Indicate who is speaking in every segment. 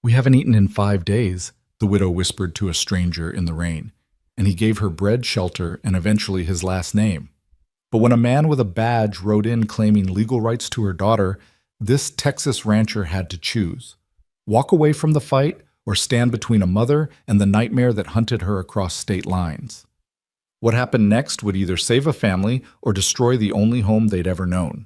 Speaker 1: We haven't eaten in 5 days, the widow whispered to a stranger in the rain, and he gave her bread, shelter, and eventually his last name. But when a man with a badge rode in claiming legal rights to her daughter, this Texas rancher had to choose: walk away from the fight or stand between a mother and the nightmare that hunted her across state lines. What happened next would either save a family or destroy the only home they'd ever known.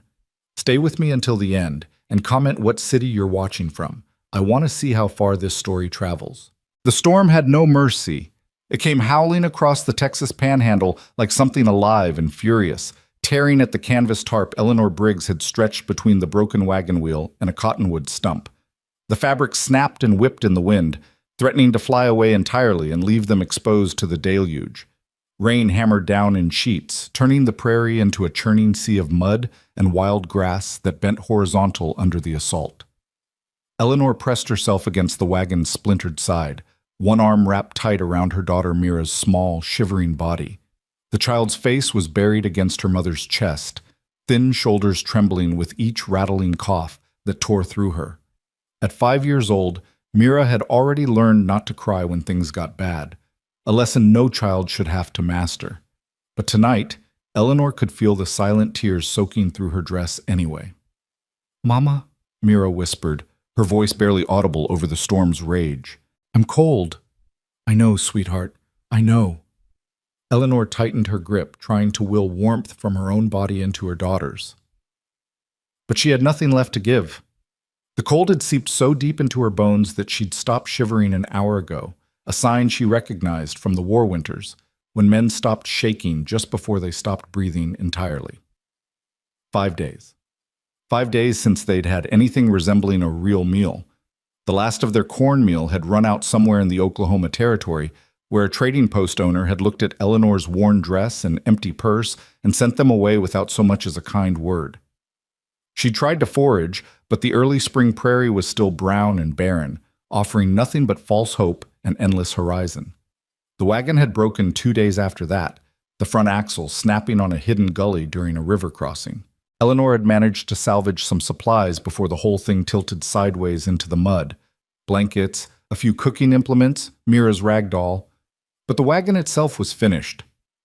Speaker 1: Stay with me until the end and comment what city you're watching from. I want to see how far this story travels. The storm had no mercy. It came howling across the Texas panhandle like something alive and furious, tearing at the canvas tarp Eleanor Briggs had stretched between the broken wagon wheel and a cottonwood stump. The fabric snapped and whipped in the wind, threatening to fly away entirely and leave them exposed to the deluge. Rain hammered down in sheets, turning the prairie into a churning sea of mud and wild grass that bent horizontal under the assault. Eleanor pressed herself against the wagon's splintered side, one arm wrapped tight around her daughter Mira's small, shivering body. The child's face was buried against her mother's chest, thin shoulders trembling with each rattling cough that tore through her. At 5 years old, Mira had already learned not to cry when things got bad, a lesson no child should have to master. But tonight, Eleanor could feel the silent tears soaking through her dress anyway. "Mama," Mira whispered, her voice barely audible over the storm's rage. "I'm cold." "I know, sweetheart. I know." Eleanor tightened her grip, trying to will warmth from her own body into her daughter's. But she had nothing left to give. The cold had seeped so deep into her bones that she'd stopped shivering an hour ago, a sign she recognized from the war winters, when men stopped shaking just before they stopped breathing entirely. 5 days. 5 days since they'd had anything resembling a real meal. The last of their cornmeal had run out somewhere in the Oklahoma Territory, where a trading post owner had looked at Eleanor's worn dress and empty purse and sent them away without so much as a kind word. She tried to forage, but the early spring prairie was still brown and barren, offering nothing but false hope and endless horizon. The wagon had broken 2 days after that, the front axle snapping on a hidden gully during a river crossing. Eleanor had managed to salvage some supplies before the whole thing tilted sideways into the mud: blankets, a few cooking implements, Mira's rag doll. But the wagon itself was finished.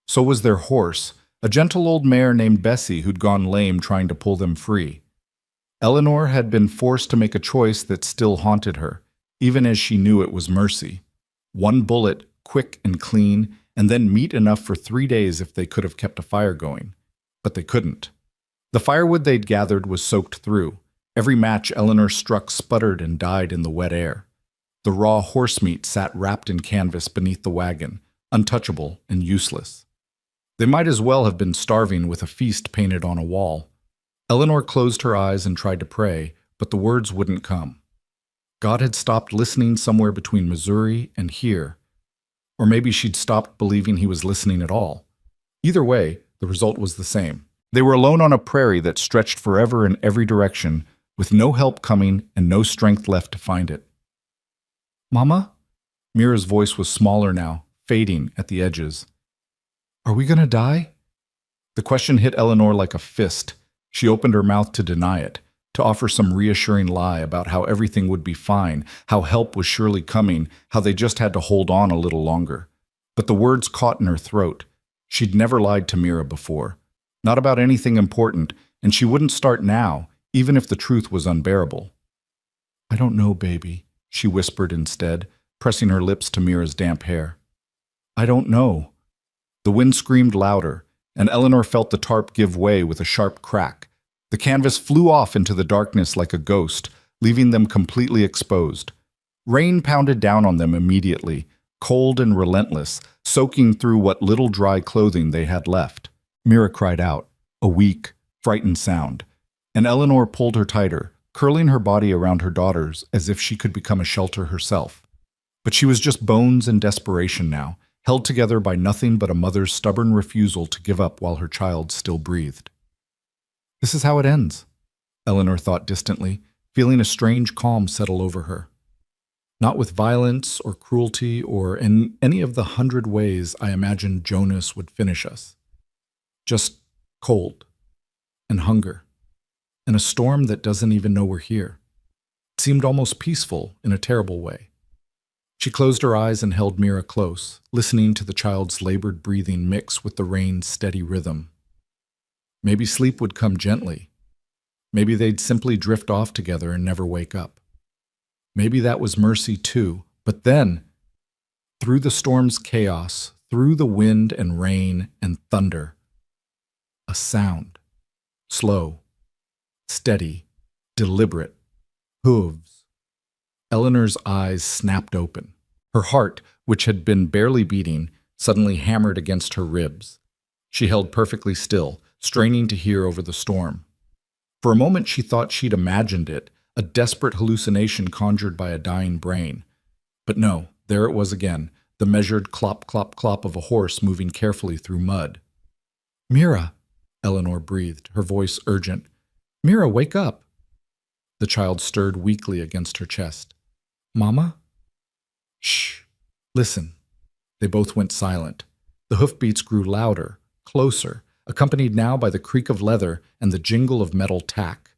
Speaker 1: So was their horse, a gentle old mare named Bessie who'd gone lame trying to pull them free. Eleanor had been forced to make a choice that still haunted her, even as she knew it was mercy. One bullet, quick and clean, and then meat enough for 3 days if they could have kept a fire going. But they couldn't. The firewood they'd gathered was soaked through. Every match Eleanor struck sputtered and died in the wet air. The raw horse meat sat wrapped in canvas beneath the wagon, untouchable and useless. They might as well have been starving with a feast painted on a wall. Eleanor closed her eyes and tried to pray, but the words wouldn't come. God had stopped listening somewhere between Missouri and here. Or maybe she'd stopped believing he was listening at all. Either way, the result was the same. They were alone on a prairie that stretched forever in every direction, with no help coming and no strength left to find it. "Mama?" Mira's voice was smaller now, fading at the edges. "Are we gonna die?" The question hit Eleanor like a fist. She opened her mouth to deny it, to offer some reassuring lie about how everything would be fine, how help was surely coming, how they just had to hold on a little longer. But the words caught in her throat. She'd never lied to Mira before. Not about anything important, and she wouldn't start now, even if the truth was unbearable. "I don't know, baby," she whispered instead, pressing her lips to Mira's damp hair. "I don't know." The wind screamed louder, and Eleanor felt the tarp give way with a sharp crack. The canvas flew off into the darkness like a ghost, leaving them completely exposed. Rain pounded down on them immediately, cold and relentless, soaking through what little dry clothing they had left. Mira cried out, a weak, frightened sound, and Eleanor pulled her tighter, curling her body around her daughter's as if she could become a shelter herself. But she was just bones and desperation now, held together by nothing but a mother's stubborn refusal to give up while her child still breathed. This is how it ends, Eleanor thought distantly, feeling a strange calm settle over her. Not with violence or cruelty or in any of the 100 ways I imagined Jonas would finish us. Just cold and hunger and a storm that doesn't even know we're here. It seemed almost peaceful in a terrible way. She closed her eyes and held Mira close, listening to the child's labored breathing mix with the rain's steady rhythm. Maybe sleep would come gently. Maybe they'd simply drift off together and never wake up. Maybe that was mercy too. But then, through the storm's chaos, through the wind and rain and thunder, a sound. Slow, steady, deliberate. Hooves. Eleanor's eyes snapped open. Her heart, which had been barely beating, suddenly hammered against her ribs. She held perfectly still, straining to hear over the storm. For a moment she thought she'd imagined it, a desperate hallucination conjured by a dying brain. But no, there it was again, the measured clop, clop, clop of a horse moving carefully through mud. "Mira," Eleanor breathed, her voice urgent. "Mira, wake up." The child stirred weakly against her chest. "Mama?" "Shh. Listen." They both went silent. The hoofbeats grew louder, closer, accompanied now by the creak of leather and the jingle of metal tack.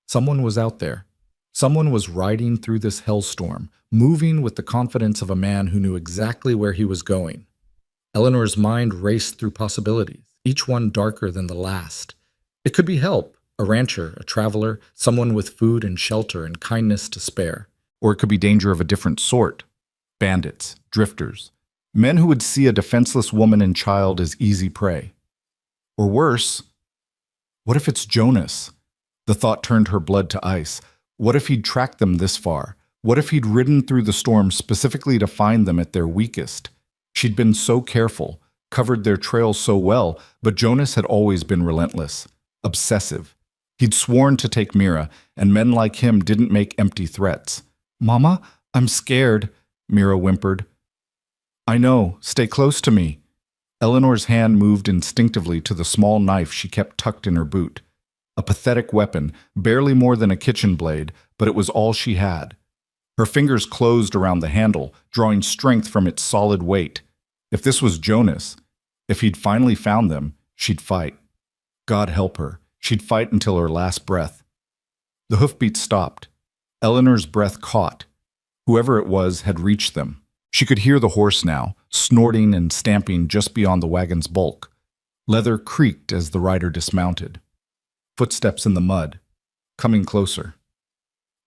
Speaker 1: Someone was out there. Someone was riding through this hellstorm, moving with the confidence of a man who knew exactly where he was going. Eleanor's mind raced through possibilities, each one darker than the last. It could be help, a rancher, a traveler, someone with food and shelter and kindness to spare. Or it could be danger of a different sort. Bandits, drifters, men who would see a defenseless woman and child as easy prey. Or worse, what if it's Jonas? The thought turned her blood to ice. What if he'd tracked them this far? What if he'd ridden through the storm specifically to find them at their weakest? She'd been so careful, covered their trail so well, but Jonas had always been relentless, obsessive. He'd sworn to take Mira, and men like him didn't make empty threats. "Mama, I'm scared," Mira whimpered. "I know, stay close to me." Eleanor's hand moved instinctively to the small knife she kept tucked in her boot. A pathetic weapon, barely more than a kitchen blade, but it was all she had. Her fingers closed around the handle, drawing strength from its solid weight. If this was Jonas, if he'd finally found them, she'd fight. God help her. She'd fight until her last breath. The hoofbeats stopped. Eleanor's breath caught. Whoever it was had reached them. She could hear the horse now, snorting and stamping just beyond the wagon's bulk. Leather creaked as the rider dismounted. Footsteps in the mud, coming closer.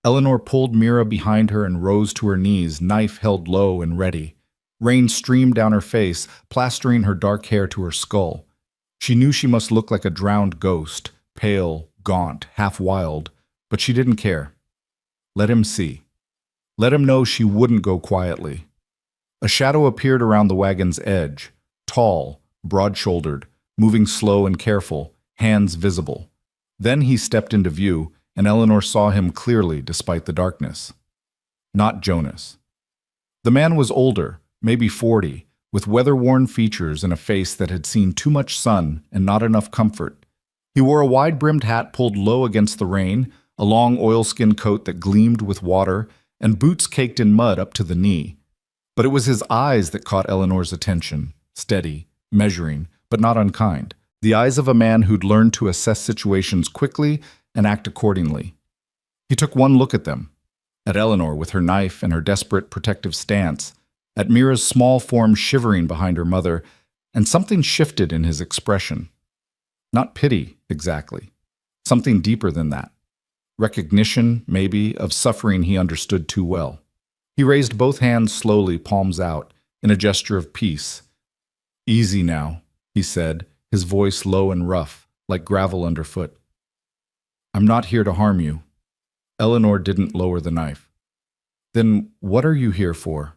Speaker 1: Eleanor pulled Mira behind her and rose to her knees, knife held low and ready. Rain streamed down her face, plastering her dark hair to her skull. She knew she must look like a drowned ghost, pale, gaunt, half wild, but she didn't care. Let him see. Let him know she wouldn't go quietly. A shadow appeared around the wagon's edge, tall, broad-shouldered, moving slow and careful, hands visible. Then he stepped into view, and Eleanor saw him clearly despite the darkness. Not Jonas. The man was older, maybe 40, with weather-worn features and a face that had seen too much sun and not enough comfort. He wore a wide-brimmed hat pulled low against the rain, a long oilskin coat that gleamed with water, and boots caked in mud up to the knee. But it was his eyes that caught Eleanor's attention, steady, measuring, but not unkind. The eyes of a man who'd learned to assess situations quickly and act accordingly. He took one look at them, at Eleanor with her knife and her desperate protective stance, at Mira's small form shivering behind her mother, and something shifted in his expression. Not pity, exactly. Something deeper than that. Recognition, maybe, of suffering he understood too well. He raised both hands slowly, palms out, in a gesture of peace. "Easy now," he said, his voice low and rough, like gravel underfoot. "I'm not here to harm you." Eleanor didn't lower the knife. "Then what are you here for?"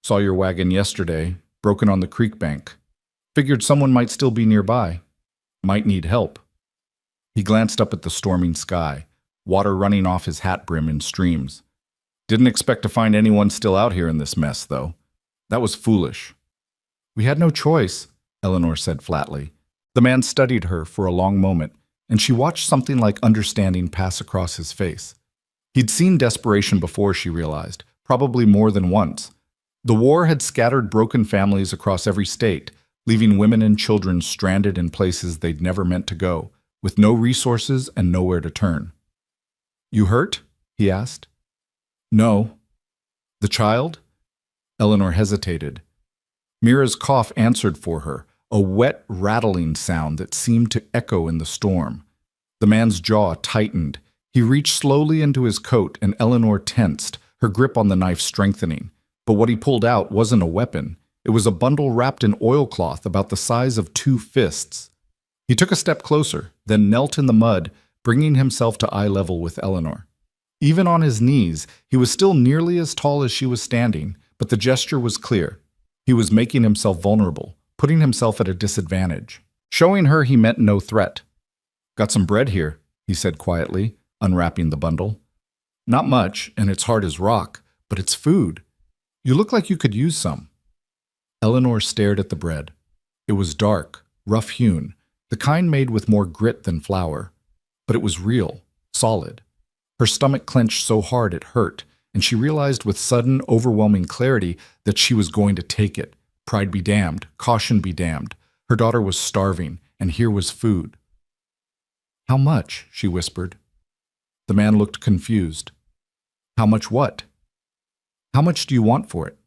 Speaker 1: "Saw your wagon yesterday, broken on the creek bank. Figured someone might still be nearby. Might need help." He glanced up at the storming sky, water running off his hat brim in streams. "Didn't expect to find anyone still out here in this mess, though. That was foolish." "We had no choice," Eleanor said flatly. The man studied her for a long moment, and she watched something like understanding pass across his face. He'd seen desperation before, she realized, probably more than once. The war had scattered broken families across every state, leaving women and children stranded in places they'd never meant to go, with no resources and nowhere to turn. "You hurt?" he asked. No. The child? Eleanor hesitated. Mira's cough answered for her, a wet, rattling sound that seemed to echo in the storm. The man's jaw tightened. He reached slowly into his coat, and Eleanor tensed, her grip on the knife strengthening. But what he pulled out wasn't a weapon. It was a bundle wrapped in oilcloth about the size of 2 fists. He took a step closer, then knelt in the mud, bringing himself to eye level with Eleanor. Even on his knees, he was still nearly as tall as she was standing, but the gesture was clear. He was making himself vulnerable, putting himself at a disadvantage, showing her he meant no threat. "Got some bread here," he said quietly, unwrapping the bundle. "Not much, and it's hard as rock, but it's food. You look like you could use some." Eleanor stared at the bread. It was dark, rough-hewn, the kind made with more grit than flour. But it was real, solid. Her stomach clenched so hard it hurt, and she realized with sudden, overwhelming clarity that she was going to take it. Pride be damned, caution be damned. Her daughter was starving, and here was food. "How much?" she whispered. The man looked confused. "How much what?" "How much do you want for it?"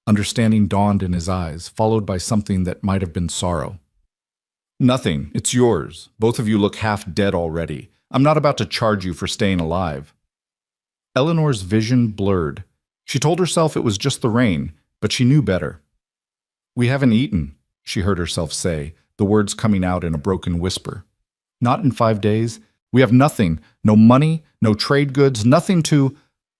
Speaker 1: Understanding dawned in his eyes, followed by something that might have been sorrow. "Nothing. It's yours. Both of you look half dead already. I'm not about to charge you for staying alive." Eleanor's vision blurred. She told herself it was just the rain, but she knew better. "We haven't eaten," she heard herself say, the words coming out in a broken whisper. "Not in 5 days. We have nothing. No money, no trade goods, nothing to—"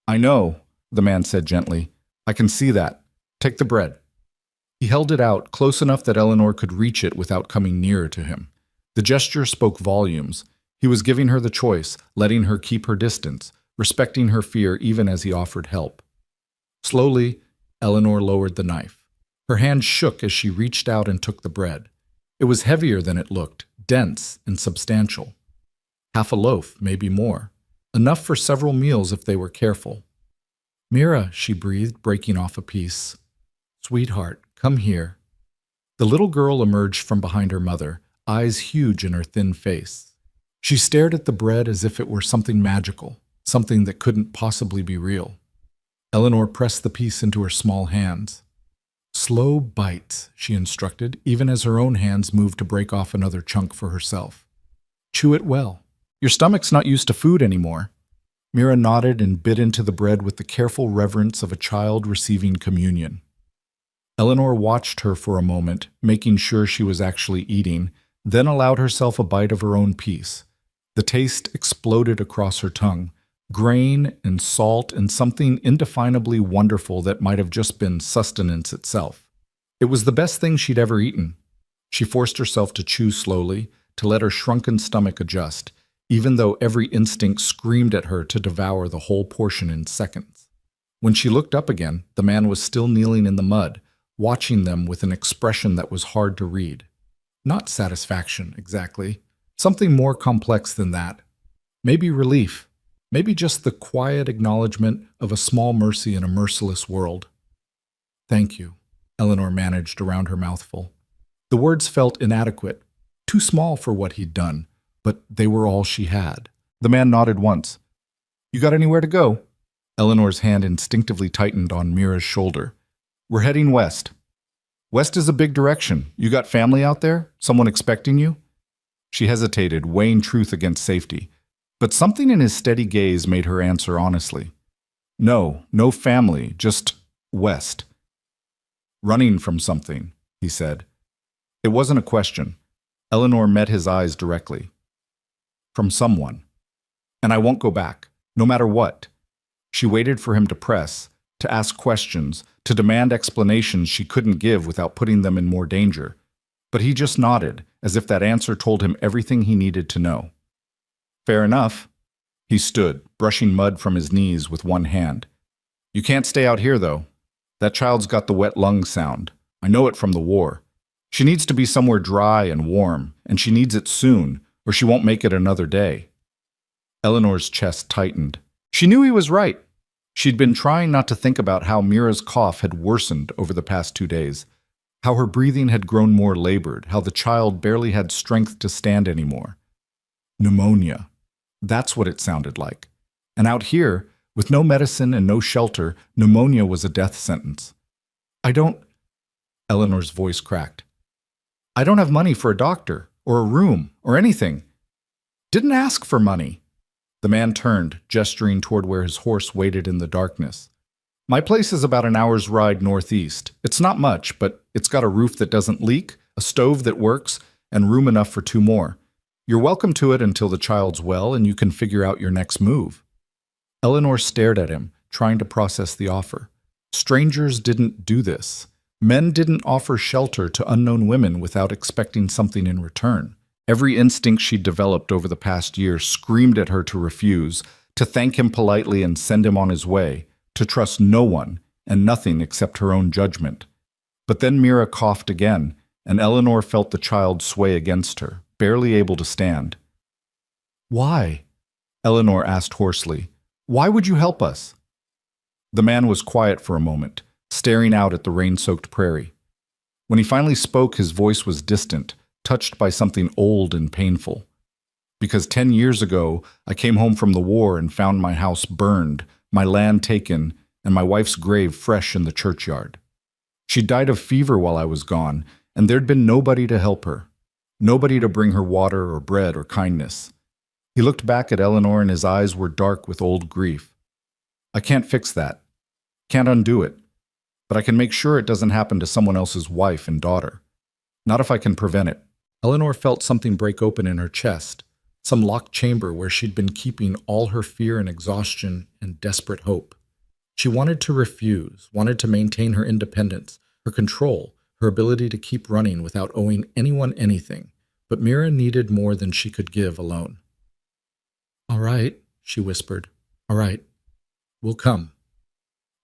Speaker 1: "I know," the man said gently. "I can see that. Take the bread." He held it out, close enough that Eleanor could reach it without coming nearer to him. The gesture spoke volumes. He was giving her the choice, letting her keep her distance, respecting her fear even as he offered help. Slowly, Eleanor lowered the knife. Her hand shook as she reached out and took the bread. It was heavier than it looked, dense and substantial. Half a loaf, maybe more. Enough for several meals if they were careful. "Mira," she breathed, breaking off a piece. "Sweetheart, come here." The little girl emerged from behind her mother, eyes huge in her thin face. She stared at the bread as if it were something magical, something that couldn't possibly be real. Eleanor pressed the piece into her small hands. "Slow bites," she instructed, even as her own hands moved to break off another chunk for herself. "Chew it well. Your stomach's not used to food anymore." Mira nodded and bit into the bread with the careful reverence of a child receiving communion. Eleanor watched her for a moment, making sure she was actually eating, then allowed herself a bite of her own piece. The taste exploded across her tongue, grain and salt and something indefinably wonderful that might have just been sustenance itself. It was the best thing she'd ever eaten. She forced herself to chew slowly, to let her shrunken stomach adjust, even though every instinct screamed at her to devour the whole portion in seconds. When she looked up again, the man was still kneeling in the mud, watching them with an expression that was hard to read. Not satisfaction, exactly. Something more complex than that. Maybe relief. Maybe just the quiet acknowledgement of a small mercy in a merciless world. "Thank you," Eleanor managed around her mouthful. The words felt inadequate, too small for what he'd done, but they were all she had. The man nodded once. "You got anywhere to go?" Eleanor's hand instinctively tightened on Mira's shoulder. "We're heading west." "West is a big direction. You got family out there? Someone expecting you?" She hesitated, weighing truth against safety. But something in his steady gaze made her answer honestly. "No, no family, just west." "Running from something," he said. It wasn't a question. Eleanor met his eyes directly. "From someone. And I won't go back, no matter what." She waited for him to press, to ask questions, to demand explanations she couldn't give without putting them in more danger. But he just nodded, as if that answer told him everything he needed to know. "Fair enough." He stood, brushing mud from his knees with one hand. "You can't stay out here, though. That child's got the wet lung sound. I know it from the war. She needs to be somewhere dry and warm, and she needs it soon, or she won't make it another day." Eleanor's chest tightened. She knew he was right. She'd been trying not to think about how Mira's cough had worsened over the past 2 days, how her breathing had grown more labored, how the child barely had strength to stand anymore. Pneumonia. That's what it sounded like. And out here, with no medicine and no shelter, pneumonia was a death sentence. I don't, Eleanor's voice cracked. I don't have money for a doctor, or a room, or anything. Didn't ask for money. The man turned, gesturing toward where his horse waited in the darkness. My place is about an hour's ride northeast. It's not much, but it's got a roof that doesn't leak, a stove that works, and room enough for 2 more. You're welcome to it until the child's well and you can figure out your next move. Eleanor stared at him, trying to process the offer. Strangers didn't do this. Men didn't offer shelter to unknown women without expecting something in return. Every instinct she'd developed over the past year screamed at her to refuse, to thank him politely and send him on his way, to trust no one and nothing except her own judgment. But then Mira coughed again, and Eleanor felt the child sway against her, barely able to stand. Why? Eleanor asked hoarsely. Why would you help us? The man was quiet for a moment, staring out at the rain-soaked prairie. When he finally spoke, his voice was distant, touched by something old and painful. Because 10 years ago, I came home from the war and found my house burned, my land taken, and my wife's grave fresh in the churchyard. She died of fever while I was gone, and there'd been nobody to help her. Nobody to bring her water or bread or kindness. He looked back at Eleanor and his eyes were dark with old grief. I can't fix that. Can't undo it. But I can make sure it doesn't happen to someone else's wife and daughter. Not if I can prevent it. Eleanor felt something break open in her chest, some locked chamber where she'd been keeping all her fear and exhaustion and desperate hope. She wanted to refuse, wanted to maintain her independence, her control, her ability to keep running without owing anyone anything, but Mira needed more than she could give alone. All right, she whispered. All right, we'll come.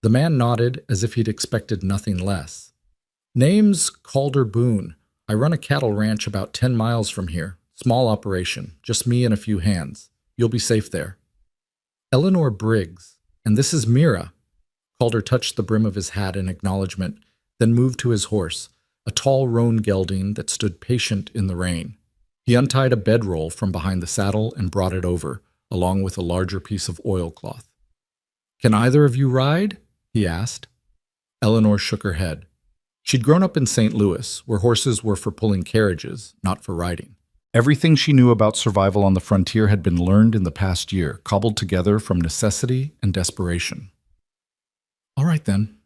Speaker 1: The man nodded as if he'd expected nothing less. Name's Calder Boone. I run a cattle ranch about 10 miles from here. Small operation, just me and a few hands. You'll be safe there. Eleanor Briggs, and this is Mira. Calder touched the brim of his hat in acknowledgement, then moved to his horse, a tall roan gelding that stood patient in the rain. He untied a bedroll from behind the saddle and brought it over, along with a larger piece of oilcloth. Can either of you ride? He asked. Eleanor shook her head. She'd grown up in St. Louis, where horses were for pulling carriages, not for riding. Everything she knew about survival on the frontier had been learned in the past year, cobbled together from necessity and desperation. All right then,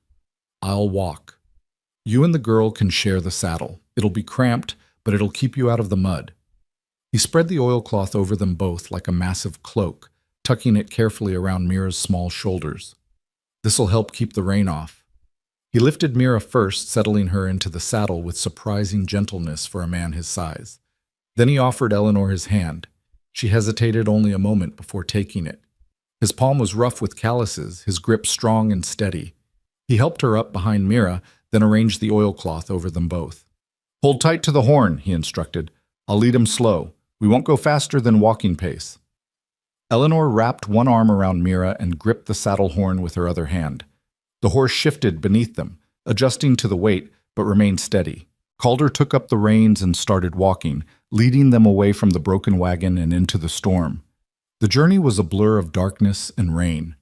Speaker 1: I'll walk. You and the girl can share the saddle. It'll be cramped, but it'll keep you out of the mud. He spread the oilcloth over them both like a massive cloak, tucking it carefully around Mira's small shoulders. This'll help keep the rain off. He lifted Mira first, settling her into the saddle with surprising gentleness for a man his size. Then he offered Eleanor his hand. She hesitated only a moment before taking it. His palm was rough with calluses, his grip strong and steady. He helped her up behind Mira, then arranged the oilcloth over them both. Hold tight to the horn, he instructed. I'll lead him slow. We won't go faster than walking pace. Eleanor wrapped one arm around Mira and gripped the saddle horn with her other hand. The horse shifted beneath them, adjusting to the weight, but remained steady. Calder took up the reins and started walking, leading them away from the broken wagon and into the storm. The journey was a blur of darkness and rain.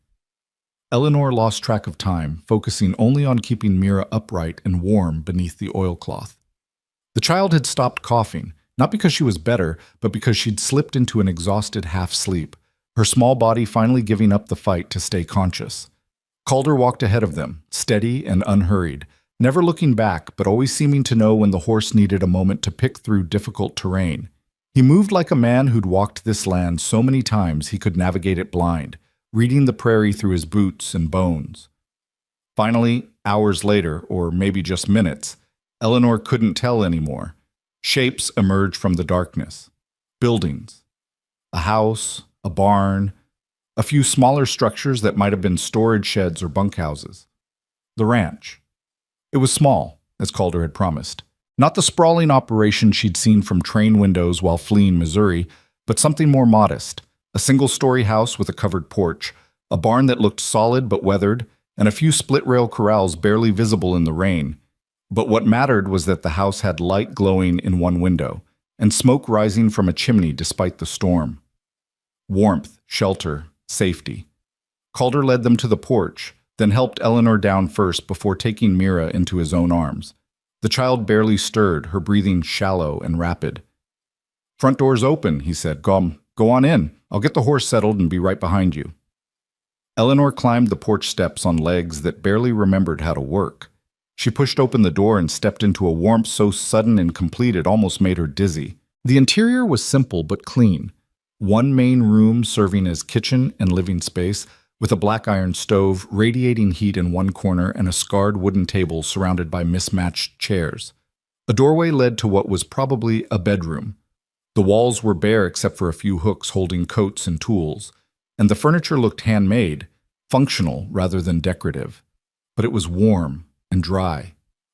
Speaker 1: Eleanor lost track of time, focusing only on keeping Mira upright and warm beneath the oilcloth. The child had stopped coughing, not because she was better, but because she'd slipped into an exhausted half-sleep, her small body finally giving up the fight to stay conscious. Calder walked ahead of them, steady and unhurried, never looking back but always seeming to know when the horse needed a moment to pick through difficult terrain. He moved like a man who'd walked this land so many times he could navigate it blind, reading the prairie through his boots and bones. Finally, hours later, or maybe just minutes, Eleanor couldn't tell anymore. Shapes emerged from the darkness. Buildings. A house, a barn, a few smaller structures that might have been storage sheds or bunkhouses. The ranch. It was small, as Calder had promised. Not the sprawling operation she'd seen from train windows while fleeing Missouri, but something more modest. A single-story house with a covered porch, a barn that looked solid but weathered, and a few split-rail corrals barely visible in the rain. But what mattered was that the house had light glowing in one window, and smoke rising from a chimney despite the storm. Warmth, shelter, safety. Calder led them to the porch, then helped Eleanor down first before taking Mira into his own arms. The child barely stirred, her breathing shallow and rapid. "Front door's open," he said. Go on in. I'll get the horse settled and be right behind you." Eleanor climbed the porch steps on legs that barely remembered how to work. She pushed open the door and stepped into a warmth so sudden and complete it almost made her dizzy. The interior was simple but clean. One main room serving as kitchen and living space, with a black iron stove radiating heat in one corner and a scarred wooden table surrounded by mismatched chairs. A doorway led to what was probably a bedroom. The walls were bare except for a few hooks holding coats and tools, and the furniture looked handmade, functional rather than decorative. But it was warm and dry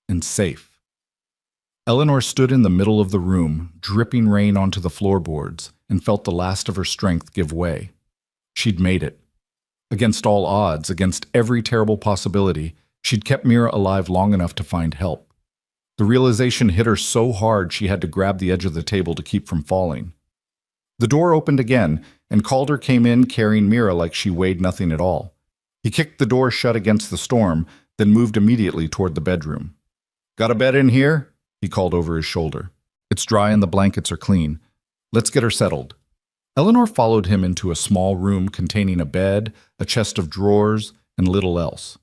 Speaker 1: and safe. Eleanor stood in the middle of the room, dripping rain onto the floorboards, and felt the last of her strength give way. She'd made it. Against all odds, against every terrible possibility, she'd kept Mira alive long enough to find help. The realization hit her so hard she had to grab the edge of the table to keep from falling. The door opened again, and Calder came in carrying Mira like she weighed nothing at all. He kicked the door shut against the storm, then moved immediately toward the bedroom. "Got a bed in here?" he called over his shoulder. "It's dry and the blankets are clean. Let's get her settled." Eleanor followed him into a small room containing a bed, a chest of drawers, and little else.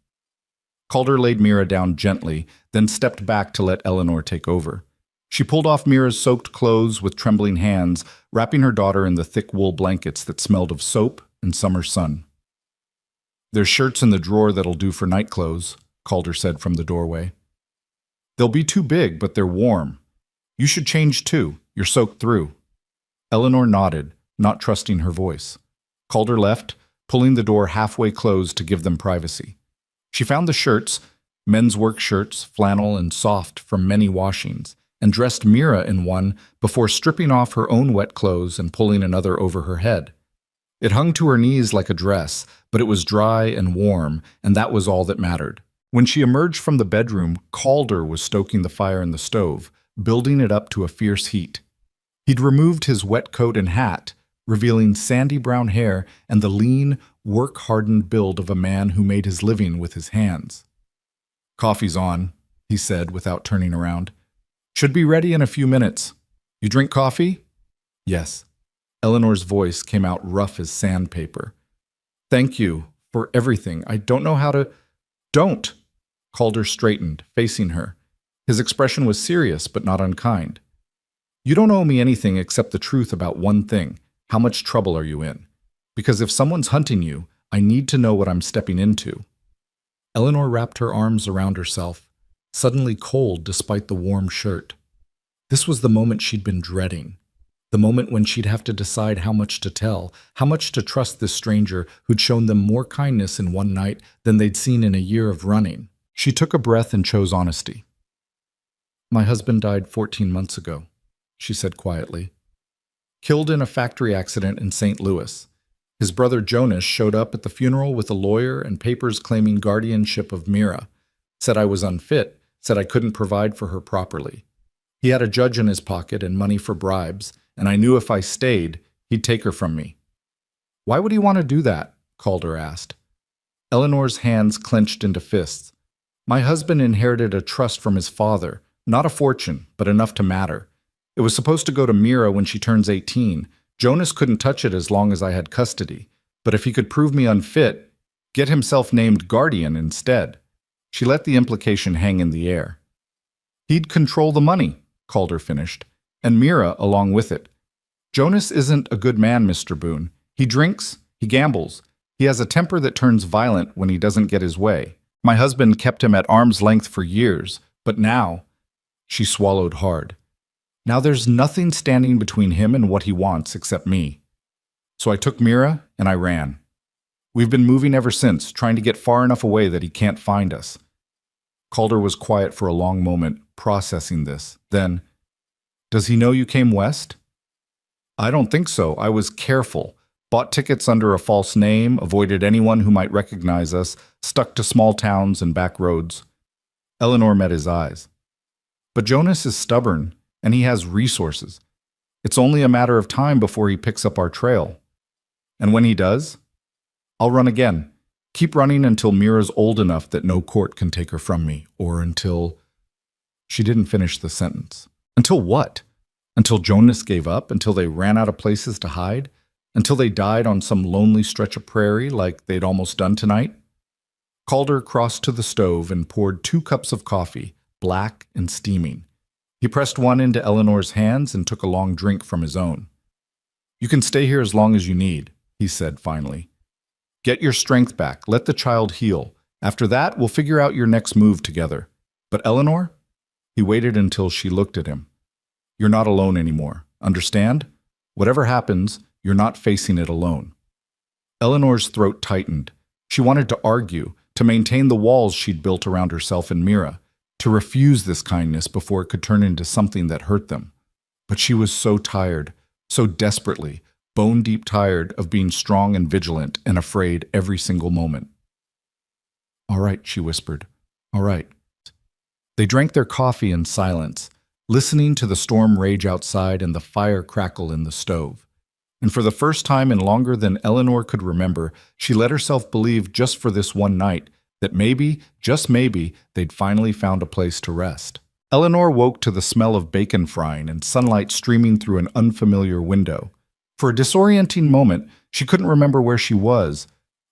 Speaker 1: Calder laid Mira down gently, then stepped back to let Eleanor take over. She pulled off Mira's soaked clothes with trembling hands, wrapping her daughter in the thick wool blankets that smelled of soap and summer sun. "There's shirts in the drawer that'll do for night clothes," Calder said from the doorway. "They'll be too big, but they're warm. You should change too. You're soaked through." Eleanor nodded, not trusting her voice. Calder left, pulling the door halfway closed to give them privacy. She found the shirts, men's work shirts, flannel and soft from many washings, and dressed Mira in one before stripping off her own wet clothes and pulling another over her head. It hung to her knees like a dress, but it was dry and warm, and that was all that mattered. When she emerged from the bedroom, Calder was stoking the fire in the stove, building it up to a fierce heat. He'd removed his wet coat and hat, revealing sandy brown hair and the lean, work-hardened build of a man who made his living with his hands. "Coffee's on," he said without turning around. "Should be ready in a few minutes. You drink coffee?" "Yes." Eleanor's voice came out rough as sandpaper. "Thank you for everything. I don't know how to—" "Don't!" Calder straightened, facing her. His expression was serious but not unkind. "You don't owe me anything except the truth about one thing. How much trouble are you in? Because if someone's hunting you, I need to know what I'm stepping into." Eleanor wrapped her arms around herself, suddenly cold despite the warm shirt. This was the moment she'd been dreading. The moment when she'd have to decide how much to tell, how much to trust this stranger who'd shown them more kindness in one night than they'd seen in a year of running. She took a breath and chose honesty. "My husband died 14 months ago," she said quietly. "Killed in a factory accident in St. Louis. His brother Jonas showed up at the funeral with a lawyer and papers claiming guardianship of Mira. Said I was unfit, said I couldn't provide for her properly. He had a judge in his pocket and money for bribes, and I knew if I stayed, he'd take her from me." "Why would he want to do that?" Calder asked. Eleanor's hands clenched into fists. "My husband inherited a trust from his father, not a fortune, but enough to matter. It was supposed to go to Mira when she turns 18. Jonas couldn't touch it as long as I had custody, but if he could prove me unfit, get himself named guardian instead." She let the implication hang in the air. "He'd control the money," Calder finished, "and Mira along with it. Jonas isn't a good man, Mr. Boone. He drinks, he gambles. He has a temper that turns violent when he doesn't get his way. My husband kept him at arm's length for years, but now—" She swallowed hard. "Now there's nothing standing between him and what he wants except me. So I took Mira and I ran. We've been moving ever since, trying to get far enough away that he can't find us." Calder was quiet for a long moment, processing this. Then, "Does he know you came west?" "I don't think so. I was careful. Bought tickets under a false name, avoided anyone who might recognize us, stuck to small towns and back roads." Eleanor met his eyes. "But Jonas is stubborn, and he has resources. It's only a matter of time before he picks up our trail. And when he does, I'll run again. Keep running until Mira's old enough that no court can take her from me, or until... She didn't finish the sentence. Until what? Until Jonas gave up? Until they ran out of places to hide? Until they died on some lonely stretch of prairie like they'd almost done tonight? Calder crossed to the stove and poured 2 cups of coffee, black and steaming. He pressed one into Eleanor's hands and took a long drink from his own. "You can stay here as long as you need," he said finally. "Get your strength back. Let the child heal. After that, we'll figure out your next move together. But Eleanor?" He waited until she looked at him. "You're not alone anymore. Understand? Whatever happens, you're not facing it alone." Eleanor's throat tightened. She wanted to argue, to maintain the walls she'd built around herself and Mira, to refuse this kindness before it could turn into something that hurt them. But she was so tired, so desperately, bone-deep tired of being strong and vigilant and afraid every single moment. "All right," she whispered. "All right." They drank their coffee in silence, listening to the storm rage outside and the fire crackle in the stove. And for the first time in longer than Eleanor could remember, she let herself believe just for this one night that maybe, just maybe, they'd finally found a place to rest. Eleanor woke to the smell of bacon frying and sunlight streaming through an unfamiliar window. For a disorienting moment, she couldn't remember where she was.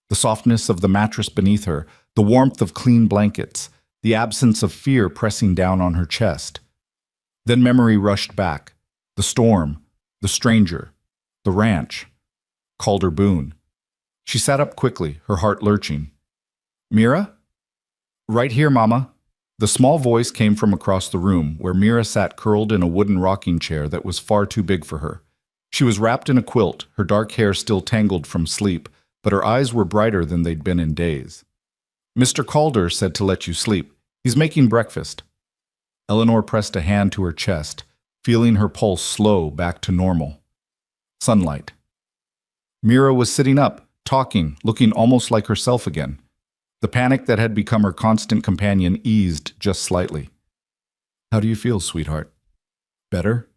Speaker 1: The softness of the mattress beneath her, the warmth of clean blankets, the absence of fear pressing down on her chest. Then memory rushed back. The storm, the stranger, the ranch. Calder Boone. She sat up quickly, her heart lurching. "Mira?" "Right here, Mama." The small voice came from across the room, where Mira sat curled in a wooden rocking chair that was far too big for her. She was wrapped in a quilt, her dark hair still tangled from sleep, but her eyes were brighter than they'd been in days. "Mr. Calder said to let you sleep. He's making breakfast." Eleanor pressed a hand to her chest, feeling her pulse slow back to normal. Sunlight. Mira was sitting up, talking, looking almost like herself again. The panic that had become her constant companion eased just slightly. "How do you feel, sweetheart? Better?"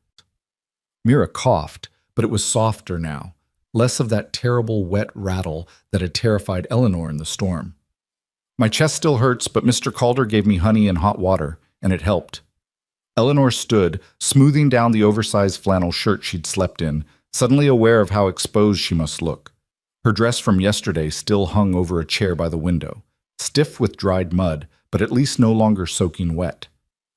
Speaker 1: Mira coughed, but it was softer now, less of that terrible wet rattle that had terrified Eleanor in the storm. "My chest still hurts, but Mr. Calder gave me honey and hot water, and it helped." Eleanor stood, smoothing down the oversized flannel shirt she'd slept in, suddenly aware of how exposed she must look. Her dress from yesterday still hung over a chair by the window, stiff with dried mud, but at least no longer soaking wet.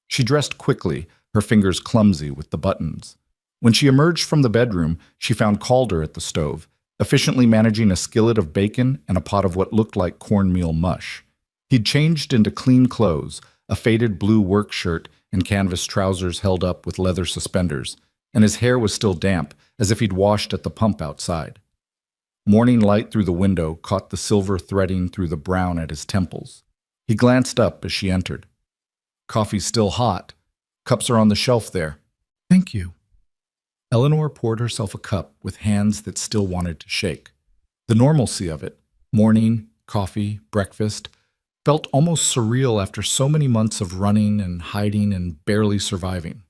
Speaker 1: She dressed quickly, her fingers clumsy with the buttons. When she emerged from the bedroom, she found Calder at the stove, efficiently managing a skillet of bacon and a pot of what looked like cornmeal mush. He'd changed into clean clothes, a faded blue work shirt and canvas trousers held up with leather suspenders, and his hair was still damp, as if he'd washed at the pump outside. Morning light through the window caught the silver threading through the brown at his temples. He glanced up as she entered. "Coffee's still hot. Cups are on the shelf there." "Thank you." Eleanor poured herself a cup with hands that still wanted to shake. The normalcy of it, morning, coffee, breakfast, felt almost surreal after so many months of running and hiding and barely surviving.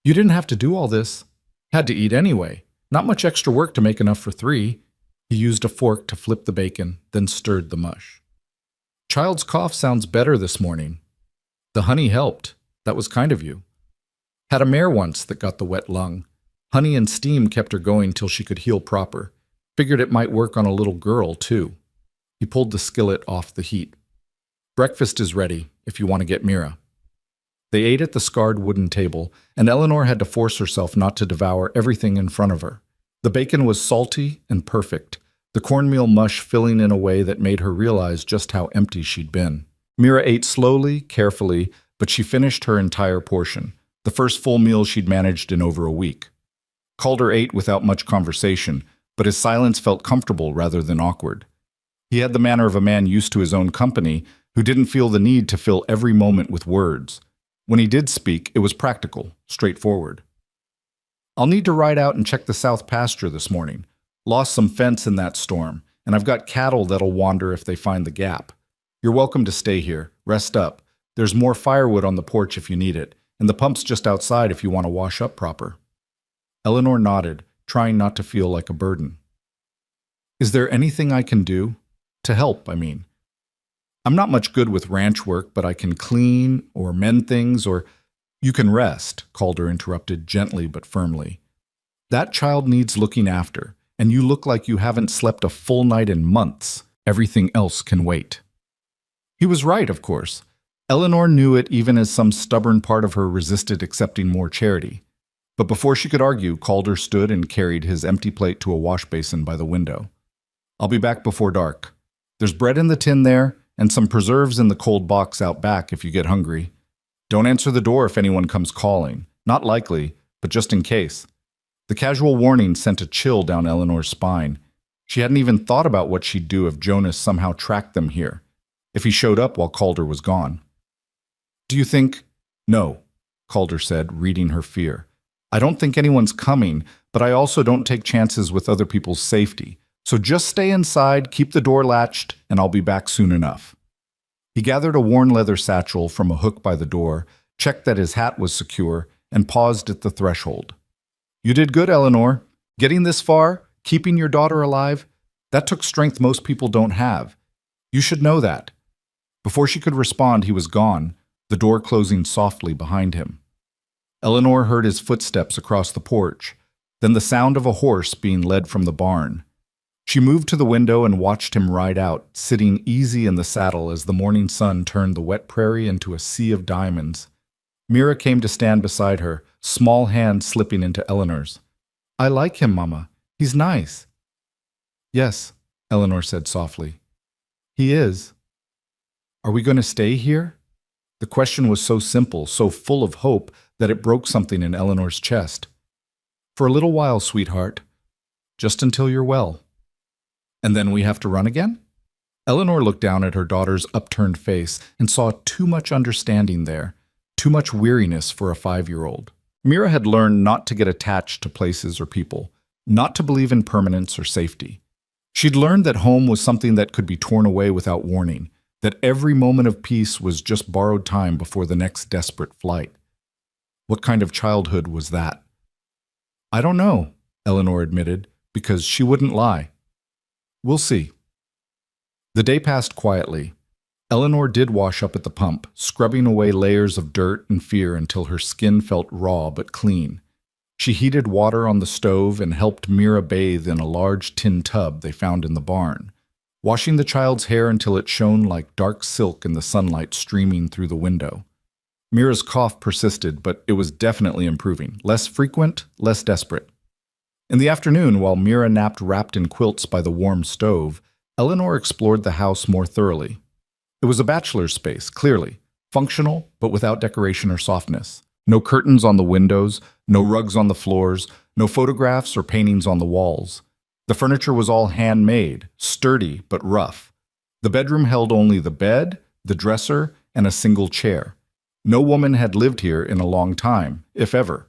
Speaker 1: "You didn't have to do all this. Had to eat anyway. Not much extra work to make enough for 3. He used a fork to flip the bacon, then stirred the mush. "Child's cough sounds better this morning. The honey helped. That was kind of you. Had a mare once that got the wet lung. Honey and steam kept her going till she could heal proper. Figured it might work on a little girl, too." He pulled the skillet off the heat. "Breakfast is ready, if you want to get Mira." They ate at the scarred wooden table, and Eleanor had to force herself not to devour everything in front of her. The bacon was salty and perfect, the cornmeal mush filling in a way that made her realize just how empty she'd been. Mira ate slowly, carefully, but she finished her entire portion, the first full meal she'd managed in over a week. Calder ate without much conversation, but his silence felt comfortable rather than awkward. He had the manner of a man used to his own company who didn't feel the need to fill every moment with words. When he did speak, it was practical, straightforward. "I'll need to ride out and check the south pasture this morning. Lost some fence in that storm, and I've got cattle that'll wander if they find the gap. You're welcome to stay here. Rest up. There's more firewood on the porch if you need it, and the pump's just outside if you want to wash up proper." Eleanor nodded, trying not to feel like a burden. "Is there anything I can do?" To help, I mean. I'm not much good with ranch work, but I can clean or mend things or you can rest, Calder interrupted gently but firmly. That child needs looking after, and you look like you haven't slept a full night in months. Everything else can wait. He was right, of course. Eleanor knew it even as some stubborn part of her resisted accepting more charity. But before she could argue, Calder stood and carried his empty plate to a wash basin by the window. I'll be back before dark. There's bread in the tin there, and some preserves in the cold box out back if you get hungry. Don't answer the door if anyone comes calling. Not likely, but just in case. The casual warning sent a chill down Eleanor's spine. She hadn't even thought about what she'd do if Jonas somehow tracked them here, if he showed up while Calder was gone. Do you think— No, Calder said, reading her fear. I don't think anyone's coming, but I also don't take chances with other people's safety. So just stay inside, keep the door latched, and I'll be back soon enough. He gathered a worn leather satchel from a hook by the door, checked that his hat was secure, and paused at the threshold. You did good, Eleanor. Getting this far, keeping your daughter alive, that took strength most people don't have. You should know that. Before she could respond, he was gone, the door closing softly behind him. Eleanor heard his footsteps across the porch, then the sound of a horse being led from the barn. She moved to the window and watched him ride out, sitting easy in the saddle as the morning sun turned the wet prairie into a sea of diamonds. Mira came to stand beside her, small hand slipping into Eleanor's. I like him, Mama. He's nice. Yes, Eleanor said softly. He is. Are we going to stay here? The question was so simple, so full of hope, that it broke something in Eleanor's chest. For a little while, sweetheart. Just until you're well. And then we have to run again? Eleanor looked down at her daughter's upturned face and saw too much understanding there, too much weariness for a 5-year-old. Mira had learned not to get attached to places or people, not to believe in permanence or safety. She'd learned that home was something that could be torn away without warning, that every moment of peace was just borrowed time before the next desperate flight. What kind of childhood was that? I don't know, Eleanor admitted, because she wouldn't lie. We'll see. The day passed quietly. Eleanor did wash up at the pump, scrubbing away layers of dirt and fear until her skin felt raw but clean. She heated water on the stove and helped Mira bathe in a large tin tub they found in the barn, washing the child's hair until it shone like dark silk in the sunlight streaming through the window. Mira's cough persisted, but it was definitely improving. Less frequent, less desperate. In the afternoon, while Mira napped wrapped in quilts by the warm stove, Eleanor explored the house more thoroughly. It was a bachelor's space, clearly, functional, but without decoration or softness. No curtains on the windows, no rugs on the floors, no photographs or paintings on the walls. The furniture was all handmade, sturdy but rough. The bedroom held only the bed, the dresser, and a single chair. No woman had lived here in a long time, if ever.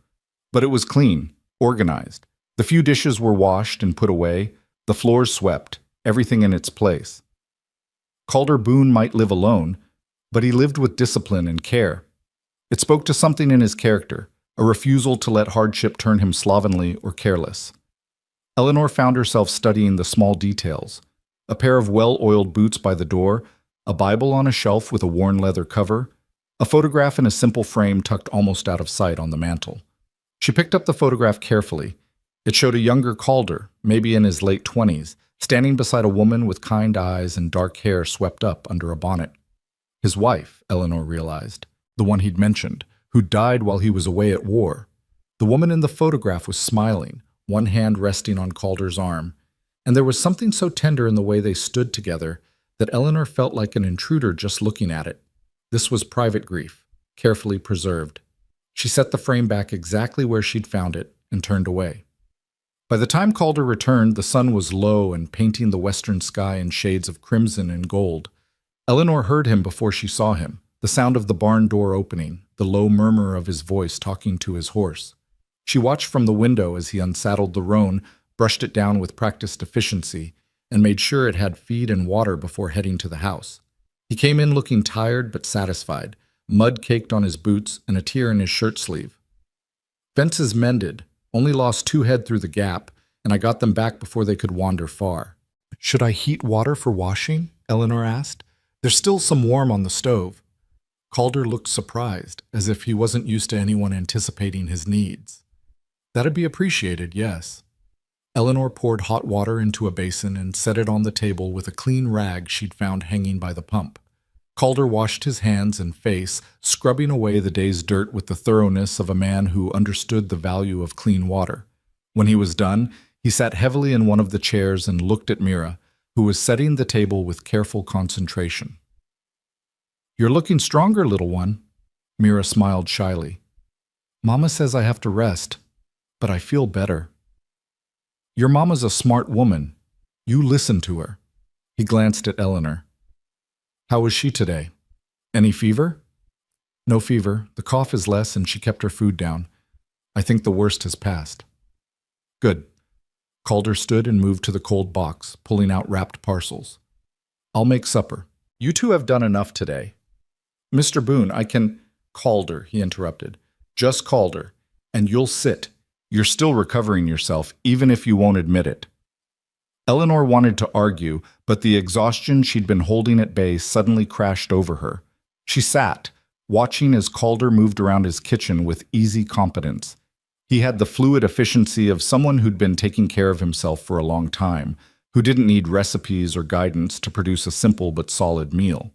Speaker 1: But it was clean, organized. The few dishes were washed and put away, the floors swept, everything in its place. Calder Boone might live alone, but he lived with discipline and care. It spoke to something in his character, a refusal to let hardship turn him slovenly or careless. Eleanor found herself studying the small details: a pair of well-oiled boots by the door, a Bible on a shelf with a worn leather cover, a photograph in a simple frame tucked almost out of sight on the mantel. She picked up the photograph carefully. It showed a younger Calder, maybe in his late 20s, standing beside a woman with kind eyes and dark hair swept up under a bonnet. His wife, Eleanor realized, the one he'd mentioned, who died while he was away at war. The woman in the photograph was smiling, one hand resting on Calder's arm, and there was something so tender in the way they stood together that Eleanor felt like an intruder just looking at it. This was private grief, carefully preserved. She set the frame back exactly where she'd found it and turned away. By the time Calder returned, the sun was low and painting the western sky in shades of crimson and gold. Eleanor heard him before she saw him, the sound of the barn door opening, the low murmur of his voice talking to his horse. She watched from the window as he unsaddled the roan, brushed it down with practiced efficiency, and made sure it had feed and water before heading to the house. He came in looking tired but satisfied, mud caked on his boots and a tear in his shirt sleeve. Fences mended, only lost 2 head through the gap, and I got them back before they could wander far. Should I heat water for washing? Eleanor asked. There's still some warm on the stove. Calder looked surprised, as if he wasn't used to anyone anticipating his needs. That'd be appreciated, yes. Eleanor poured hot water into a basin and set it on the table with a clean rag she'd found hanging by the pump. Calder washed his hands and face, scrubbing away the day's dirt with the thoroughness of a man who understood the value of clean water. When he was done, he sat heavily in one of the chairs and looked at Mira, who was setting the table with careful concentration. You're looking stronger, little one. Mira smiled shyly. Mama says I have to rest, but I feel better. Your mama's a smart woman. You listen to her. He glanced at Eleanor. How was she today? Any fever? No fever. The cough is less and she kept her food down. I think the worst has passed. Good. Calder stood and moved to the cold box, pulling out wrapped parcels. I'll make supper. You two have done enough today. Mr. Boone, I can… Calder, he interrupted. Just Calder, and you'll sit. You're still recovering yourself, even if you won't admit it. Eleanor wanted to argue, but the exhaustion she'd been holding at bay suddenly crashed over her. She sat, watching as Calder moved around his kitchen with easy competence. He had the fluid efficiency of someone who'd been taking care of himself for a long time, who didn't need recipes or guidance to produce a simple but solid meal.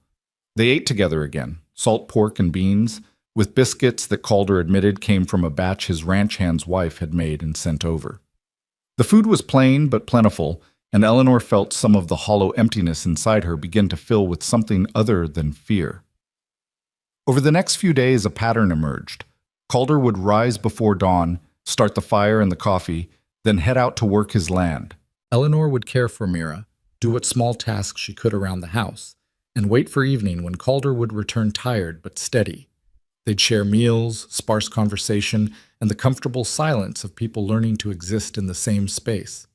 Speaker 1: They ate together again, salt pork and beans, with biscuits that Calder admitted came from a batch his ranch hand's wife had made and sent over. The food was plain but plentiful, and Eleanor felt some of the hollow emptiness inside her begin to fill with something other than fear. Over the next few days, a pattern emerged. Calder would rise before dawn, start the fire and the coffee, then head out to work his land. Eleanor would care for Mira, do what small tasks she could around the house, and wait for evening when Calder would return tired but steady. They'd share meals, sparse conversation, and the comfortable silence of people learning to exist in the same space.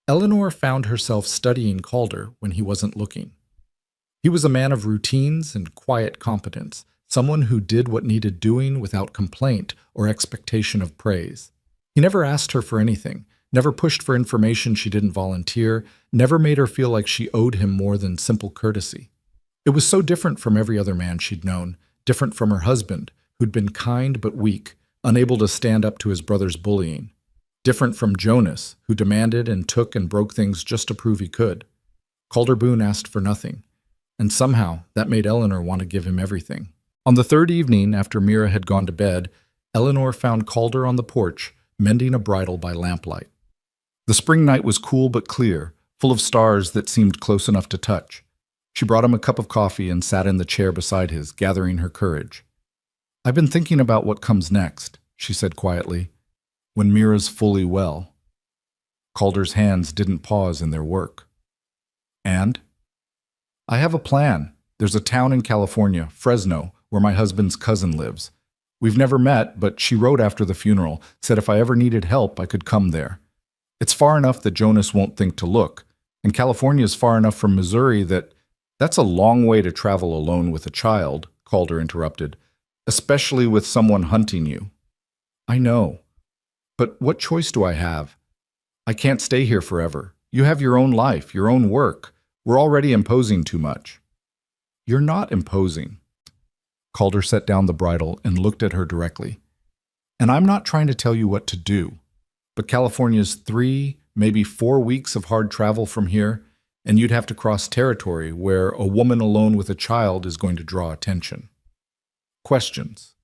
Speaker 1: Eleanor found herself studying Calder when he wasn't looking. He was a man of routines and quiet competence, someone who did what needed doing without complaint or expectation of praise. He never asked her for anything, never pushed for information she didn't volunteer, never made her feel like she owed him more than simple courtesy. It was so different from every other man she'd known, different from her husband, who'd been kind but weak, unable to stand up to his brother's bullying. Different from Jonas, who demanded and took and broke things just to prove he could. Calder Boone asked for nothing, and somehow that made Eleanor want to give him everything. On the third evening, after Mira had gone to bed, Eleanor found Calder on the porch, mending a bridle by lamplight. The spring night was cool but clear, full of stars that seemed close enough to touch. She brought him a cup of coffee and sat in the chair beside his, gathering her courage. I've been thinking about what comes next, she said quietly, when Mira's fully well. Calder's hands didn't pause in their work. And? I have a plan. There's a town in California, Fresno, where my husband's cousin lives. We've never met, but she wrote after the funeral, said if I ever needed help, I could come there. It's far enough that Jonas won't think to look, and California's far enough from Missouri that… That's a long way to travel alone with a child, Calder interrupted, especially with someone hunting you. I know. But what choice do I have? I can't stay here forever. You have your own life, your own work. We're already imposing too much. You're not imposing. Calder set down the bridle and looked at her directly. And I'm not trying to tell you what to do, but California's 3, maybe 4 weeks of hard travel from here, and you'd have to cross territory where a woman alone with a child is going to draw attention. Questions.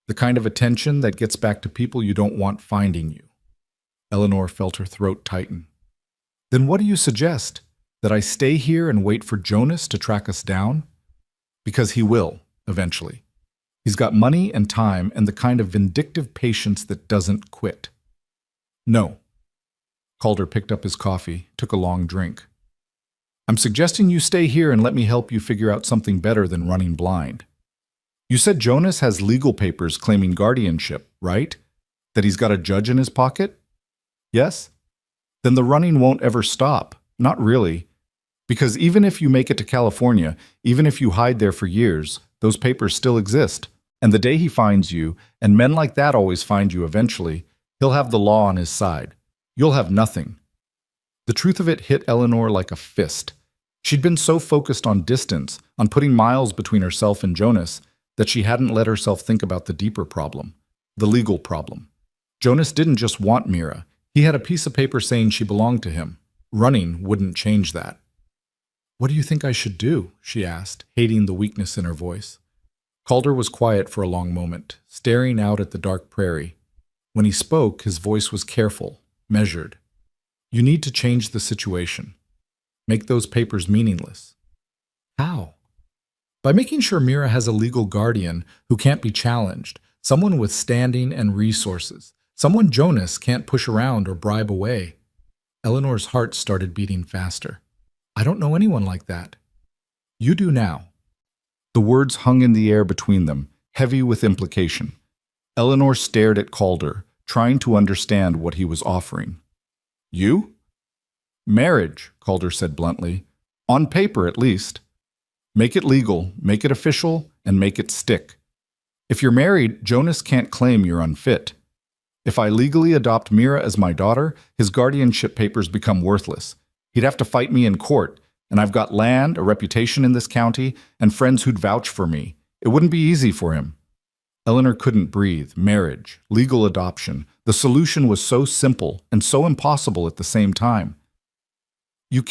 Speaker 1: The kind of attention that gets back to people you don't want finding you. Eleanor felt her throat tighten. Then what do you suggest? That I stay here and wait for Jonas to track us down? Because he will, eventually. He's got money and time and the kind of vindictive patience that doesn't quit. No. Calder picked up his coffee, took a long drink. I'm suggesting you stay here and let me help you figure out something better than running blind. You said Jonas has legal papers claiming guardianship, right? That he's got a judge in his pocket? Yes? Then the running won't ever stop. Not really. Because even if you make it to California, even if you hide there for years, those papers still exist. And the day he finds you, and men like that always find you eventually, he'll have the law on his side. You'll have nothing. The truth of it hit Eleanor like a fist. She'd been so focused on distance, on putting miles between herself and Jonas, that she hadn't let herself think about the deeper problem, the legal problem. Jonas didn't just want Mira. He had a piece of paper saying she belonged to him. Running wouldn't change that. "What do you think I should do?" she asked, hating the weakness in her voice. Calder was quiet for a long moment, staring out at the dark prairie. When he spoke, his voice was careful, measured. "You need to change the situation. Make those papers meaningless." "How?" "By making sure Mira has a legal guardian who can't be challenged, someone with standing and resources, someone Jonas can't push around or bribe away." Eleanor's heart started beating faster. "I don't know anyone like that." "You do now." The words hung in the air between them, heavy with implication. Eleanor stared at Calder, trying to understand what he was offering. "You?" "Marriage," Calder said bluntly. "On paper, at least. Make it legal, make it official, and make it stick. If you're married, Jonas can't claim you're unfit. If I legally adopt Mira as my daughter, his guardianship papers become worthless. He'd have to fight me in court, and I've got land, a reputation in this county, and friends who'd vouch for me. It wouldn't be easy for him." Eleanor couldn't breathe. Marriage, legal adoption. The solution was so simple and so impossible at the same time. You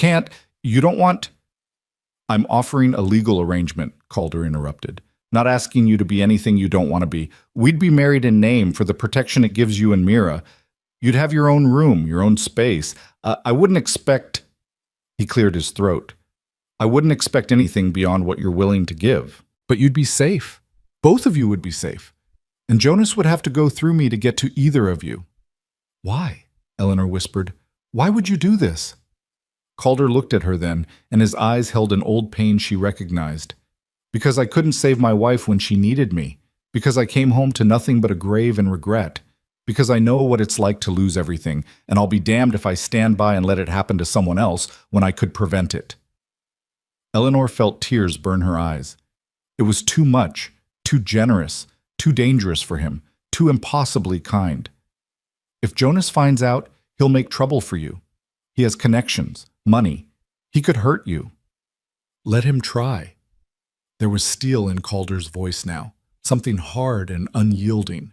Speaker 1: don't want... "I'm offering a legal arrangement," Calder interrupted. "Not asking you to be anything you don't want to be. We'd be married in name for the protection it gives you and Mira. You'd have your own room, your own space. I wouldn't expect..." He cleared his throat. "I wouldn't expect anything beyond what you're willing to give. But you'd be safe. Both of you would be safe. And Jonas would have to go through me to get to either of you." "Why?" Eleanor whispered. "Why would you do this?" Calder looked at her then, and his eyes held an old pain she recognized. "Because I couldn't save my wife when she needed me. Because I came home to nothing but a grave and regret. Because I know what it's like to lose everything, and I'll be damned if I stand by and let it happen to someone else when I could prevent it." Eleanor felt tears burn her eyes. It was too much, too generous, too dangerous for him, too impossibly kind. "If Jonas finds out, he'll make trouble for you. He has connections, money. He could hurt you." "Let him try." There was steel in Calder's voice now, something hard and unyielding.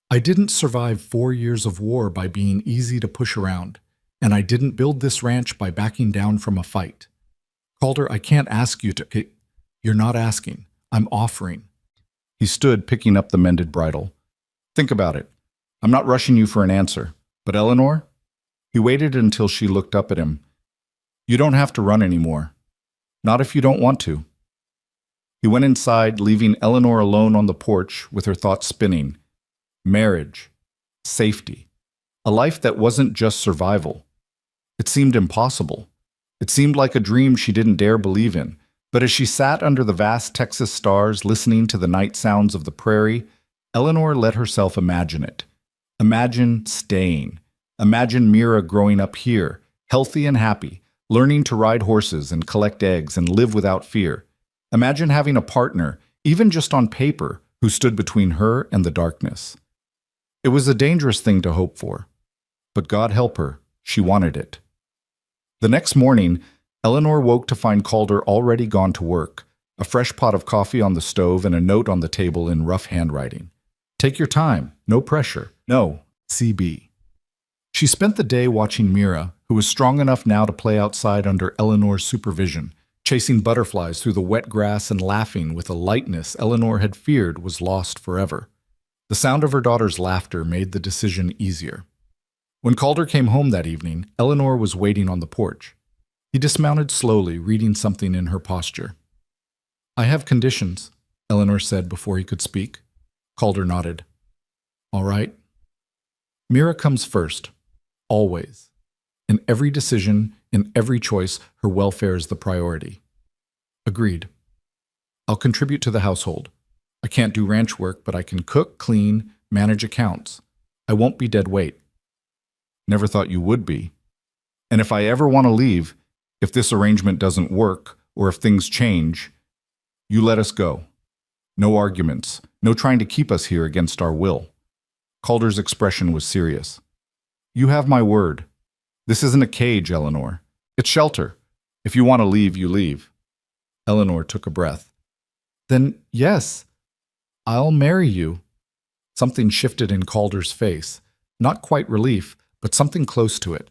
Speaker 1: "I didn't survive 4 years of war by being easy to push around, and I didn't build this ranch by backing down from a fight. Calder, I can't ask you to..." "You're not asking. I'm offering." He stood, picking up the mended bridle. "Think about it. I'm not rushing you for an answer. But Eleanor?" He waited until she looked up at him. "You don't have to run anymore. Not if you don't want to." He went inside, leaving Eleanor alone on the porch with her thoughts spinning. Marriage. Safety. A life that wasn't just survival. It seemed impossible. It seemed like a dream she didn't dare believe in. But as she sat under the vast Texas stars listening to the night sounds of the prairie, Eleanor let herself imagine it. Imagine staying. Imagine Mira growing up here, healthy and happy, learning to ride horses and collect eggs and live without fear. Imagine having a partner, even just on paper, who stood between her and the darkness. It was a dangerous thing to hope for. But God help her, she wanted it. The next morning, Eleanor woke to find Calder already gone to work, a fresh pot of coffee on the stove and a note on the table in rough handwriting. "Take your time, no pressure. No, CB." She spent the day watching Mira, who was strong enough now to play outside under Eleanor's supervision, chasing butterflies through the wet grass and laughing with a lightness Eleanor had feared was lost forever. The sound of her daughter's laughter made the decision easier. When Calder came home that evening, Eleanor was waiting on the porch. He dismounted slowly, reading something in her posture. "I have conditions," Eleanor said before he could speak. Calder nodded. "All right." "Mira comes first. Always. In every decision, in every choice, her welfare is the priority." "Agreed. I'll contribute to the household. I can't do ranch work, but I can cook, clean, manage accounts. I won't be dead weight." "Never thought you would be. And if I ever want to leave, if this arrangement doesn't work, or if things change, you let us go. No arguments, no trying to keep us here against our will." Calder's expression was serious. "You have my word. This isn't a cage, Eleanor. It's shelter. If you want to leave, you leave. Eleanor took a breath. Then, yes, I'll marry you. Something shifted in Calder's face. Not quite relief, but something close to it.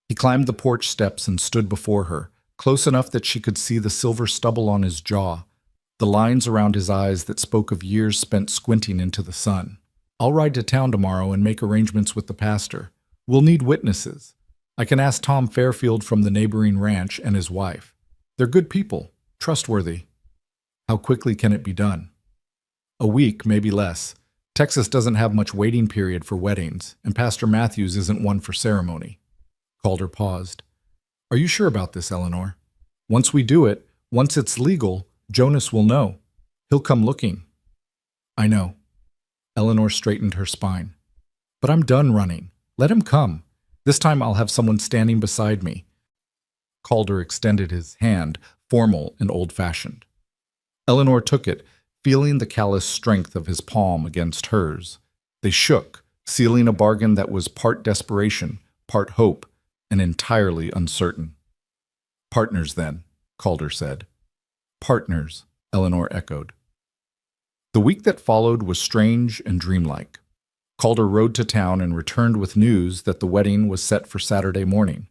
Speaker 1: He climbed the porch steps and stood before her, close enough that she could see the silver stubble on his jaw, the lines around his eyes that spoke of years spent squinting into the sun. I'll ride to town tomorrow and make arrangements with the pastor. We'll need witnesses. I can ask Tom Fairfield from the neighboring ranch and his wife. They're good people, trustworthy. How quickly can it be done? A week, maybe less. Texas doesn't have much waiting period for weddings, and Pastor Matthews isn't one for ceremony. Calder paused. Are you sure about this, Eleanor? Once we do it, once it's legal, Jonas will know. He'll come looking. I know. Eleanor straightened her spine. But I'm done running. Let him come. This time I'll have someone standing beside me. Calder extended his hand, formal and old-fashioned. Eleanor took it, feeling the callous strength of his palm against hers. They shook, sealing a bargain that was part desperation, part hope, and entirely uncertain. Partners, then, Calder said. Partners, Eleanor echoed. The week that followed was strange and dreamlike. Calder rode to town and returned with news that the wedding was set for Saturday morning.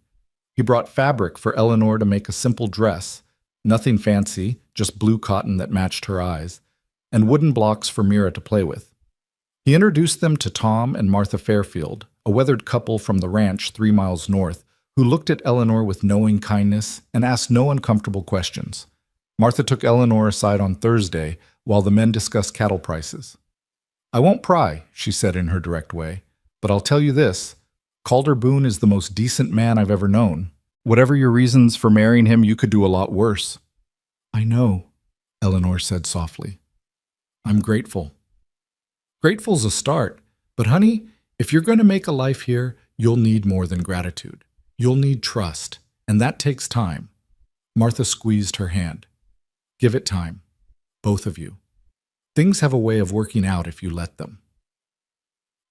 Speaker 1: He brought fabric for Eleanor to make a simple dress, nothing fancy, just blue cotton that matched her eyes, and wooden blocks for Mira to play with. He introduced them to Tom and Martha Fairfield, a weathered couple from the ranch 3 miles north, who looked at Eleanor with knowing kindness and asked no uncomfortable questions. Martha took Eleanor aside on Thursday while the men discussed cattle prices. I won't pry, she said in her direct way, but I'll tell you this. Calder Boone is the most decent man I've ever known. Whatever your reasons for marrying him, you could do a lot worse. I know, Eleanor said softly. I'm grateful. Grateful's a start, but honey, if you're going to make a life here, you'll need more than gratitude. You'll need trust, and that takes time. Martha squeezed her hand. Give it time, both of you. Things have a way of working out if you let them.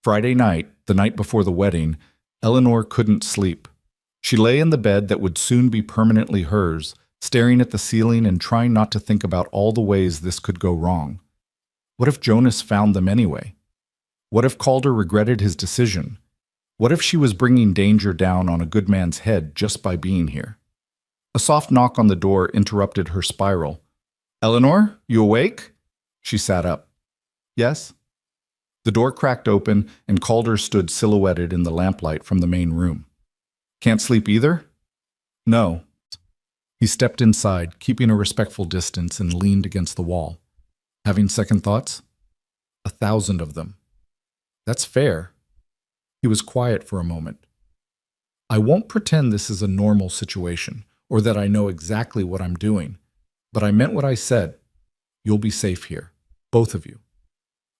Speaker 1: Friday night, the night before the wedding, Eleanor couldn't sleep. She lay in the bed that would soon be permanently hers, staring at the ceiling and trying not to think about all the ways this could go wrong. What if Jonas found them anyway? What if Calder regretted his decision? What if she was bringing danger down on a good man's head just by being here? A soft knock on the door interrupted her spiral. Eleanor, you awake? She sat up. Yes? The door cracked open and Calder stood silhouetted in the lamplight from the main room. Can't sleep either? No. He stepped inside, keeping a respectful distance, and leaned against the wall. Having second thoughts? 1,000 of them. That's fair. He was quiet for a moment. I won't pretend this is a normal situation, or that I know exactly what I'm doing, but I meant what I said. You'll be safe here, both of you.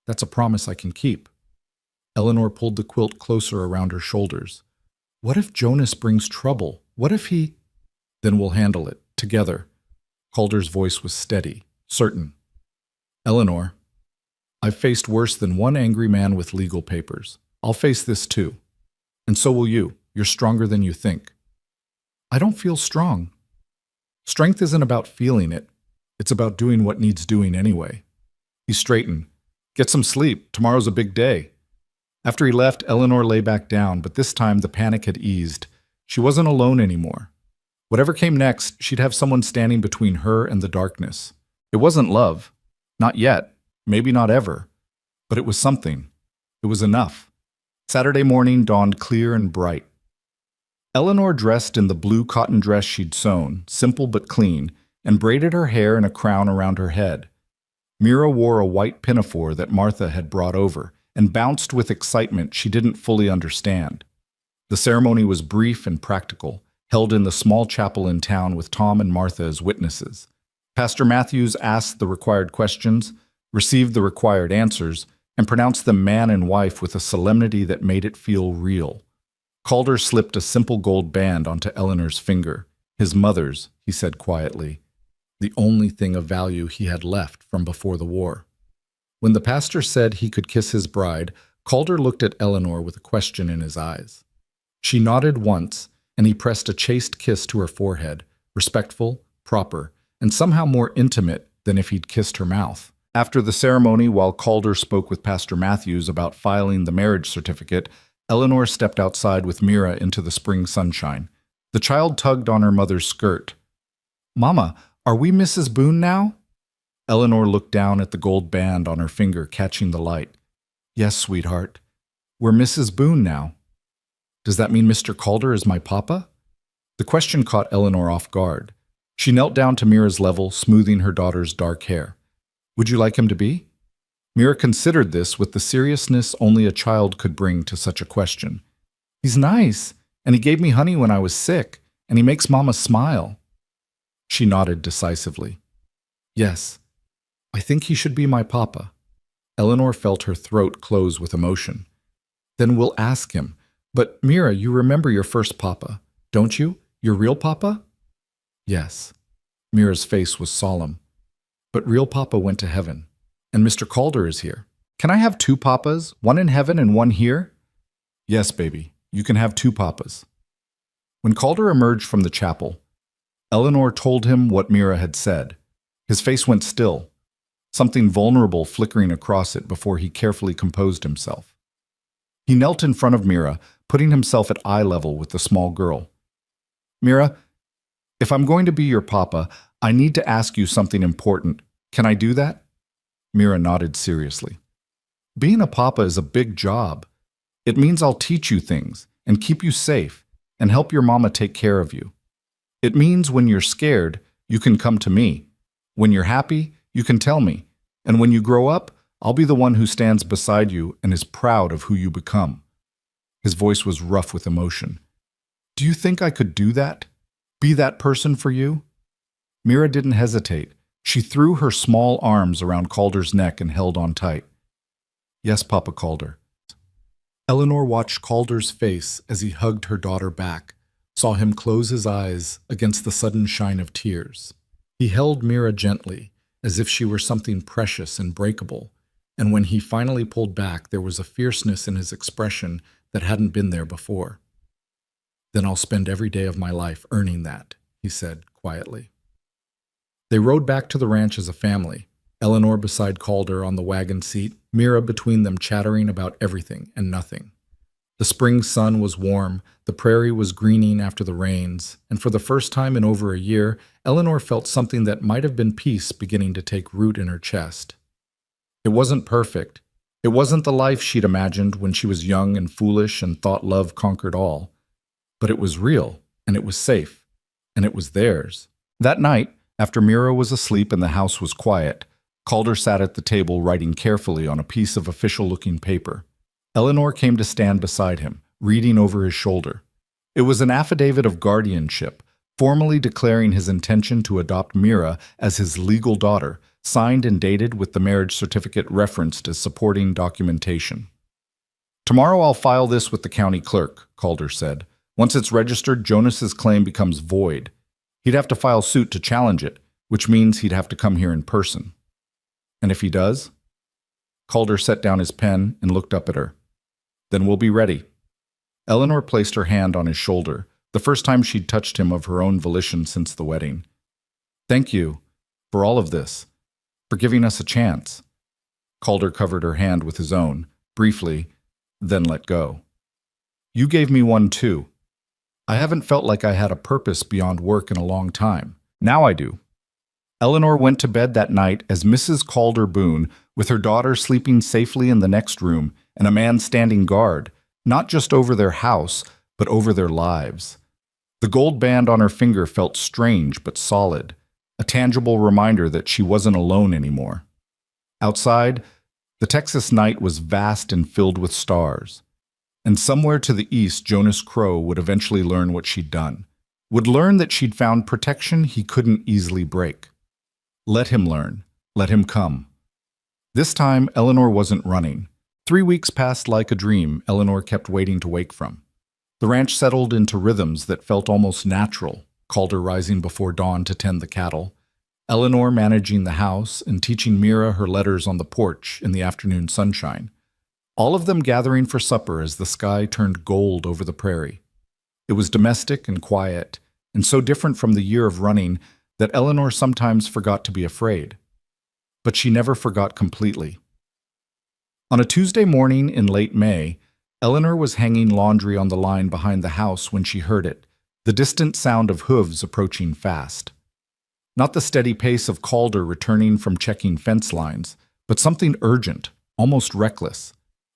Speaker 1: That's a promise I can keep. Eleanor pulled the quilt closer around her shoulders. What if Jonas brings trouble? What if he... Then we'll handle it, together. Calder's voice was steady, certain. Eleanor, I've faced worse than one angry man with legal papers. I'll face this too. And so will you. You're stronger than you think. I don't feel strong. Strength isn't about feeling it. It's about doing what needs doing anyway. He straightened. Get some sleep. Tomorrow's a big day. After he left, Eleanor lay back down, but this time the panic had eased. She wasn't alone anymore. Whatever came next, she'd have someone standing between her and the darkness. It wasn't love. Not yet. Maybe not ever. But it was something. It was enough. Saturday morning dawned clear and bright. Eleanor dressed in the blue cotton dress she'd sewn, simple but clean, and braided her hair in a crown around her head. Mira wore a white pinafore that Martha had brought over, and bounced with excitement she didn't fully understand. The ceremony was brief and practical, held in the small chapel in town with Tom and Martha as witnesses. Pastor Matthews asked the required questions, received the required answers, and pronounced them man and wife with a solemnity that made it feel real. Calder slipped a simple gold band onto Eleanor's finger. His mother's, he said quietly. The only thing of value he had left from before the war. When the pastor said he could kiss his bride, Calder looked at Eleanor with a question in his eyes. She nodded once, and he pressed a chaste kiss to her forehead, respectful, proper, and somehow more intimate than if he'd kissed her mouth. After the ceremony, while Calder spoke with Pastor Matthews about filing the marriage certificate, Eleanor stepped outside with Mira into the spring sunshine. The child tugged on her mother's skirt. "Mama, are we Mrs. Boone now?" Eleanor looked down at the gold band on her finger, catching the light. "Yes, sweetheart. We're Mrs. Boone now." "Does that mean Mr. Calder is my papa?" The question caught Eleanor off guard. She knelt down to Mira's level, smoothing her daughter's dark hair. "Would you like him to be?" Mira considered this with the seriousness only a child could bring to such a question. "He's nice, and he gave me honey when I was sick, and he makes Mama smile." She nodded decisively. "Yes, I think he should be my papa." Eleanor felt her throat close with emotion. "Then we'll ask him. But Mira, you remember your first papa, don't you? Your real papa?" "Yes." Mira's face was solemn. "But real papa went to heaven, and Mr. Calder is here. Can I have two papas, one in heaven and one here?" "Yes, baby, you can have two papas." When Calder emerged from the chapel, Eleanor told him what Mira had said. His face went still, something vulnerable flickering across it before he carefully composed himself. He knelt in front of Mira, putting himself at eye level with the small girl. "Mira, if I'm going to be your papa, I need to ask you something important. Can I do that?" Mira nodded seriously. "Being a papa is a big job. It means I'll teach you things and keep you safe and help your mama take care of you. It means when you're scared, you can come to me. When you're happy, you can tell me. And when you grow up, I'll be the one who stands beside you and is proud of who you become." His voice was rough with emotion. "Do you think I could do that? Be that person for you?" Mira didn't hesitate. She threw her small arms around Calder's neck and held on tight. "Yes, Papa Calder." Eleanor watched Calder's face as he hugged her daughter back, saw him close his eyes against the sudden shine of tears. He held Mira gently, as if she were something precious and breakable, and when he finally pulled back, there was a fierceness in his expression that hadn't been there before. "Then I'll spend every day of my life earning that," he said quietly. They rode back to the ranch as a family, Eleanor beside Calder on the wagon seat, Mira between them chattering about everything and nothing. The spring sun was warm, the prairie was greening after the rains, and for the first time in over a year, Eleanor felt something that might have been peace beginning to take root in her chest. It wasn't perfect. It wasn't the life she'd imagined when she was young and foolish and thought love conquered all. But it was real, and it was safe, and it was theirs. That night, after Mira was asleep and the house was quiet, Calder sat at the table writing carefully on a piece of official-looking paper. Eleanor came to stand beside him, reading over his shoulder. It was an affidavit of guardianship, formally declaring his intention to adopt Mira as his legal daughter, signed and dated with the marriage certificate referenced as supporting documentation. "Tomorrow I'll file this with the county clerk," Calder said. "Once it's registered, Jonas's claim becomes void. He'd have to file suit to challenge it, which means he'd have to come here in person." "And if he does?" Calder set down his pen and looked up at her. "Then we'll be ready." Eleanor placed her hand on his shoulder, the first time she'd touched him of her own volition since the wedding. "Thank you for all of this, for giving us a chance." Calder covered her hand with his own, briefly, then let go. "You gave me one too. I haven't felt like I had a purpose beyond work in a long time. Now I do." Eleanor went to bed that night as Mrs. Calder Boone, with her daughter sleeping safely in the next room and a man standing guard, not just over their house, but over their lives. The gold band on her finger felt strange but solid, a tangible reminder that she wasn't alone anymore. Outside, the Texas night was vast and filled with stars. And somewhere to the east, Jonas Crow would eventually learn what she'd done, would learn that she'd found protection he couldn't easily break. Let him learn. Let him come. This time, Eleanor wasn't running. 3 weeks passed like a dream Eleanor kept waiting to wake from. The ranch settled into rhythms that felt almost natural, Calder rising before dawn to tend the cattle, Eleanor managing the house and teaching Mira her letters on the porch in the afternoon sunshine, all of them gathering for supper as the sky turned gold over the prairie. It was domestic and quiet, and so different from the year of running that Eleanor sometimes forgot to be afraid. But she never forgot completely. On a Tuesday morning in late May, Eleanor was hanging laundry on the line behind the house when she heard it, the distant sound of hooves approaching fast. Not the steady pace of Calder returning from checking fence lines, but something urgent, almost reckless.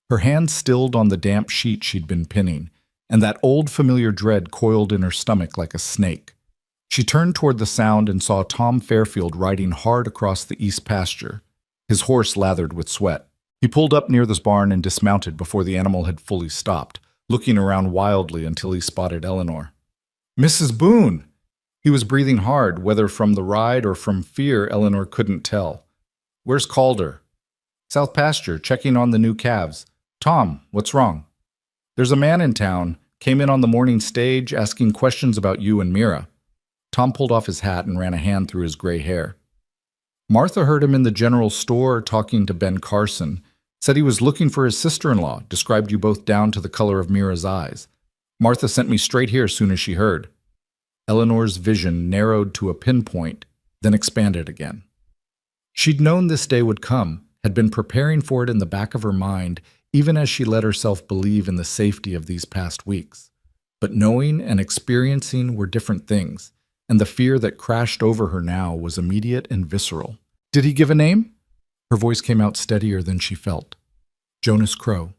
Speaker 1: Her hand stilled on the damp sheet she'd been pinning, and that old familiar dread coiled in her stomach like a snake. She turned toward the sound and saw Tom Fairfield riding hard across the east pasture, his horse lathered with sweat. He pulled up near this barn and dismounted before the animal had fully stopped, looking around wildly until he spotted Eleanor. "Mrs. Boone!" He was breathing hard, whether from the ride or from fear Eleanor couldn't tell. "Where's Calder?" "South pasture, checking on the new calves. Tom, what's wrong?" "There's a man in town. Came in on the morning stage asking questions about you and Mira." Tom pulled off his hat and ran a hand through his gray hair. "Martha heard him in the general store talking to Ben Carson. Said he was looking for his sister-in-law, described you both down to the color of Mira's eyes. Martha sent me straight here as soon as she heard." Eleanor's vision narrowed to a pinpoint, then expanded again. She'd known this day would come, had been preparing for it in the back of her mind, even as she let herself believe in the safety of these past weeks. But knowing and experiencing were different things, and the fear that crashed over her now was immediate and visceral. "Did he give a name?" Her voice came out steadier than she felt. "Jonas Crow.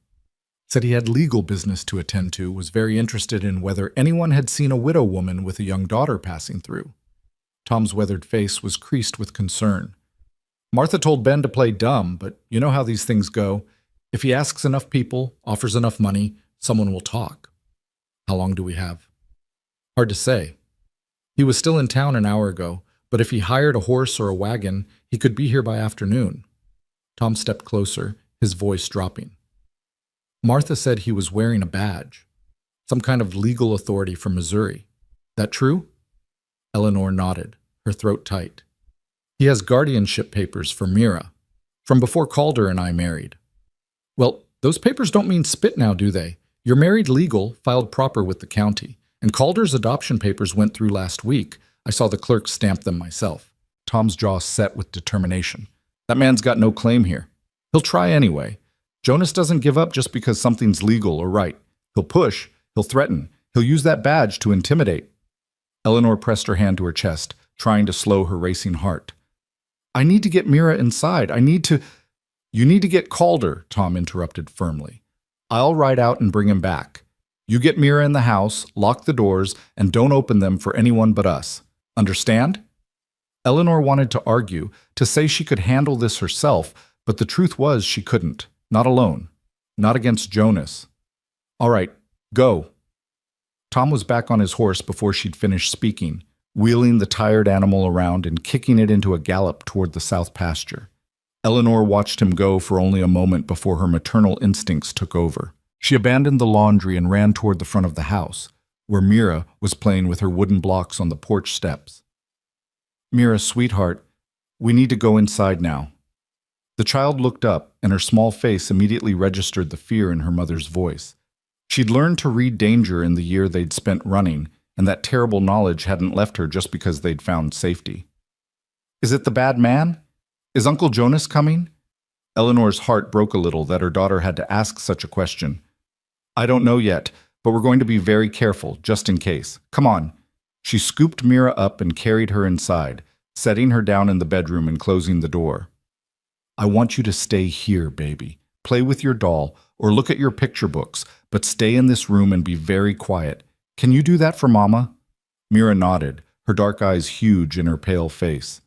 Speaker 1: Said he had legal business to attend to, was very interested in whether anyone had seen a widow woman with a young daughter passing through." Tom's weathered face was creased with concern. "Martha told Ben to play dumb, but you know how these things go. If he asks enough people, offers enough money, someone will talk." "How long do we have?" "Hard to say. He was still in town an hour ago, but if he hired a horse or a wagon, he could be here by afternoon." Tom stepped closer, his voice dropping. "Martha said he was wearing a badge, some kind of legal authority from Missouri. That true?" Eleanor nodded, her throat tight. "He has guardianship papers for Mira, from before Calder and I married." "Well, those papers don't mean spit now, do they? You're married legal, filed proper with the county, and Calder's adoption papers went through last week. I saw the clerk stamp them myself." Tom's jaw set with determination. "That man's got no claim here. He'll try anyway. Jonas doesn't give up just because something's legal or right. He'll push, he'll threaten, he'll use that badge to intimidate." Eleanor pressed her hand to her chest, trying to slow her racing heart. "I need to get Mira inside. You need to get Calder," Tom interrupted firmly. "I'll ride out and bring him back. You get Mira in the house, lock the doors, and don't open them for anyone but us. Understand?" Eleanor wanted to argue, to say she could handle this herself, but the truth was she couldn't. Not alone. Not against Jonas. "All right, go." Tom was back on his horse before she'd finished speaking, wheeling the tired animal around and kicking it into a gallop toward the south pasture. Eleanor watched him go for only a moment before her maternal instincts took over. She abandoned the laundry and ran toward the front of the house, where Mira was playing with her wooden blocks on the porch steps. "Mira, sweetheart, we need to go inside now." The child looked up, and her small face immediately registered the fear in her mother's voice. She'd learned to read danger in the year they'd spent running, and that terrible knowledge hadn't left her just because they'd found safety. "Is it the bad man? Is Uncle Jonas coming?" Eleanor's heart broke a little that her daughter had to ask such a question. "I don't know yet, but we're going to be very careful, just in case. Come on." She scooped Mira up and carried her inside, setting her down in the bedroom and closing the door. "I want you to stay here, baby. Play with your doll or look at your picture books, but stay in this room and be very quiet. Can you do that for Mama?" Mira nodded, her dark eyes huge in her pale face.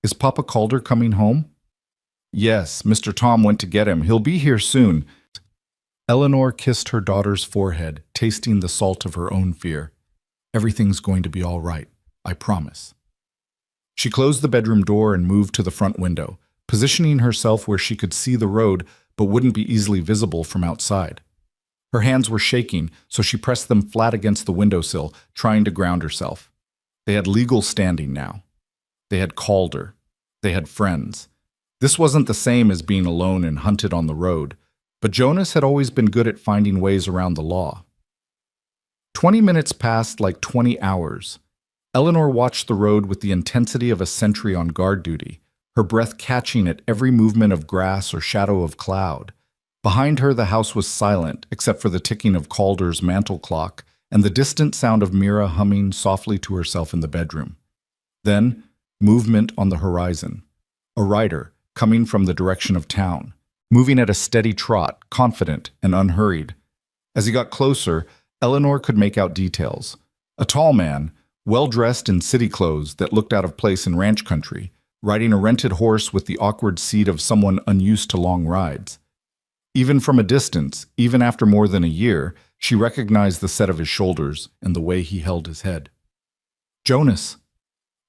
Speaker 1: "Is Papa Calder coming home?" "Yes, Mr. Tom went to get him. He'll be here soon." Eleanor kissed her daughter's forehead, tasting the salt of her own fear. "Everything's going to be all right, I promise." She closed the bedroom door and moved to the front window, positioning herself where she could see the road but wouldn't be easily visible from outside. Her hands were shaking, so she pressed them flat against the windowsill, trying to ground herself. They had legal standing now. They had Calder. They had friends. This wasn't the same as being alone and hunted on the road, but Jonas had always been good at finding ways around the law. 20 minutes passed like 20 hours. Eleanor watched the road with the intensity of a sentry on guard duty, her breath catching at every movement of grass or shadow of cloud. Behind her, the house was silent, except for the ticking of Calder's mantel clock and the distant sound of Mira humming softly to herself in the bedroom. Then, movement on the horizon. A rider, coming from the direction of town, moving at a steady trot, confident and unhurried. As he got closer, Eleanor could make out details. A tall man, well-dressed in city clothes that looked out of place in ranch country, riding a rented horse with the awkward seat of someone unused to long rides. Even from a distance, even after more than a year, she recognized the set of his shoulders and the way he held his head. Jonas!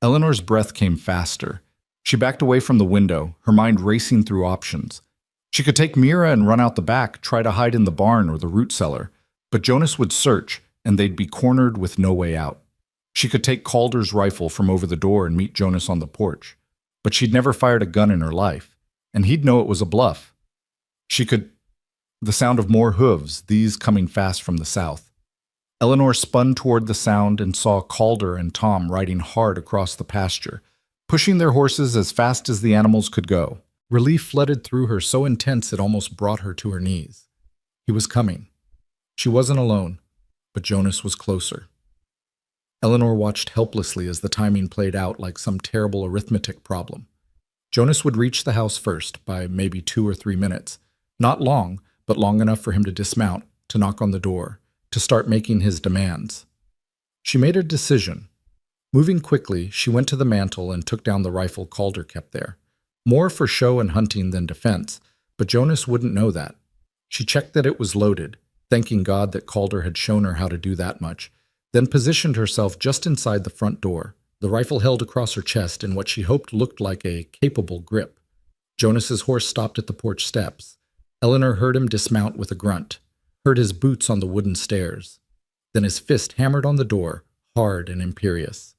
Speaker 1: Eleanor's breath came faster. She backed away from the window, her mind racing through options. She could take Mira and run out the back, try to hide in the barn or the root cellar, but Jonas would search, and they'd be cornered with no way out. She could take Calder's rifle from over the door and meet Jonas on the porch, but she'd never fired a gun in her life, and he'd know it was a bluff. She could... The sound of more hooves, these coming fast from the south. Eleanor spun toward the sound and saw Calder and Tom riding hard across the pasture, pushing their horses as fast as the animals could go. Relief flooded through her so intense it almost brought her to her knees. He was coming. She wasn't alone, but Jonas was closer. Eleanor watched helplessly as the timing played out like some terrible arithmetic problem. Jonas would reach the house first, by maybe 2 or 3 minutes. Not long, but long enough for him to dismount, to knock on the door, to start making his demands. She made a decision. Moving quickly, she went to the mantel and took down the rifle Calder kept there. More for show and hunting than defense, but Jonas wouldn't know that. She checked that it was loaded, thanking God that Calder had shown her how to do that much, then positioned herself just inside the front door, the rifle held across her chest in what she hoped looked like a capable grip. Jonas's horse stopped at the porch steps. Eleanor heard him dismount with a grunt, heard his boots on the wooden stairs. Then his fist hammered on the door, hard and imperious.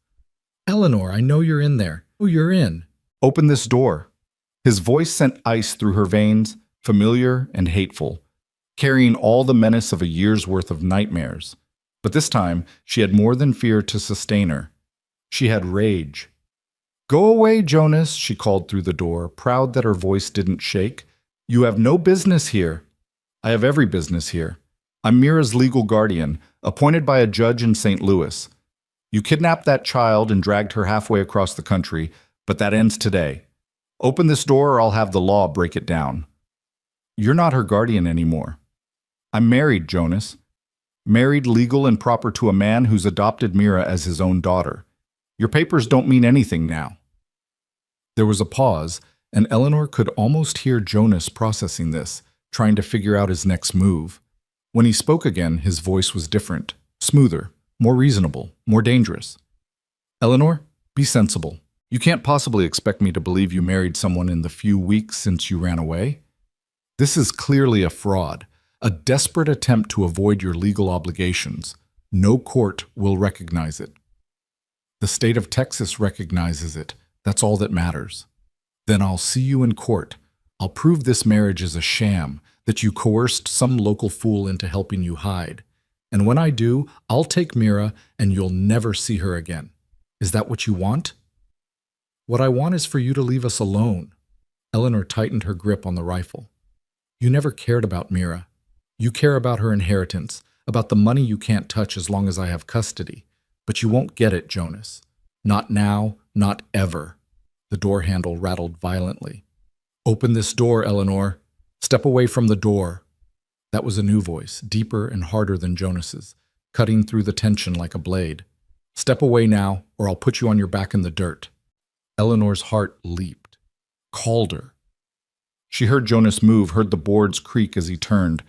Speaker 1: "Eleanor, I know you're in there. Oh, you're in." "Open this door." His voice sent ice through her veins, familiar and hateful, carrying all the menace of a year's worth of nightmares. But this time, she had more than fear to sustain her. She had rage. "Go away, Jonas," she called through the door, proud that her voice didn't shake. "You have no business here." "I have every business here. I'm Mira's legal guardian, appointed by a judge in St. Louis. You kidnapped that child and dragged her halfway across the country, but that ends today. Open this door or I'll have the law break it down." "You're not her guardian anymore." "I'm married, Jonas. Married, legal, and proper to a man who's adopted Mira as his own daughter. Your papers don't mean anything now." There was a pause, and Eleanor could almost hear Jonas processing this, trying to figure out his next move. When he spoke again, his voice was different, smoother, more reasonable, more dangerous. "Eleanor, be sensible. You can't possibly expect me to believe you married someone in the few weeks since you ran away. This is clearly a fraud, a desperate attempt to avoid your legal obligations. No court will recognize it. The state of Texas recognizes it. That's all that matters. Then I'll see you in court. I'll prove this marriage is a sham, that you coerced some local fool into helping you hide. And when I do, I'll take Mira and you'll never see her again. Is that what you want?" "What I want is for you to leave us alone." Eleanor tightened her grip on the rifle. "You never cared about Mira. You care about her inheritance, about the money you can't touch as long as I have custody. But you won't get it, Jonas. Not now, not ever." The door handle rattled violently. "Open this door, Eleanor. Step away from the door." That was a new voice, deeper and harder than Jonas's, cutting through the tension like a blade. "Step away now, or I'll put you on your back in the dirt." Eleanor's heart leaped. Calder. She heard Jonas move, heard the boards creak as he turned.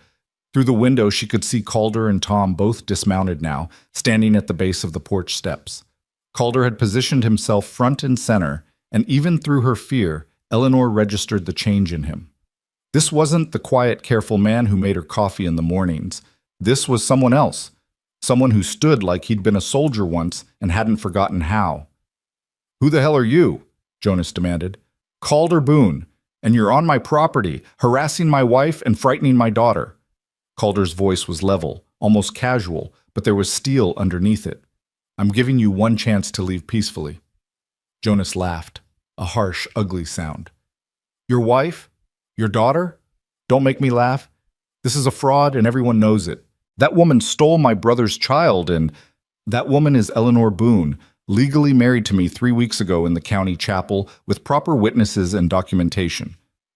Speaker 1: Through the window, she could see Calder and Tom both dismounted now, standing at the base of the porch steps. Calder had positioned himself front and center, and even through her fear, Eleanor registered the change in him. This wasn't the quiet, careful man who made her coffee in the mornings. This was someone else, someone who stood like he'd been a soldier once and hadn't forgotten how. "Who the hell are you?" Jonas demanded. "Calder Boone, and you're on my property, harassing my wife and frightening my daughter." Calder's voice was level, almost casual, but there was steel underneath it. I'm giving you one chance to leave peacefully. Jonas laughed, a harsh, ugly sound. Your wife? Your daughter? Don't make me laugh. This is a fraud and everyone knows it. That woman stole my brother's child and that woman is Eleanor Boone, legally married to me 3 weeks ago in the county chapel with proper witnesses and documentation.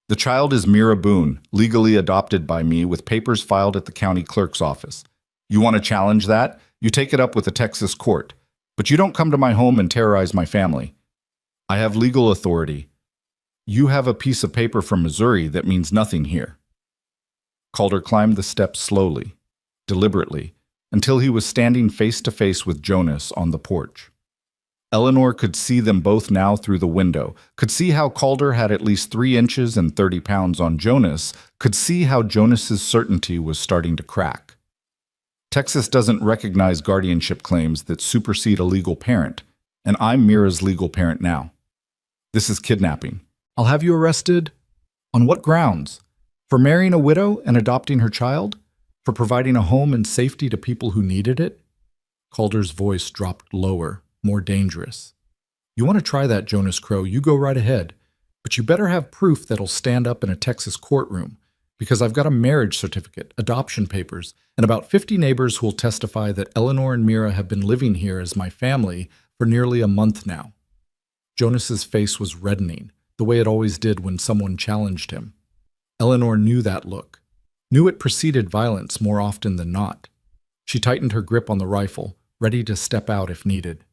Speaker 1: The child is Mira Boone, legally adopted by me with papers filed at the county clerk's office. You want to challenge that? You take it up with the Texas court. But you don't come to my home and terrorize my family. I have legal authority. You have a piece of paper from Missouri that means nothing here. Calder climbed the steps slowly, deliberately, until he was standing face to face with Jonas on the porch. Eleanor could see them both now through the window, could see how Calder had at least 3 inches and 30 pounds on Jonas, could see how Jonas's certainty was starting to crack. Texas doesn't recognize guardianship claims that supersede a legal parent, and I'm Mira's legal parent now. This is kidnapping. I'll have you arrested. On what grounds? For marrying a widow and adopting her child? For providing a home and safety to people who needed it? Calder's voice dropped lower, more dangerous. You want to try that, Jonas Crow, you go right ahead. But you better have proof that'll stand up in a Texas courtroom, because I've got a marriage certificate, adoption papers, and about 50 neighbors who will testify that Eleanor and Mira have been living here as my family for nearly a month now. Jonas's face was reddening, the way it always did when someone challenged him. Eleanor knew that look, knew it preceded violence more often than not. She tightened her grip on the rifle, ready to step out if needed.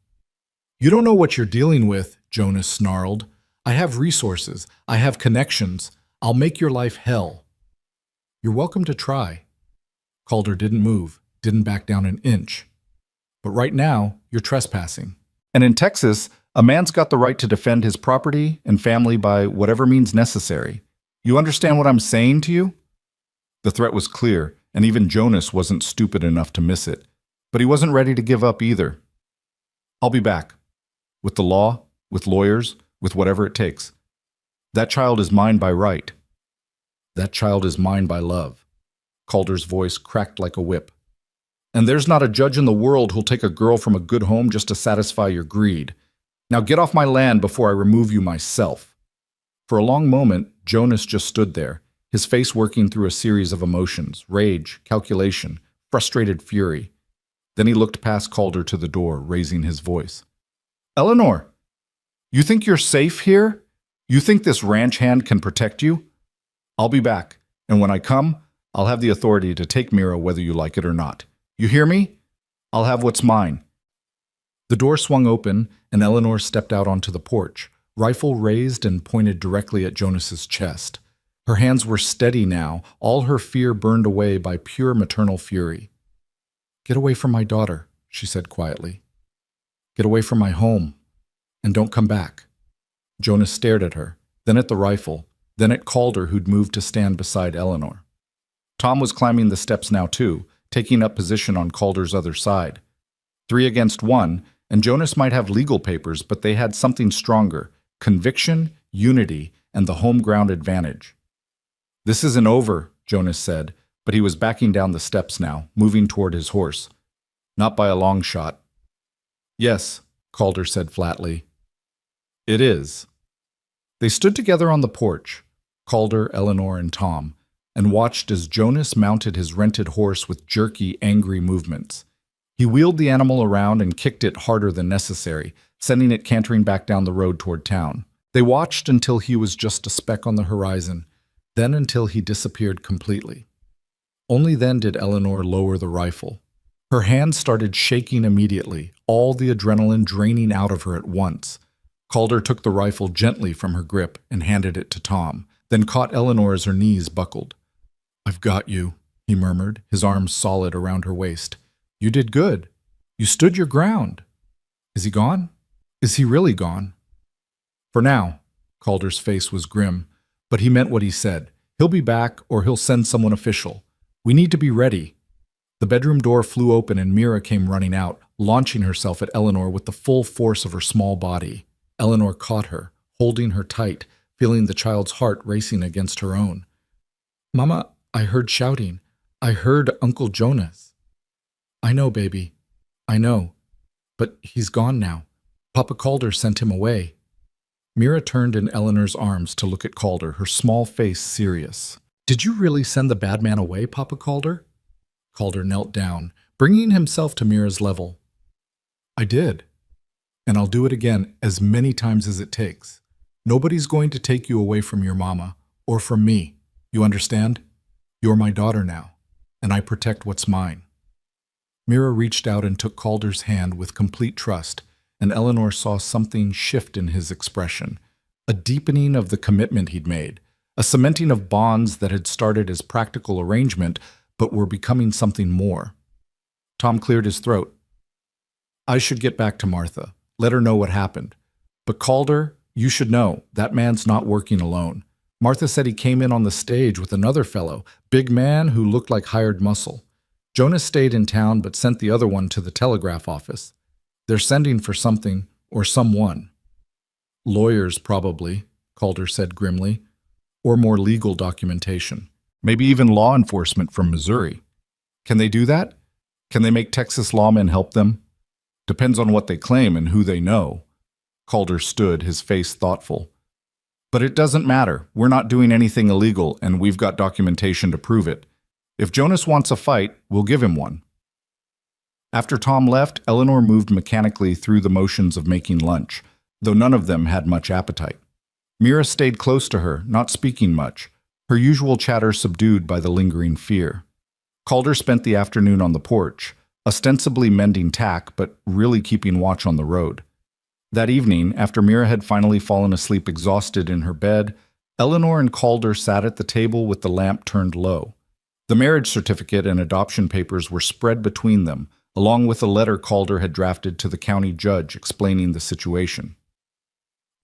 Speaker 1: You don't know what you're dealing with, Jonas snarled. I have resources. I have connections. I'll make your life hell. You're welcome to try. Calder didn't move, didn't back down an inch. But right now, you're trespassing. And in Texas, a man's got the right to defend his property and family by whatever means necessary. You understand what I'm saying to you? The threat was clear, and even Jonas wasn't stupid enough to miss it. But he wasn't ready to give up either. I'll be back. With the law, with lawyers, with whatever it takes. That child is mine by right. That child is mine by love. Calder's voice cracked like a whip. And there's not a judge in the world who'll take a girl from a good home just to satisfy your greed. Now get off my land before I remove you myself. For a long moment, Jonas just stood there, his face working through a series of emotions, rage, calculation, frustrated fury. Then he looked past Calder to the door, raising his voice. Eleanor, you think you're safe here? You think this ranch hand can protect you? I'll be back, and when I come, I'll have the authority to take Mira whether you like it or not. You hear me? I'll have what's mine. The door swung open, and Eleanor stepped out onto the porch, rifle raised and pointed directly at Jonas's chest. Her hands were steady now, all her fear burned away by pure maternal fury. Get away from my daughter, she said quietly. Get away from my home, and don't come back. Jonas stared at her, then at the rifle, then at Calder, who'd moved to stand beside Eleanor. Tom was climbing the steps now too, taking up position on Calder's other side. 3 against 1, and Jonas might have legal papers, but they had something stronger: conviction, unity, and the home ground advantage. This isn't over, Jonas said, but he was backing down the steps now, moving toward his horse. Not by a long shot. Yes, Calder said flatly. It is. They stood together on the porch, Calder, Eleanor, and Tom, and watched as Jonas mounted his rented horse with jerky, angry movements. He wheeled the animal around and kicked it harder than necessary, sending it cantering back down the road toward town. They watched until he was just a speck on the horizon, then until he disappeared completely. Only then did Eleanor lower the rifle. Her hands started shaking immediately, all the adrenaline draining out of her at once. Calder took the rifle gently from her grip and handed it to Tom, then caught Eleanor as her knees buckled. I've got you, he murmured, his arms solid around her waist. You did good. You stood your ground. Is he gone? Is he really gone? For now, Calder's face was grim, but he meant what he said. He'll be back, or he'll send someone official. We need to be ready. The bedroom door flew open and Mira came running out, launching herself at Eleanor with the full force of her small body. Eleanor caught her, holding her tight, feeling the child's heart racing against her own. Mama, I heard shouting. I heard Uncle Jonas. I know, baby. I know. But he's gone now. Papa Calder sent him away. Mira turned in Eleanor's arms to look at Calder, her small face serious. Did you really send the bad man away, Papa Calder? Calder knelt down, bringing himself to Mira's level. I did. And I'll do it again as many times as it takes. Nobody's going to take you away from your mama, or from me. You understand? You're my daughter now, and I protect what's mine. Mira reached out and took Calder's hand with complete trust, and Eleanor saw something shift in his expression, a deepening of the commitment he'd made, a cementing of bonds that had started as practical arrangement but were becoming something more. Tom cleared his throat. I should get back to Martha, let her know what happened. But Calder, you should know, that man's not working alone. Martha said he came in on the stage with another fellow, big man who looked like hired muscle. Jonas stayed in town but sent the other one to the telegraph office. They're sending for something or someone. Lawyers, probably, Calder said grimly, or more legal documentation. Maybe even law enforcement from Missouri. Can they do that? Can they make Texas lawmen help them? Depends on what they claim and who they know. Calder stood, his face thoughtful. But it doesn't matter. We're not doing anything illegal, and we've got documentation to prove it. If Jonas wants a fight, we'll give him one. After Tom left, Eleanor moved mechanically through the motions of making lunch, though none of them had much appetite. Mira stayed close to her, not speaking much, her usual chatter subdued by the lingering fear. Calder spent the afternoon on the porch, ostensibly mending tack, but really keeping watch on the road. That evening, after Mira had finally fallen asleep exhausted in her bed, Eleanor and Calder sat at the table with the lamp turned low. The marriage certificate and adoption papers were spread between them, along with a letter Calder had drafted to the county judge explaining the situation.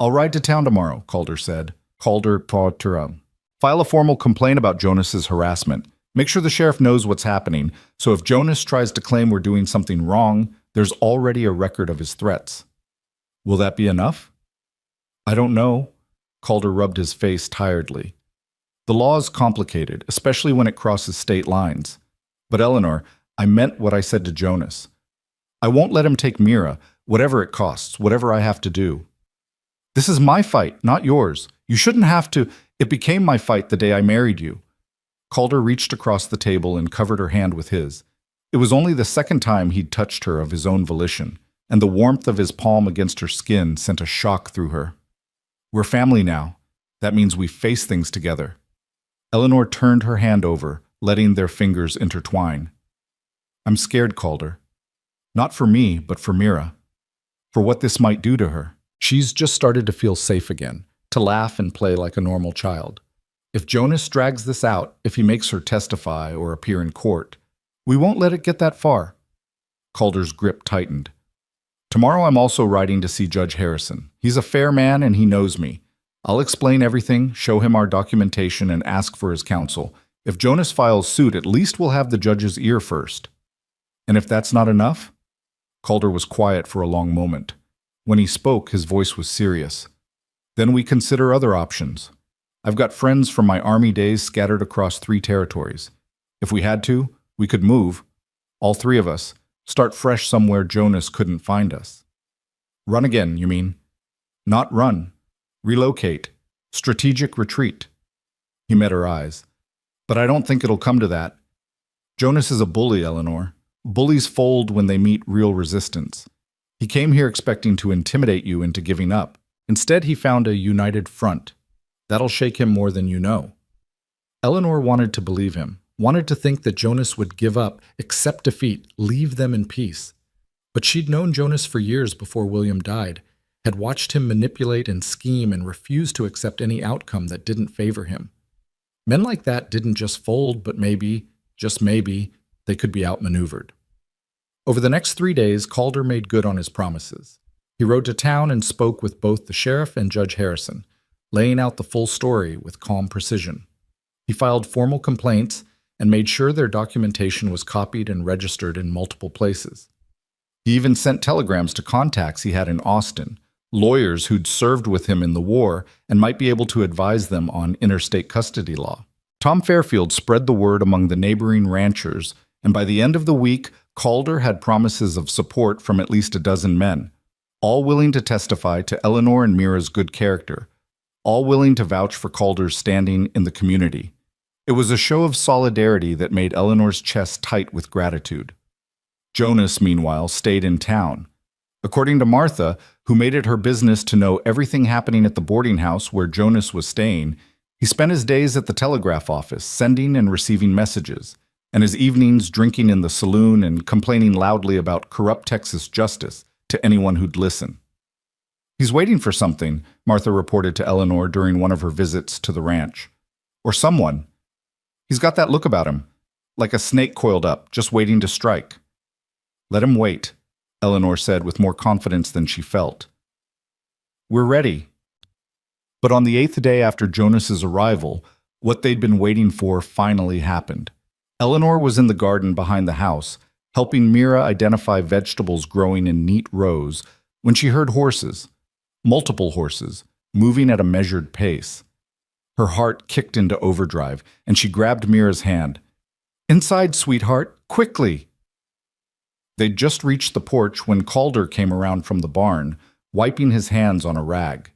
Speaker 1: I'll ride to town tomorrow, Calder said. Calder Porteron. File a formal complaint about Jonas's harassment. Make sure the sheriff knows what's happening, so if Jonas tries to claim we're doing something wrong, there's already a record of his threats. Will that be enough? I don't know. Calder rubbed his face tiredly. The law is complicated, especially when it crosses state lines. But Eleanor, I meant what I said to Jonas. I won't let him take Mira, whatever it costs, whatever I have to do. This is my fight, not yours. You shouldn't have to. It became my fight the day I married you. Calder reached across the table and covered her hand with his. It was only the second time he'd touched her of his own volition, and the warmth of his palm against her skin sent a shock through her. We're family now. That means we face things together. Eleanor turned her hand over, letting their fingers intertwine. I'm scared, Calder. Not for me, but for Mira. For what this might do to her. She's just started to feel safe again, to laugh and play like a normal child. If Jonas drags this out, if he makes her testify or appear in court, we won't let it get that far. Calder's grip tightened. Tomorrow I'm also riding to see Judge Harrison. He's a fair man and he knows me. I'll explain everything, show him our documentation, and ask for his counsel. If Jonas files suit, at least we'll have the judge's ear first. And if that's not enough? Calder was quiet for a long moment. When he spoke, his voice was serious. Then we consider other options. I've got friends from my army days scattered across 3 territories. If we had to, we could move, all 3 of us, start fresh somewhere Jonas couldn't find us. Run again, you mean? Not run. Relocate. Strategic retreat. He met her eyes. But I don't think it'll come to that. Jonas is a bully, Eleanor. Bullies fold when they meet real resistance. He came here expecting to intimidate you into giving up. Instead, he found a united front. That'll shake him more than you know. Eleanor wanted to believe him, wanted to think that Jonas would give up, accept defeat, leave them in peace. But she'd known Jonas for years before William died, had watched him manipulate and scheme and refuse to accept any outcome that didn't favor him. Men like that didn't just fold, but maybe, just maybe, they could be outmaneuvered. Over the next 3 days, Calder made good on his promises. He rode to town and spoke with both the sheriff and Judge Harrison, laying out the full story with calm precision. He filed formal complaints and made sure their documentation was copied and registered in multiple places. He even sent telegrams to contacts he had in Austin, lawyers who'd served with him in the war and might be able to advise them on interstate custody law. Tom Fairfield spread the word among the neighboring ranchers, and by the end of the week, Calder had promises of support from at least a dozen men, all willing to testify to Eleanor and Mira's good character, all willing to vouch for Calder's standing in the community. It was a show of solidarity that made Eleanor's chest tight with gratitude. Jonas, meanwhile, stayed in town. According to Martha, who made it her business to know everything happening at the boarding house where Jonas was staying, he spent his days at the telegraph office, sending and receiving messages, and his evenings drinking in the saloon and complaining loudly about corrupt Texas justice to anyone who'd listen. "He's waiting for something," Martha reported to Eleanor during one of her visits to the ranch. "Or someone. He's got that look about him, like a snake coiled up, just waiting to strike." "Let him wait," Eleanor said with more confidence than she felt. "We're ready." But on the 8th day after Jonas's arrival, what they'd been waiting for finally happened. Eleanor was in the garden behind the house, helping Mira identify vegetables growing in neat rows, when she heard horses, multiple horses, moving at a measured pace. Her heart kicked into overdrive, and she grabbed Mira's hand. "Inside, sweetheart, quickly!" They'd just reached the porch when Calder came around from the barn, wiping his hands on a rag.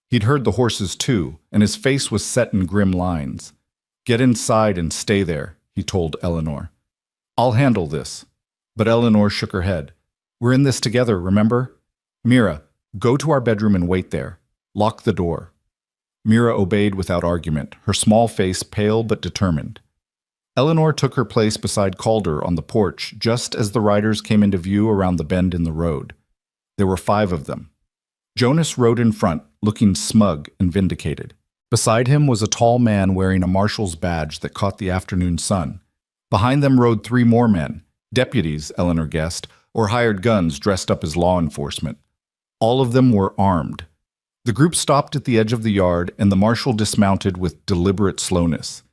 Speaker 1: He'd heard the horses too, and his face was set in grim lines. "Get inside and stay there," he told Eleanor. "I'll handle this." But Eleanor shook her head. "We're in this together, remember? Mira, go to our bedroom and wait there. Lock the door." Mira obeyed without argument, her small face pale but determined. Eleanor took her place beside Calder on the porch just as the riders came into view around the bend in the road. There were 5 of them. Jonas rode in front, looking smug and vindicated. Beside him was a tall man wearing a marshal's badge that caught the afternoon sun. Behind them rode 3 more men, deputies, Eleanor guessed, or hired guns dressed up as law enforcement. All of them were armed. The group stopped at the edge of the yard, and the marshal dismounted with deliberate slowness.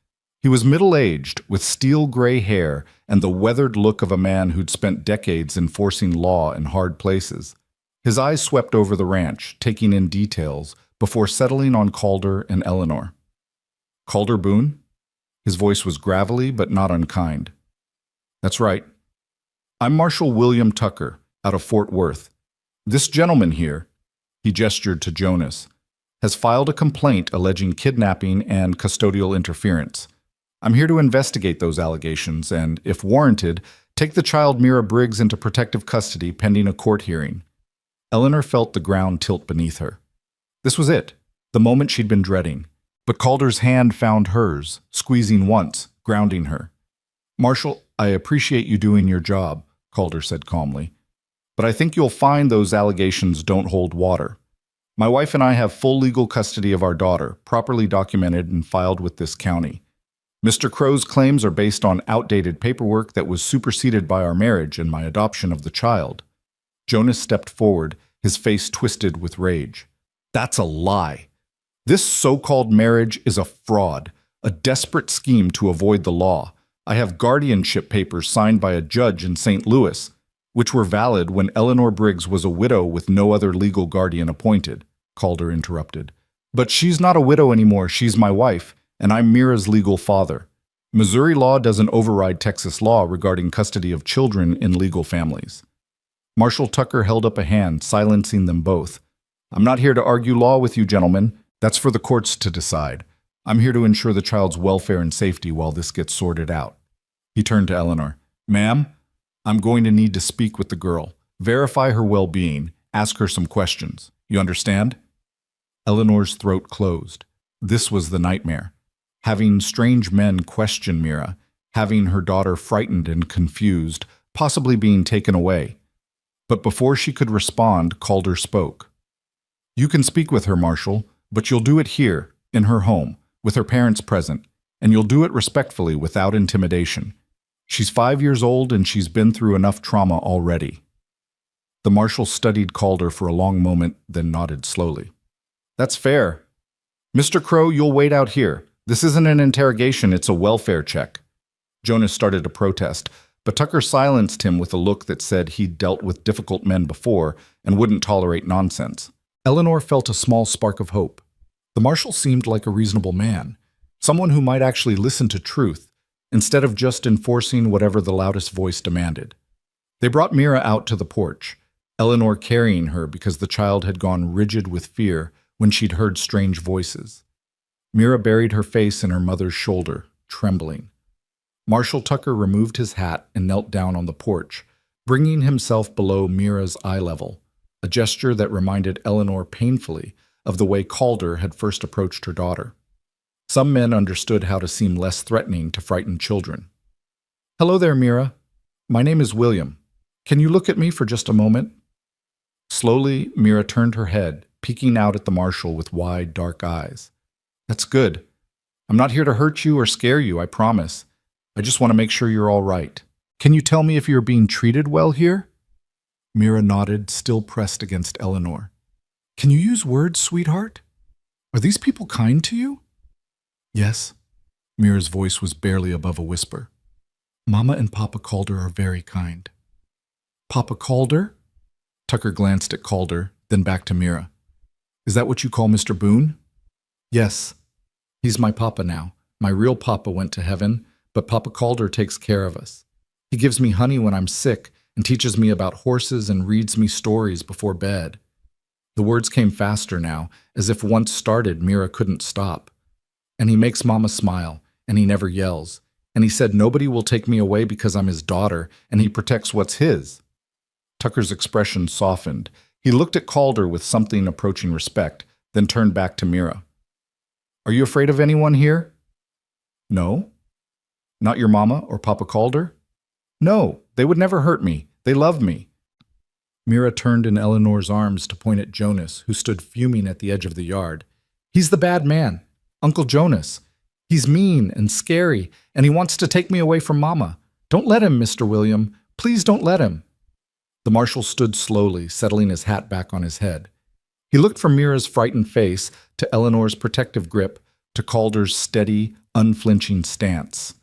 Speaker 1: He was middle-aged, with steel-gray hair and the weathered look of a man who'd spent decades enforcing law in hard places. His eyes swept over the ranch, taking in details, before settling on Calder and Eleanor. "Calder Boone?" His voice was gravelly but not unkind. "That's right. I'm Marshal William Tucker, out of Fort Worth. This gentleman here," he gestured to Jonas, "has filed a complaint alleging kidnapping and custodial interference. I'm here to investigate those allegations and, if warranted, take the child Mira Briggs into protective custody pending a court hearing." Eleanor felt the ground tilt beneath her. This was it, the moment she'd been dreading. But Calder's hand found hers, squeezing once, grounding her. "Marshal, I appreciate you doing your job," Calder said calmly. "But I think you'll find those allegations don't hold water. My wife and I have full legal custody of our daughter, properly documented and filed with this county. Mr. Crow's claims are based on outdated paperwork that was superseded by our marriage and my adoption of the child." Jonas stepped forward, his face twisted with rage. "That's a lie. This so-called marriage is a fraud, a desperate scheme to avoid the law. I have guardianship papers signed by a judge in St. Louis, which were valid when Eleanor Briggs was a widow with no other legal guardian appointed," Calder interrupted. "But she's not a widow anymore, she's my wife, and I'm Mira's legal father. Missouri law doesn't override Texas law regarding custody of children in legal families." Marshal Tucker held up a hand, silencing them both. "I'm not here to argue law with you, gentlemen. That's for the courts to decide. I'm here to ensure the child's welfare and safety while this gets sorted out." He turned to Eleanor. "Ma'am, I'm going to need to speak with the girl, verify her well-being, ask her some questions. You understand?" Eleanor's throat closed. This was the nightmare. Having strange men question Mira, having her daughter frightened and confused, possibly being taken away. But before she could respond, Calder spoke. "You can speak with her, Marshal, but you'll do it here, in her home, with her parents present, and you'll do it respectfully without intimidation. She's 5 years old and she's been through enough trauma already." The Marshal studied Calder for a long moment, then nodded slowly. "That's fair. Mr. Crow, you'll wait out here. This isn't an interrogation, it's a welfare check." Jonas started to protest, but Tucker silenced him with a look that said he'd dealt with difficult men before and wouldn't tolerate nonsense. Eleanor felt a small spark of hope. The marshal seemed like a reasonable man, someone who might actually listen to truth, instead of just enforcing whatever the loudest voice demanded. They brought Mira out to the porch, Eleanor carrying her because the child had gone rigid with fear when she'd heard strange voices. Mira buried her face in her mother's shoulder, trembling. Marshall Tucker removed his hat and knelt down on the porch, bringing himself below Mira's eye level, a gesture that reminded Eleanor painfully of the way Calder had first approached her daughter. Some men understood how to seem less threatening to frightened children. "Hello there, Mira. My name is William. Can you look at me for just a moment?" Slowly, Mira turned her head, peeking out at the marshal with wide, dark eyes. "That's good. I'm not here to hurt you or scare you, I promise. I just want to make sure you're all right. Can you tell me if you're being treated well here?" Mira nodded, still pressed against Eleanor. "Can you use words, sweetheart? Are these people kind to you?" "Yes." Mira's voice was barely above a whisper. "Mama and Papa Calder are very kind." "Papa Calder?" Tucker glanced at Calder, then back to Mira. "Is that what you call Mr. Boone?" "Yes. He's my papa now. My real papa went to heaven, but Papa Calder takes care of us. He gives me honey when I'm sick and teaches me about horses and reads me stories before bed." The words came faster now, as if once started, Mira couldn't stop. "And he makes Mama smile, and he never yells. And he said nobody will take me away because I'm his daughter, and he protects what's his." Tucker's expression softened. He looked at Calder with something approaching respect, then turned back to Mira. "Are you afraid of anyone here?" "No." "Not your mama or Papa Calder?" "No, they would never hurt me. They love me." Mira turned in Eleanor's arms to point at Jonas, who stood fuming at the edge of the yard. "He's the bad man, Uncle Jonas. He's mean and scary, and he wants to take me away from Mama. Don't let him, Mr. William. Please don't let him." The marshal stood slowly, settling his hat back on his head. He looked from Mira's frightened face to Eleanor's protective grip to Calder's steady, unflinching stance.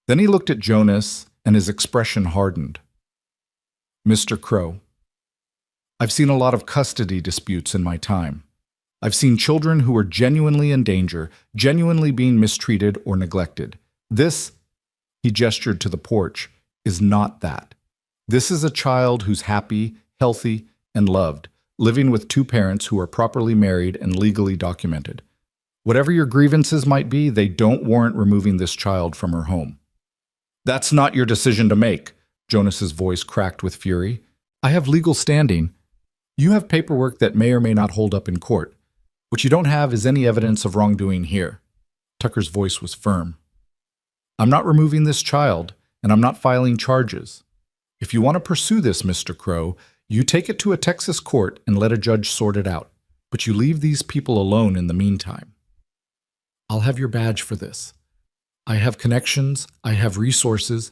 Speaker 1: Then he looked at Jonas, and his expression hardened. "Mr. Crow, I've seen a lot of custody disputes in my time. I've seen children who were genuinely in danger, genuinely being mistreated or neglected. This," he gestured to the porch, "is not that. This is a child who's happy, healthy, and loved, living with two parents who are properly married and legally documented. Whatever your grievances might be, they don't warrant removing this child from her home." "That's not your decision to make," Jonas's voice cracked with fury. "I have legal standing. You have paperwork that may or may not hold up in court. What you don't have is any evidence of wrongdoing here." Tucker's voice was firm. "I'm not removing this child, and I'm not filing charges. If you want to pursue this, Mr. Crow, you take it to a Texas court and let a judge sort it out. But you leave these people alone in the meantime." "I'll have your badge for this. I have connections, I have resources.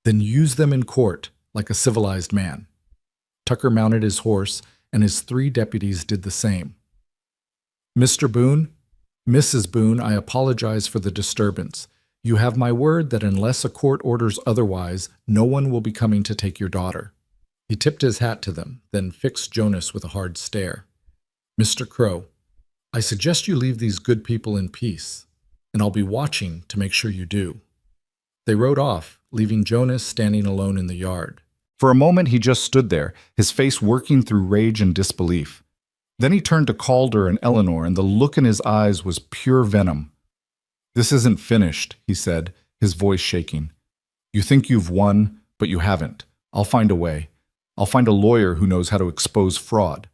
Speaker 1: Then use them in court, like a civilized man." Tucker mounted his horse, and his 3 deputies did the same. "Mr. Boone, Mrs. Boone, I apologize for the disturbance. You have my word that unless a court orders otherwise, no one will be coming to take your daughter." He tipped his hat to them, then fixed Jonas with a hard stare. "Mr. Crow, I suggest you leave these good people in peace, and I'll be watching to make sure you do." They rode off, leaving Jonas standing alone in the yard. For a moment he just stood there, his face working through rage and disbelief. Then he turned to Calder and Eleanor, and the look in his eyes was pure venom. "This isn't finished," he said, his voice shaking. "You think you've won, but you haven't. I'll find a way. I'll find a lawyer who knows how to expose fraud.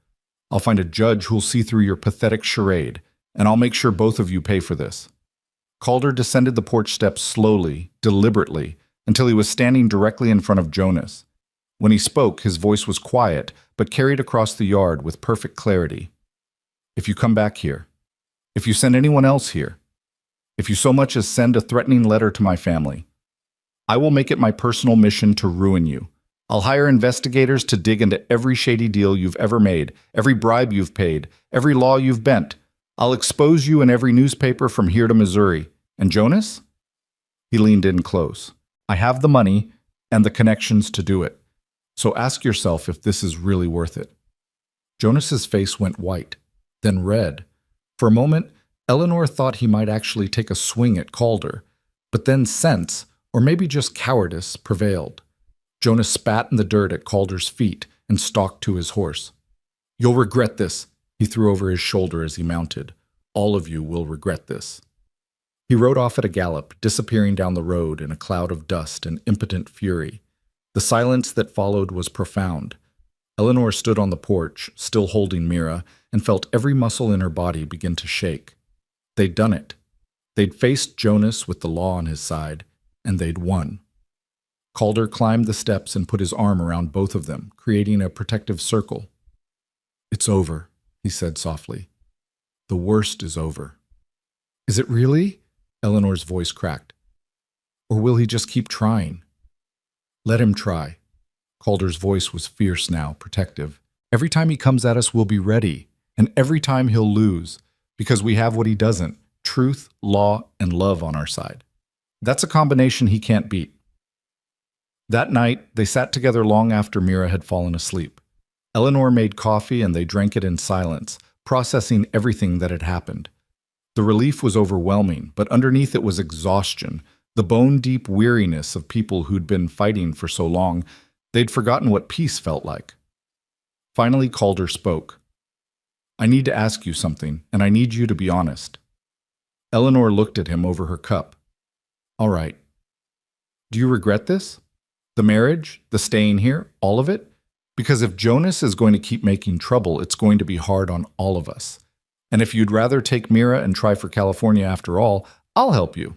Speaker 1: I'll find a judge who'll see through your pathetic charade, and I'll make sure both of you pay for this." Calder descended the porch steps slowly, deliberately, until he was standing directly in front of Jonas. When he spoke, his voice was quiet, but carried across the yard with perfect clarity. "If you come back here, if you send anyone else here, if you so much as send a threatening letter to my family, I will make it my personal mission to ruin you. I'll hire investigators to dig into every shady deal you've ever made, every bribe you've paid, every law you've bent. I'll expose you in every newspaper from here to Missouri. And Jonas?" He leaned in close. "I have the money and the connections to do it. So ask yourself if this is really worth it." Jonas's face went white, then red. For a moment, Eleanor thought he might actually take a swing at Calder, but then sense, or maybe just cowardice, prevailed. Jonas spat in the dirt at Calder's feet and stalked to his horse. "You'll regret this," he threw over his shoulder as he mounted. "All of you will regret this." He rode off at a gallop, disappearing down the road in a cloud of dust and impotent fury. The silence that followed was profound. Eleanor stood on the porch, still holding Mira, and felt every muscle in her body begin to shake. They'd done it. They'd faced Jonas with the law on his side, and they'd won. Calder climbed the steps and put his arm around both of them, creating a protective circle. "It's over," he said softly. "The worst is over." "Is it really?" Eleanor's voice cracked. "Or will he just keep trying?" "Let him try." Calder's voice was fierce now, protective. "Every time he comes at us, we'll be ready. And every time he'll lose, because we have what he doesn't, truth, law, and love on our side. That's a combination he can't beat." That night, they sat together long after Mira had fallen asleep. Eleanor made coffee and they drank it in silence, processing everything that had happened. The relief was overwhelming, but underneath it was exhaustion, the bone-deep weariness of people who'd been fighting for so long, they'd forgotten what peace felt like. Finally, Calder spoke. "I need to ask you something, and I need you to be honest." Eleanor looked at him over her cup. "All right. Do you regret this? The marriage, the staying here, all of it? Because if Jonas is going to keep making trouble, it's going to be hard on all of us. And if you'd rather take Mira and try for California after all, I'll help you.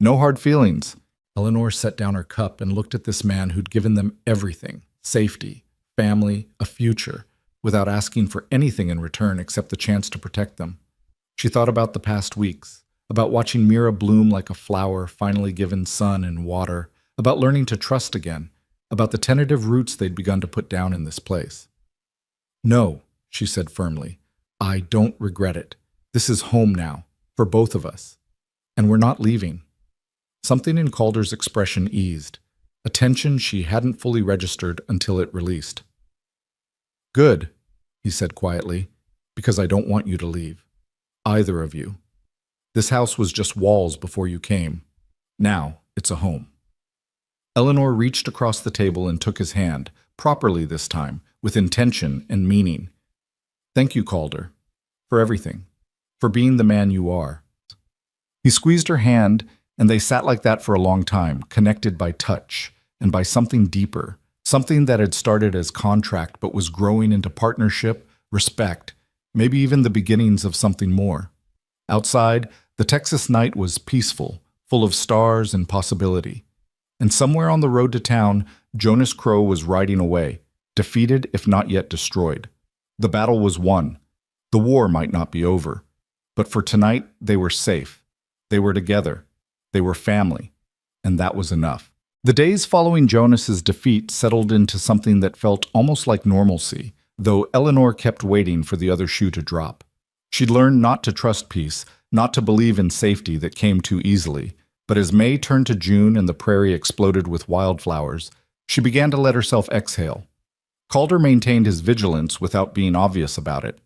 Speaker 1: No hard feelings." Eleanor set down her cup and looked at this man who'd given them everything, safety, family, a future, without asking for anything in return except the chance to protect them. She thought about the past weeks, about watching Mira bloom like a flower finally given sun and water, about learning to trust again, about the tentative roots they'd begun to put down in this place. "No," she said firmly, "I don't regret it. This is home now, for both of us. And we're not leaving." Something in Calder's expression eased, a tension she hadn't fully registered until it released. "Good," he said quietly, "because I don't want you to leave. Either of you. This house was just walls before you came. Now it's a home." Eleanor reached across the table and took his hand, properly this time, with intention and meaning. "Thank you, Calder, for everything, for being the man you are." He squeezed her hand, and they sat like that for a long time, connected by touch and by something deeper, something that had started as contract but was growing into partnership, respect, maybe even the beginnings of something more. Outside, the Texas night was peaceful, full of stars and possibility. And somewhere on the road to town, Jonas Crow was riding away, defeated if not yet destroyed. The battle was won. The war might not be over. But for tonight, they were safe. They were together. They were family. And that was enough. The days following Jonas's defeat settled into something that felt almost like normalcy, though Eleanor kept waiting for the other shoe to drop. She'd learned not to trust peace, not to believe in safety that came too easily. But as May turned to June and the prairie exploded with wildflowers, she began to let herself exhale. Calder maintained his vigilance without being obvious about it.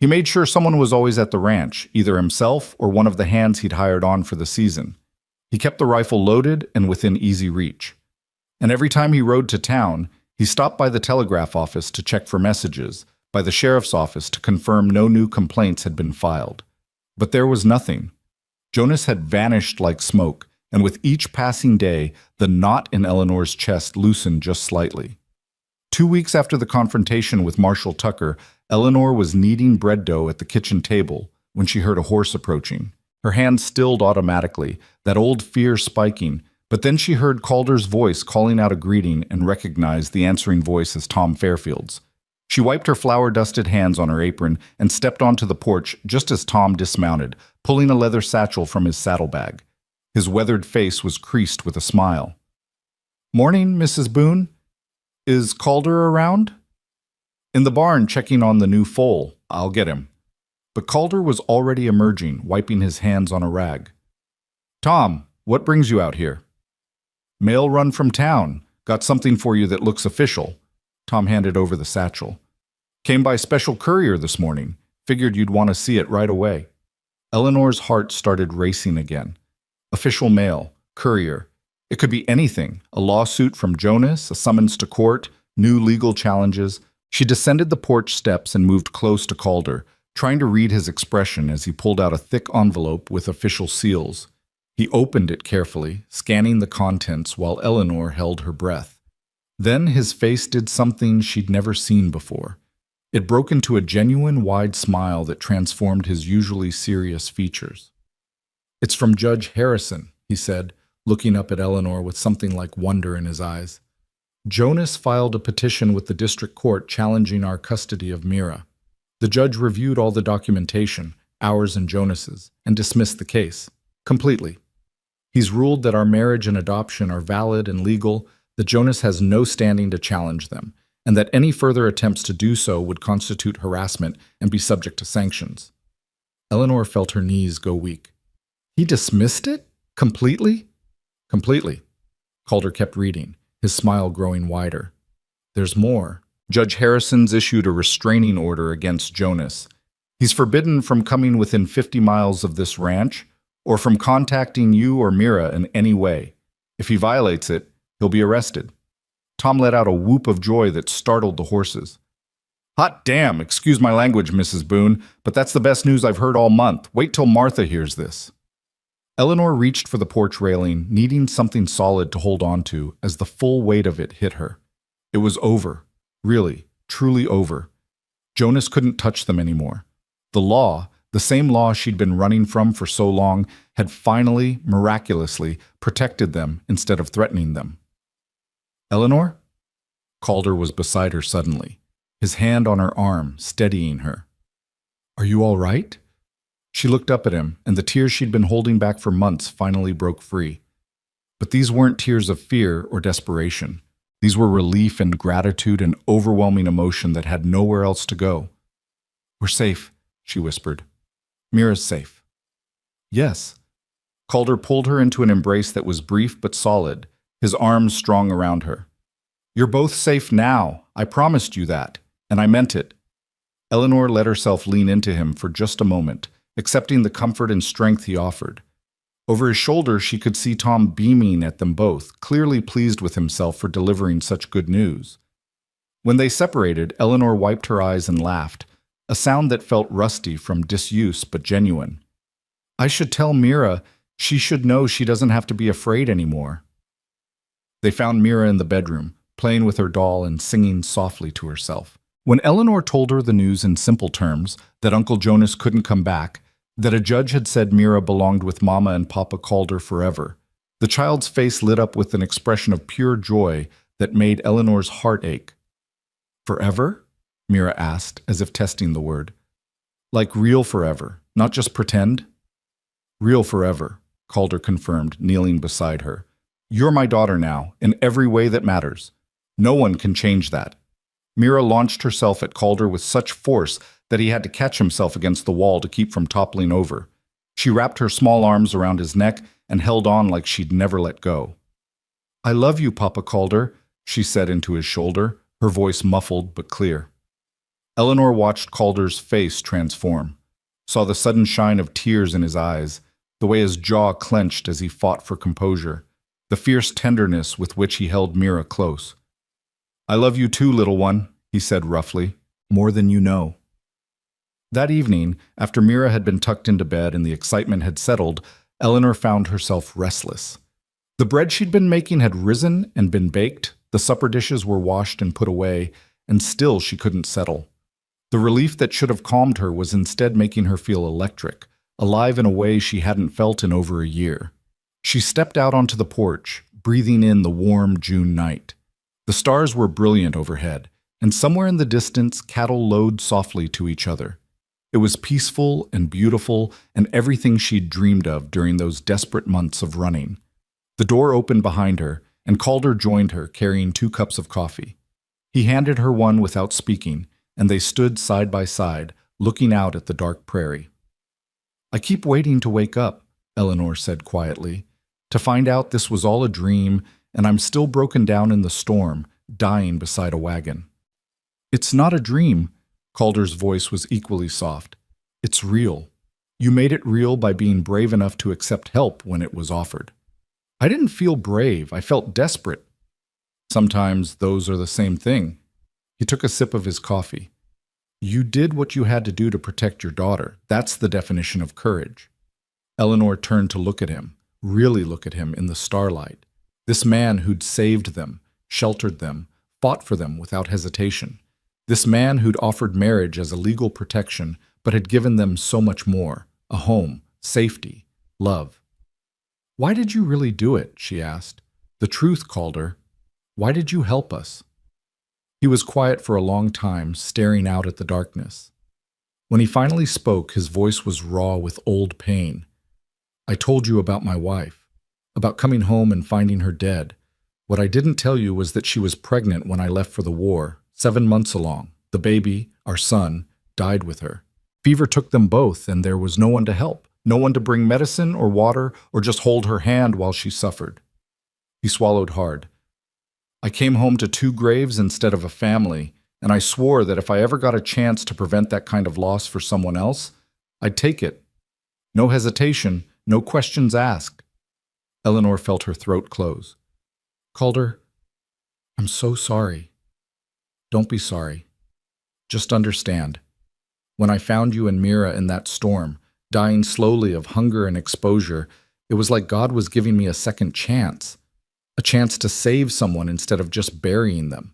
Speaker 1: He made sure someone was always at the ranch, either himself or one of the hands he'd hired on for the season. He kept the rifle loaded and within easy reach. And every time he rode to town, he stopped by the telegraph office to check for messages, by the sheriff's office to confirm no new complaints had been filed. But there was nothing. Jonas had vanished like smoke, and with each passing day, the knot in Eleanor's chest loosened just slightly. 2 weeks after the confrontation with Marshall Tucker, Eleanor was kneading bread dough at the kitchen table when she heard a horse approaching. Her hand stilled automatically, that old fear spiking, but then she heard Calder's voice calling out a greeting and recognized the answering voice as Tom Fairfield's. She wiped her flour-dusted hands on her apron and stepped onto the porch just as Tom dismounted, pulling a leather satchel from his saddlebag. His weathered face was creased with a smile. "Morning, Mrs. Boone. Is Calder around?" "In the barn checking on the new foal. I'll get him." But Calder was already emerging, wiping his hands on a rag. "Tom, what brings you out here?" "Mail run from town. Got something for you that looks official." Tom handed over the satchel. "Came by special courier this morning. Figured you'd want to see it right away." Eleanor's heart started racing again. Official mail, courier. It could be anything, a lawsuit from Jonas, a summons to court, new legal challenges. She descended the porch steps and moved close to Calder, trying to read his expression as he pulled out a thick envelope with official seals. He opened it carefully, scanning the contents while Eleanor held her breath. Then his face did something she'd never seen before. It broke into a genuine wide smile that transformed his usually serious features. "It's from Judge Harrison," he said, looking up at Eleanor with something like wonder in his eyes. "Jonas filed a petition with the district court challenging our custody of Mira. The judge reviewed all the documentation, ours and Jonas's, and dismissed the case. Completely. He's ruled that our marriage and adoption are valid and legal, that Jonas has no standing to challenge them, and that any further attempts to do so would constitute harassment and be subject to sanctions." Eleanor felt her knees go weak. "He dismissed it? Completely?" "Completely." Calder kept reading, his smile growing wider. "There's more. Judge Harrison's issued a restraining order against Jonas. He's forbidden from coming within 50 miles of this ranch or from contacting you or Mira in any way. If he violates it, he'll be arrested." Tom let out a whoop of joy that startled the horses. "Hot damn, excuse my language, Mrs. Boone, but that's the best news I've heard all month. Wait till Martha hears this." Eleanor reached for the porch railing, needing something solid to hold on to as the full weight of it hit her. It was over. Really, truly over. Jonas couldn't touch them anymore. The law, the same law she'd been running from for so long, had finally, miraculously, protected them instead of threatening them. "Eleanor?" Calder was beside her suddenly, his hand on her arm, steadying her. "Are you all right?" She looked up at him, and the tears she'd been holding back for months finally broke free. But these weren't tears of fear or desperation. These were relief and gratitude and overwhelming emotion that had nowhere else to go. "We're safe," she whispered. "Mira's safe." "Yes." Calder pulled her into an embrace that was brief but solid, his arms strong around her. "You're both safe now. I promised you that, and I meant it." Eleanor let herself lean into him for just a moment, accepting the comfort and strength he offered. Over his shoulder, she could see Tom beaming at them both, clearly pleased with himself for delivering such good news. When they separated, Eleanor wiped her eyes and laughed, a sound that felt rusty from disuse but genuine. "I should tell Mira. She should know she doesn't have to be afraid anymore." They found Mira in the bedroom, playing with her doll and singing softly to herself. When Eleanor told her the news in simple terms, that Uncle Jonas couldn't come back, that a judge had said Mira belonged with Mama and Papa Calder forever, the child's face lit up with an expression of pure joy that made Eleanor's heart ache. "Forever?" Mira asked, as if testing the word. "Like real forever, not just pretend?" "Real forever," Calder confirmed, kneeling beside her. "You're my daughter now, in every way that matters. No one can change that." Mira launched herself at Calder with such force that he had to catch himself against the wall to keep from toppling over. She wrapped her small arms around his neck and held on like she'd never let go. "I love you, Papa Calder," she said into his shoulder, her voice muffled but clear. Eleanor watched Calder's face transform, saw the sudden shine of tears in his eyes, the way his jaw clenched as he fought for composure, the fierce tenderness with which he held Mira close. "I love you too, little one," he said roughly, "more than you know." That evening, after Mira had been tucked into bed and the excitement had settled, Eleanor found herself restless. The bread she'd been making had risen and been baked, the supper dishes were washed and put away, and still she couldn't settle. The relief that should have calmed her was instead making her feel electric, alive in a way she hadn't felt in over a year. She stepped out onto the porch, breathing in the warm June night. The stars were brilliant overhead, and somewhere in the distance cattle lowed softly to each other. It was peaceful and beautiful and everything she'd dreamed of during those desperate months of running. The door opened behind her, and Calder joined her, carrying 2 cups of coffee. He handed her one without speaking, and they stood side by side, looking out at the dark prairie. "I keep waiting to wake up," Eleanor said quietly, "to find out this was all a dream, and I'm still broken down in the storm, dying beside a wagon." "It's not a dream." Calder's voice was equally soft. "It's real. You made it real by being brave enough to accept help when it was offered." I didn't feel brave. I felt desperate. Sometimes those are the same thing. He took a sip of his coffee. You did what you had to do to protect your daughter. That's the definition of courage. Eleanor turned to look at him, really look at him in the starlight. This man who'd saved them, sheltered them, fought for them without hesitation. This man who'd offered marriage as a legal protection, but had given them so much more: a home, safety, love. Why did you really do it? She asked. The truth, Calder. Why did you help us? He was quiet for a long time, staring out at the darkness. When he finally spoke, his voice was raw with old pain. I told you about my wife, about coming home and finding her dead. What I didn't tell you was that she was pregnant when I left for the war, 7 months along. The baby, our son, died with her. Fever took them both, and there was no one to help, no one to bring medicine or water or just hold her hand while she suffered. He swallowed hard. I came home to 2 graves instead of a family, and I swore that if I ever got a chance to prevent that kind of loss for someone else, I'd take it. No hesitation, no questions asked. Eleanor felt her throat close. Calder, I'm so sorry. Don't be sorry. Just understand. When I found you and Mira in that storm, dying slowly of hunger and exposure, it was like God was giving me a second chance. A chance to save someone instead of just burying them.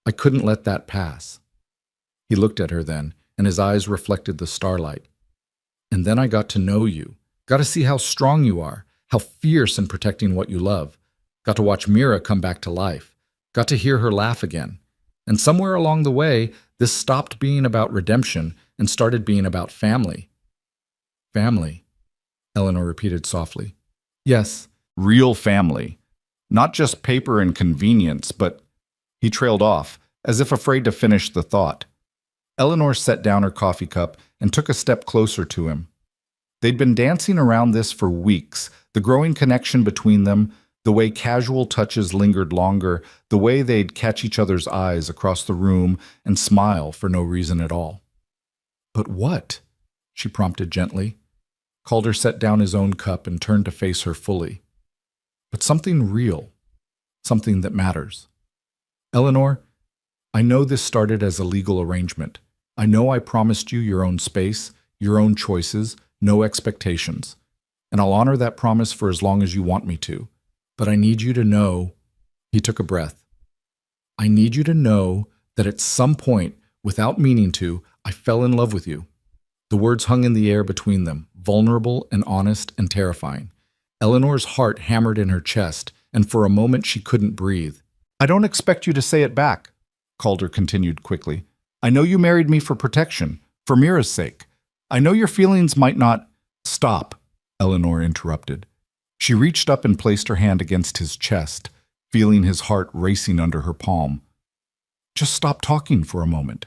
Speaker 1: I couldn't let that pass. He looked at her then, and his eyes reflected the starlight. And then I got to know you, got to see how strong you are, how fierce in protecting what you love. Got to watch Mira come back to life, got to hear her laugh again. And somewhere along the way, this stopped being about redemption and started being about family. Family, Eleanor repeated softly. Yes, real family. Not just paper and convenience, but... He trailed off, as if afraid to finish the thought. Eleanor set down her coffee cup and took a step closer to him. They'd been dancing around this for weeks, the growing connection between them, the way casual touches lingered longer, the way they'd catch each other's eyes across the room and smile for no reason at all. But what? She prompted gently. Calder set down his own cup and turned to face her fully. But something real, something that matters. Eleanor, I know this started as a legal arrangement. I know I promised you your own space, your own choices, no expectations. And I'll honor that promise for as long as you want me to. But I need you to know, he took a breath. I need you to know that at some point, without meaning to, I fell in love with you. The words hung in the air between them, vulnerable and honest and terrifying. Eleanor's heart hammered in her chest, and for a moment she couldn't breathe. I don't expect you to say it back, Calder continued quickly. I know you married me for protection, for Mira's sake. I know your feelings might not... Stop, Eleanor interrupted. She reached up and placed her hand against his chest, feeling his heart racing under her palm. Just stop talking for a moment.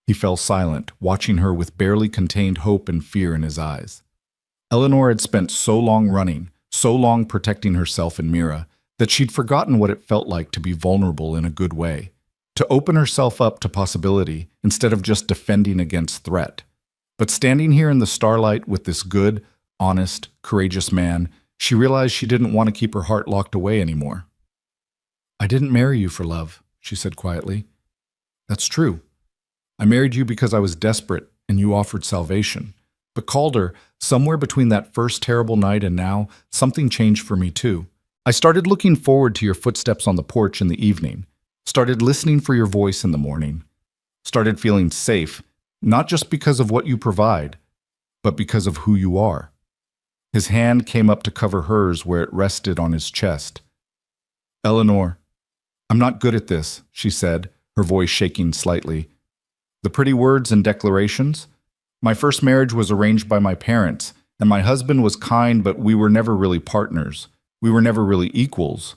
Speaker 1: He fell silent, watching her with barely contained hope and fear in his eyes. Eleanor had spent so long running, so long protecting herself and Mira, that she'd forgotten what it felt like to be vulnerable in a good way, to open herself up to possibility instead of just defending against threat. But standing here in the starlight with this good, honest, courageous man, she realized she didn't want to keep her heart locked away anymore. I didn't marry you for love, she said quietly. That's true. I married you because I was desperate and you offered salvation. But Calder, somewhere between that first terrible night and now, something changed for me too. I started looking forward to your footsteps on the porch in the evening, started listening for your voice in the morning, started feeling safe, not just because of what you provide, but because of who you are. His hand came up to cover hers where it rested on his chest. Eleanor, I'm not good at this, she said, her voice shaking slightly. The pretty words and declarations? My first marriage was arranged by my parents, and my husband was kind, but we were never really partners. We were never really equals.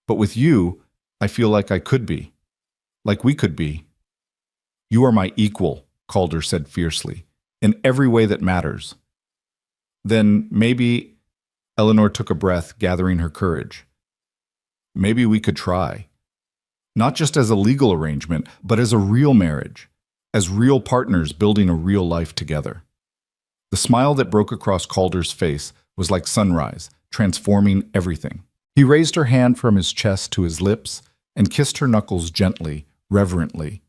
Speaker 1: But with you, I feel like I could be. Like we could be. You are my equal, Calder said fiercely, in every way that matters. Then maybe, Eleanor took a breath, gathering her courage. Maybe we could try. Not just as a legal arrangement, but as a real marriage. As real partners building a real life together. The smile that broke across Calder's face was like sunrise, transforming everything. He raised her hand from his chest to his lips and kissed her knuckles gently, reverently.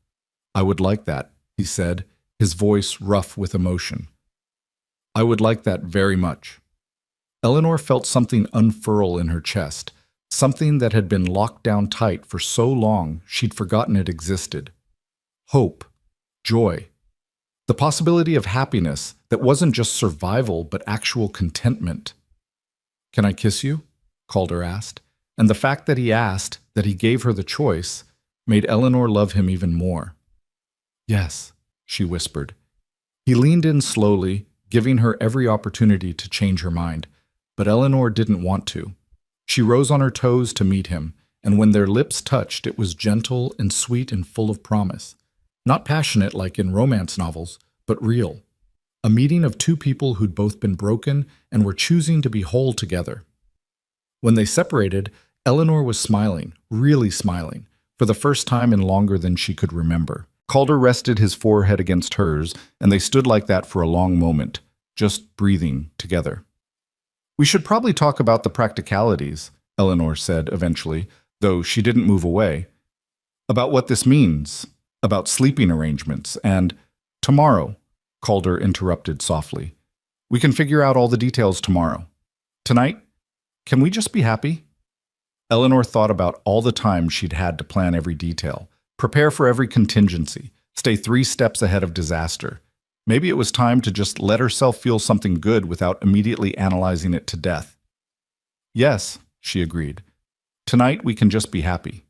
Speaker 1: "I would like that," he said, his voice rough with emotion. "I would like that very much." Eleanor felt something unfurl in her chest, something that had been locked down tight for so long she'd forgotten it existed. Hope, joy, the possibility of happiness that wasn't just survival but actual contentment. "Can I kiss you?" Calder asked, and the fact that he asked, that he gave her the choice, made Eleanor love him even more. "Yes," she whispered. He leaned in slowly, giving her every opportunity to change her mind, but Eleanor didn't want to. She rose on her toes to meet him, and when their lips touched, it was gentle and sweet and full of promise. Not passionate like in romance novels, but real. A meeting of two people who'd both been broken and were choosing to be whole together. When they separated, Eleanor was smiling, really smiling, for the first time in longer than she could remember. Calder rested his forehead against hers, and they stood like that for a long moment, just breathing together. "We should probably talk about the practicalities," Eleanor said eventually, though she didn't move away. "About what this means, about sleeping arrangements, and—" "Tomorrow," Calder interrupted softly. "We can figure out all the details tomorrow. Tonight, can we just be happy?" Eleanor thought about all the time she'd had to plan every detail, prepare for every contingency, stay 3 steps ahead of disaster. Maybe it was time to just let herself feel something good without immediately analyzing it to death. "Yes," she agreed. "Tonight we can just be happy."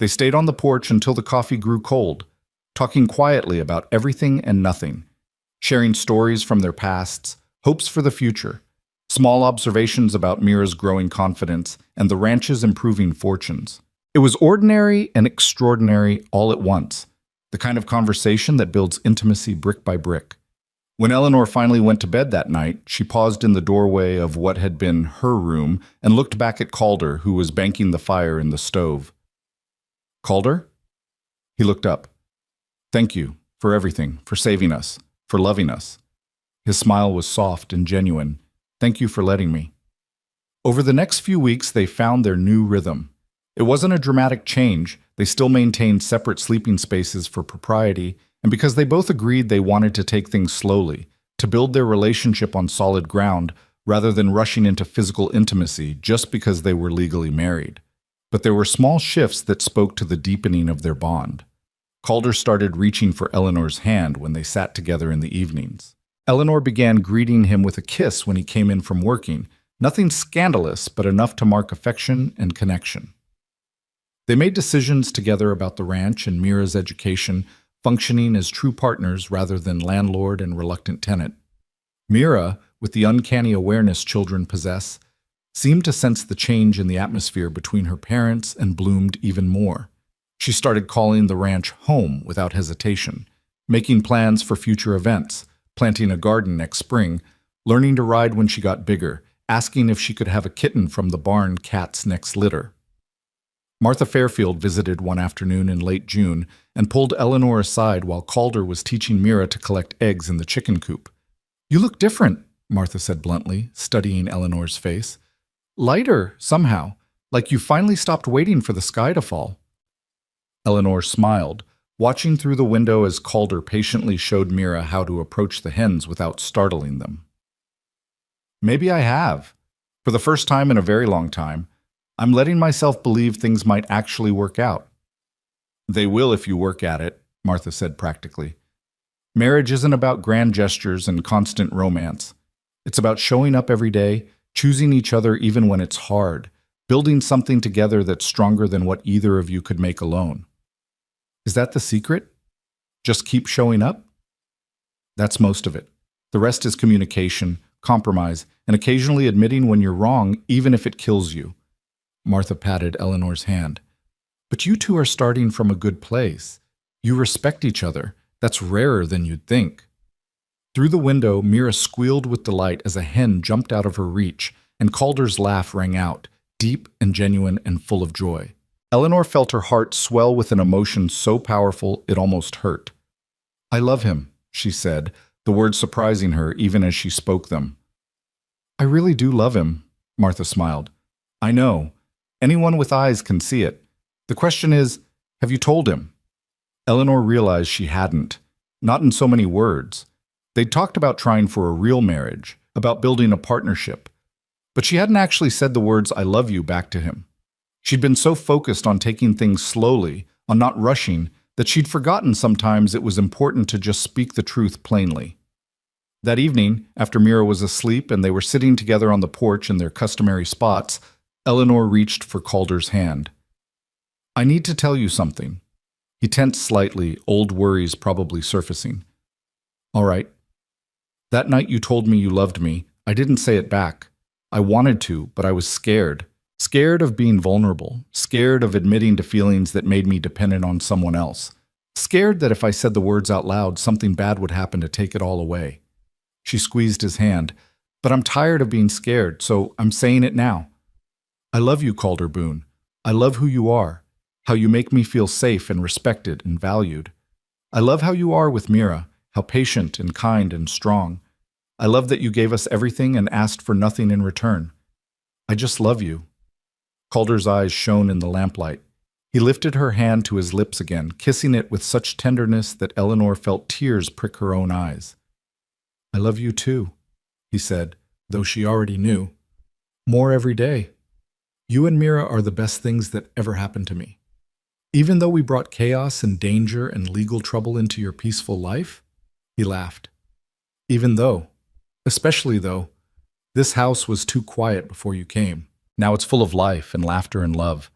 Speaker 1: They stayed on the porch until the coffee grew cold, talking quietly about everything and nothing, sharing stories from their pasts, hopes for the future, small observations about Mira's growing confidence and the ranch's improving fortunes. It was ordinary and extraordinary all at once, the kind of conversation that builds intimacy brick by brick. When Eleanor finally went to bed that night, she paused in the doorway of what had been her room and looked back at Calder, who was banking the fire in the stove. "Calder?" He looked up. "Thank you for everything, for saving us, for loving us." His smile was soft and genuine. "Thank you for letting me." Over the next few weeks, they found their new rhythm. It wasn't a dramatic change. They still maintained separate sleeping spaces for propriety, and because they both agreed they wanted to take things slowly, to build their relationship on solid ground rather than rushing into physical intimacy just because they were legally married. But there were small shifts that spoke to the deepening of their bond. Calder started reaching for Eleanor's hand when they sat together in the evenings. Eleanor began greeting him with a kiss when he came in from working, nothing scandalous, but enough to mark affection and connection. They made decisions together about the ranch and Mira's education, functioning as true partners rather than landlord and reluctant tenant. Mira, with the uncanny awareness children possess, seemed to sense the change in the atmosphere between her parents and bloomed even more. She started calling the ranch home without hesitation, making plans for future events, planting a garden next spring, learning to ride when she got bigger, asking if she could have a kitten from the barn cat's next litter. Martha Fairfield visited one afternoon in late June and pulled Eleanor aside while Calder was teaching Mira to collect eggs in the chicken coop. "You look different," Martha said bluntly, studying Eleanor's face. "Lighter, somehow, like you finally stopped waiting for the sky to fall." Eleanor smiled, watching through the window as Calder patiently showed Mira how to approach the hens without startling them. "Maybe I have. For the first time in a very long time, I'm letting myself believe things might actually work out." "They will if you work at it," Martha said practically. "Marriage isn't about grand gestures and constant romance. It's about showing up every day, choosing each other even when it's hard, building something together that's stronger than what either of you could make alone." "Is that the secret? Just keep showing up?" "That's most of it. The rest is communication, compromise, and occasionally admitting when you're wrong, even if it kills you." Martha patted Eleanor's hand. "But you two are starting from a good place. You respect each other. That's rarer than you'd think." Through the window, Mira squealed with delight as a hen jumped out of her reach, and Calder's laugh rang out, deep and genuine and full of joy. Eleanor felt her heart swell with an emotion so powerful it almost hurt. "I love him," she said, the words surprising her even as she spoke them. "I really do love him," Martha smiled. I know. Anyone with eyes can see it. The question is, have you told him? Eleanor realized she hadn't. Not in so many words. They'd talked about trying for a real marriage, about building a partnership. But she hadn't actually said the words I love you back to him. She'd been so focused on taking things slowly, on not rushing, that she'd forgotten sometimes it was important to just speak the truth plainly. That evening, after Mira was asleep and they were sitting together on the porch in their customary spots, Eleanor reached for Calder's hand. I need to tell you something. He tensed slightly, old worries probably surfacing. All right. That night you told me you loved me, I didn't say it back. I wanted to, but I was scared. Scared of being vulnerable. Scared of admitting to feelings that made me dependent on someone else. Scared that if I said the words out loud, something bad would happen to take it all away. She squeezed his hand. But I'm tired of being scared, so I'm saying it now. I love you, Calder Boone. I love who you are, how you make me feel safe and respected and valued. I love how you are with Mira, how patient and kind and strong. I love that you gave us everything and asked for nothing in return. I just love you. Calder's eyes shone in the lamplight. He lifted her hand to his lips again, kissing it with such tenderness that Eleanor felt tears prick her own eyes. I love you too, he said, though she already knew. More every day. You and Mira are the best things that ever happened to me. Even though we brought chaos and danger and legal trouble into your peaceful life, he laughed. Even though, especially though, this house was too quiet before you came. Now it's full of life and laughter and love.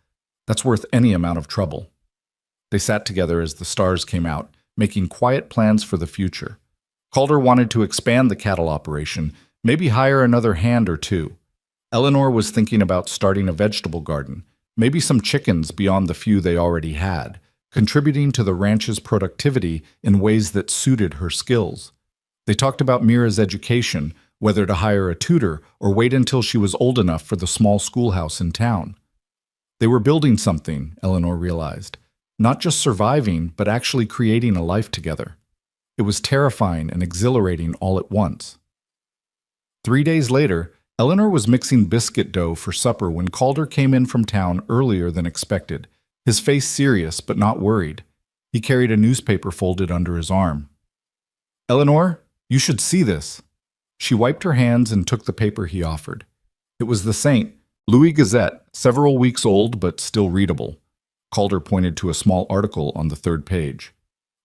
Speaker 1: That's worth any amount of trouble. They sat together as the stars came out, making quiet plans for the future. Calder wanted to expand the cattle operation, maybe hire another hand or two. Eleanor was thinking about starting a vegetable garden, maybe some chickens beyond the few they already had, contributing to the ranch's productivity in ways that suited her skills. They talked about Mira's education, whether to hire a tutor or wait until she was old enough for the small schoolhouse in town. They were building something, Eleanor realized. Not just surviving, but actually creating a life together. It was terrifying and exhilarating all at once. 3 days later, Eleanor was mixing biscuit dough for supper when Calder came in from town earlier than expected, his face serious but not worried. He carried a newspaper folded under his arm. Eleanor, you should see this. She wiped her hands and took the paper he offered. It was the St. Louis Gazette, several weeks old but still readable. Calder pointed to a small article on the third page.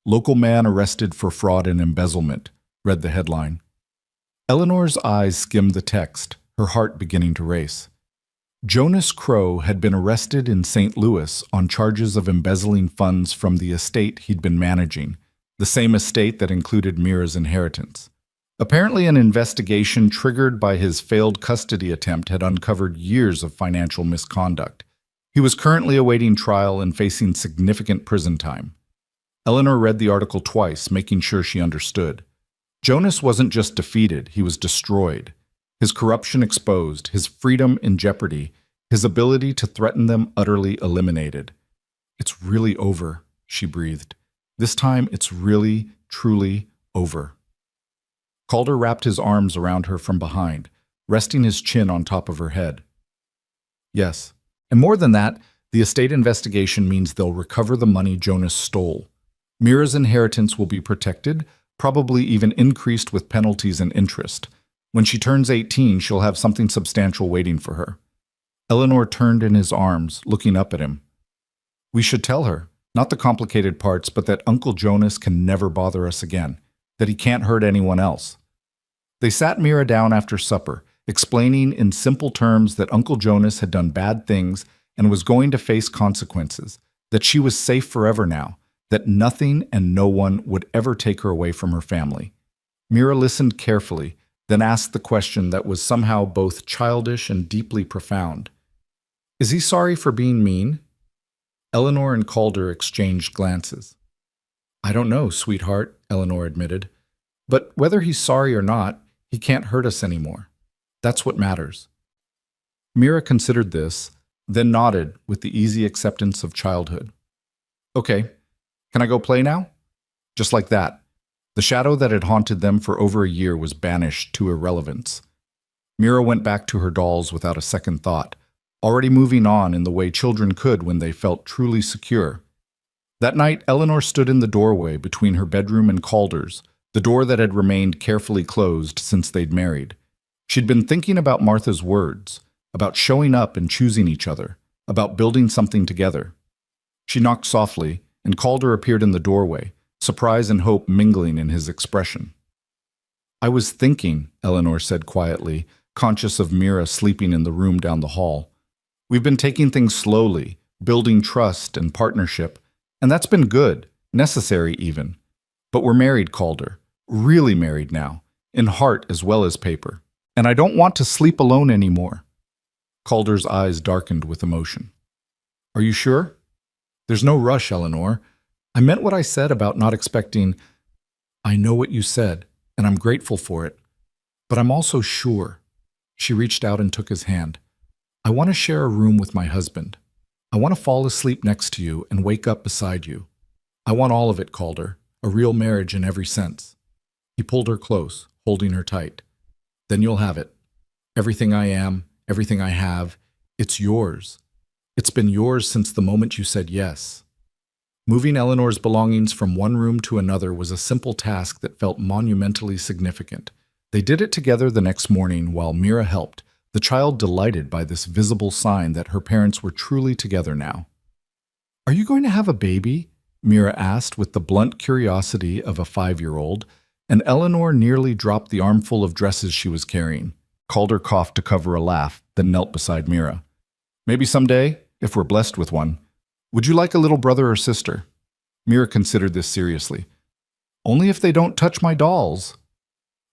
Speaker 1: Local man arrested for fraud and embezzlement, read the headline. Eleanor's eyes skimmed the text, her heart beginning to race. Jonas Crow had been arrested in St. Louis on charges of embezzling funds from the estate he'd been managing, the same estate that included Mira's inheritance. Apparently, an investigation triggered by his failed custody attempt had uncovered years of financial misconduct. He was currently awaiting trial and facing significant prison time. Eleanor read the article twice, making sure she understood. Jonas wasn't just defeated, he was destroyed. His corruption exposed, his freedom in jeopardy, his ability to threaten them utterly eliminated. It's really over, she breathed. This time it's really, truly over. Calder wrapped his arms around her from behind, resting his chin on top of her head. Yes, and more than that, the estate investigation means they'll recover the money Jonas stole. Mira's inheritance will be protected, probably even increased with penalties and interest. When she turns 18, she'll have something substantial waiting for her. Eleanor turned in his arms, looking up at him. We should tell her, not the complicated parts, but that Uncle Jonas can never bother us again, that he can't hurt anyone else. They sat Mira down after supper, explaining in simple terms that Uncle Jonas had done bad things and was going to face consequences, that she was safe forever now, that nothing and no one would ever take her away from her family. Mira listened carefully, then asked the question that was somehow both childish and deeply profound. Is he sorry for being mean? Eleanor and Calder exchanged glances. I don't know, sweetheart, Eleanor admitted. But whether he's sorry or not, he can't hurt us anymore. That's what matters. Mira considered this, then nodded with the easy acceptance of childhood. Okay, can I go play now? Just like that. The shadow that had haunted them for over a year was banished to irrelevance. Mira went back to her dolls without a second thought, already moving on in the way children could when they felt truly secure. That night, Eleanor stood in the doorway between her bedroom and Calder's, the door that had remained carefully closed since they'd married. She'd been thinking about Martha's words, about showing up and choosing each other, about building something together. She knocked softly, and Calder appeared in the doorway, surprise and hope mingling in his expression. "I was thinking," Eleanor said quietly, conscious of Mira sleeping in the room down the hall. "We've been taking things slowly, building trust and partnership, and that's been good, necessary even. But we're married, Calder, really married now, in heart as well as paper. And I don't want to sleep alone anymore." Calder's eyes darkened with emotion. "Are you sure?" "There's no rush, Eleanor. I meant what I said about not expecting—" "I know what you said, and I'm grateful for it. But I'm also sure." She reached out and took his hand. "I want to share a room with my husband. I want to fall asleep next to you and wake up beside you. I want all of it, Calder, a real marriage in every sense." He pulled her close, holding her tight. "Then you'll have it. Everything I am, everything I have, it's yours. It's been yours since the moment you said yes." Moving Eleanor's belongings from one room to another was a simple task that felt monumentally significant. They did it together the next morning while Mira helped, the child delighted by this visible sign that her parents were truly together now. "Are you going to have a baby?" Mira asked with the blunt curiosity of a 5-year-old, and Eleanor nearly dropped the armful of dresses she was carrying. Calder coughed to cover a laugh, then knelt beside Mira. "Maybe someday, if we're blessed with one. Would you like a little brother or sister?" Mira considered this seriously. "Only if they don't touch my dolls."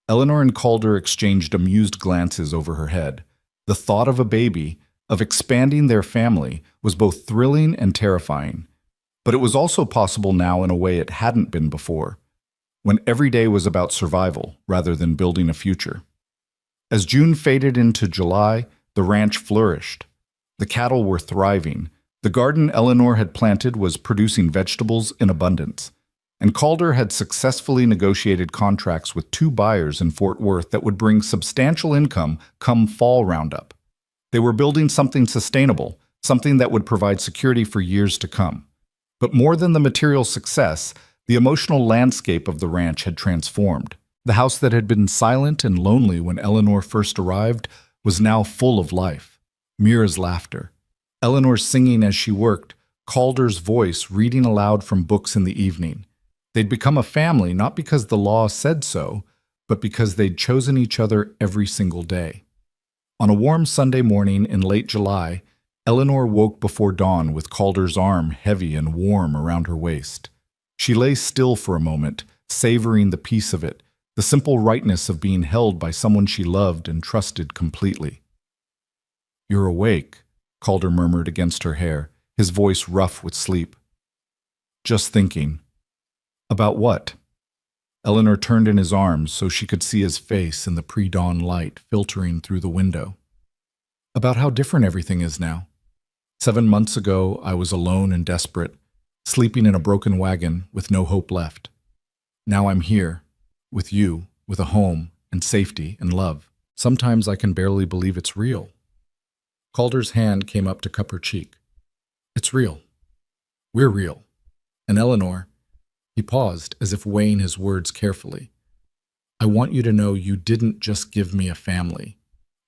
Speaker 1: Eleanor and Calder exchanged amused glances over her head. The thought of a baby, of expanding their family, was both thrilling and terrifying. But it was also possible now in a way it hadn't been before, when every day was about survival rather than building a future. As June faded into July, the ranch flourished. The cattle were thriving. The garden Eleanor had planted was producing vegetables in abundance. And Calder had successfully negotiated contracts with 2 buyers in Fort Worth that would bring substantial income come fall roundup. They were building something sustainable, something that would provide security for years to come. But more than the material success, the emotional landscape of the ranch had transformed. The house that had been silent and lonely when Eleanor first arrived was now full of life. Mira's laughter, Eleanor singing as she worked, Calder's voice reading aloud from books in the evening. They'd become a family not because the law said so, but because they'd chosen each other every single day. On a warm Sunday morning in late July, Eleanor woke before dawn with Calder's arm heavy and warm around her waist. She lay still for a moment, savoring the peace of it, the simple rightness of being held by someone she loved and trusted completely. "You're awake," Calder murmured against her hair, his voice rough with sleep. "Just thinking." "About what?" Eleanor turned in his arms so she could see his face in the pre-dawn light filtering through the window. "About how different everything is now. 7 months ago, I was alone and desperate, sleeping in a broken wagon with no hope left. Now I'm here, with you, with a home and safety and love. Sometimes I can barely believe it's real." Calder's hand came up to cup her cheek. "It's real. We're real. And Eleanor," he paused as if weighing his words carefully, "I want you to know you didn't just give me a family.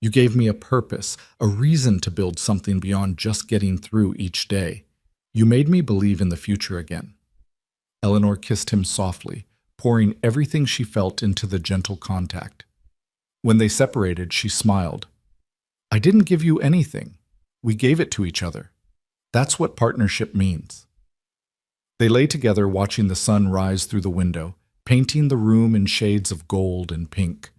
Speaker 1: You gave me a purpose, a reason to build something beyond just getting through each day. You made me believe in the future again." Eleanor kissed him softly, pouring everything she felt into the gentle contact. When they separated, she smiled. "I didn't give you anything. We gave it to each other. That's what partnership means." They lay together watching the sun rise through the window, painting the room in shades of gold and pink.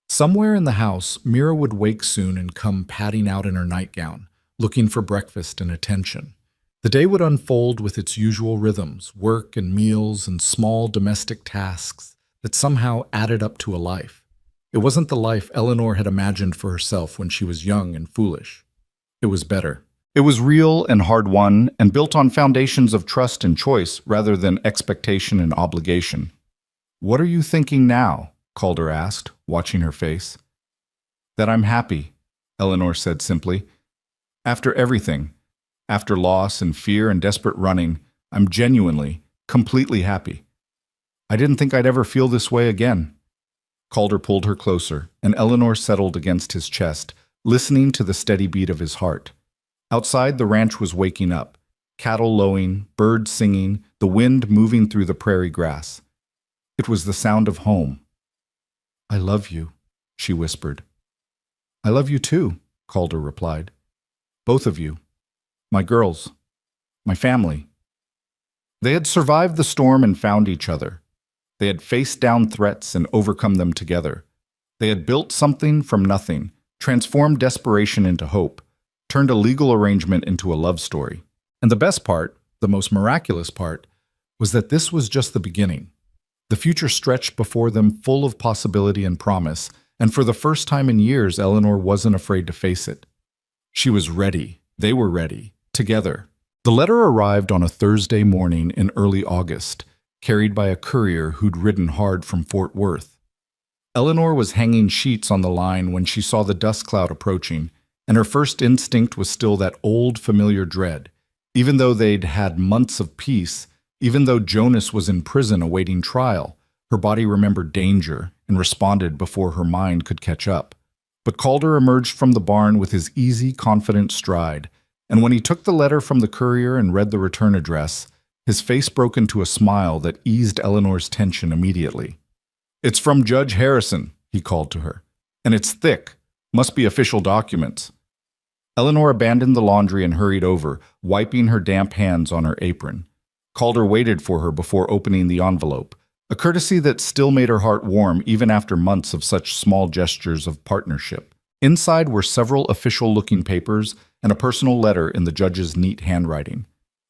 Speaker 1: Somewhere in the house, Mira would wake soon and come padding out in her nightgown, looking for breakfast and attention. The day would unfold with its usual rhythms, work and meals and small domestic tasks that somehow added up to a life. It wasn't the life Eleanor had imagined for herself when she was young and foolish. It was better. It was real and hard-won and built on foundations of trust and choice rather than expectation and obligation. "What are you thinking now?" Calder asked, watching her face. That I'm happy, Eleanor said simply. After everything, after loss and fear and desperate running, I'm genuinely, completely happy. I didn't think I'd ever feel this way again. Calder pulled her closer, and Eleanor settled against his chest, listening to the steady beat of his heart. Outside, the ranch was waking up, cattle lowing, birds singing, the wind moving through the prairie grass. It was the sound of home. I love you, she whispered. I love you too, Calder replied. Both of you. My girls. My family. They had survived the storm and found each other. They had faced down threats and overcome them together. They had built something from nothing, transformed desperation into hope, turned a legal arrangement into a love story. And the best part, the most miraculous part, was that this was just the beginning. The future stretched before them full of possibility and promise, and for the first time in years, Eleanor wasn't afraid to face it. She was ready. They were ready. Together. The letter arrived on a Thursday morning in early August, carried by a courier who'd ridden hard from Fort Worth. Eleanor was hanging sheets on the line when she saw the dust cloud approaching, and her first instinct was still that old, familiar dread. Even though they'd had months of peace, even though Jonas was in prison awaiting trial, her body remembered danger and responded before her mind could catch up. But Calder emerged from the barn with his easy, confident stride, and when he took the letter from the courier and read the return address, his face broke into a smile that eased Eleanor's tension immediately. "It's from Judge Harrison," he called to her. "And it's thick. Must be official documents." Eleanor abandoned the laundry and hurried over, wiping her damp hands on her apron. Calder waited for her before opening the envelope, a courtesy that still made her heart warm even after months of such small gestures of partnership. Inside were several official-looking papers and a personal letter in the judge's neat handwriting.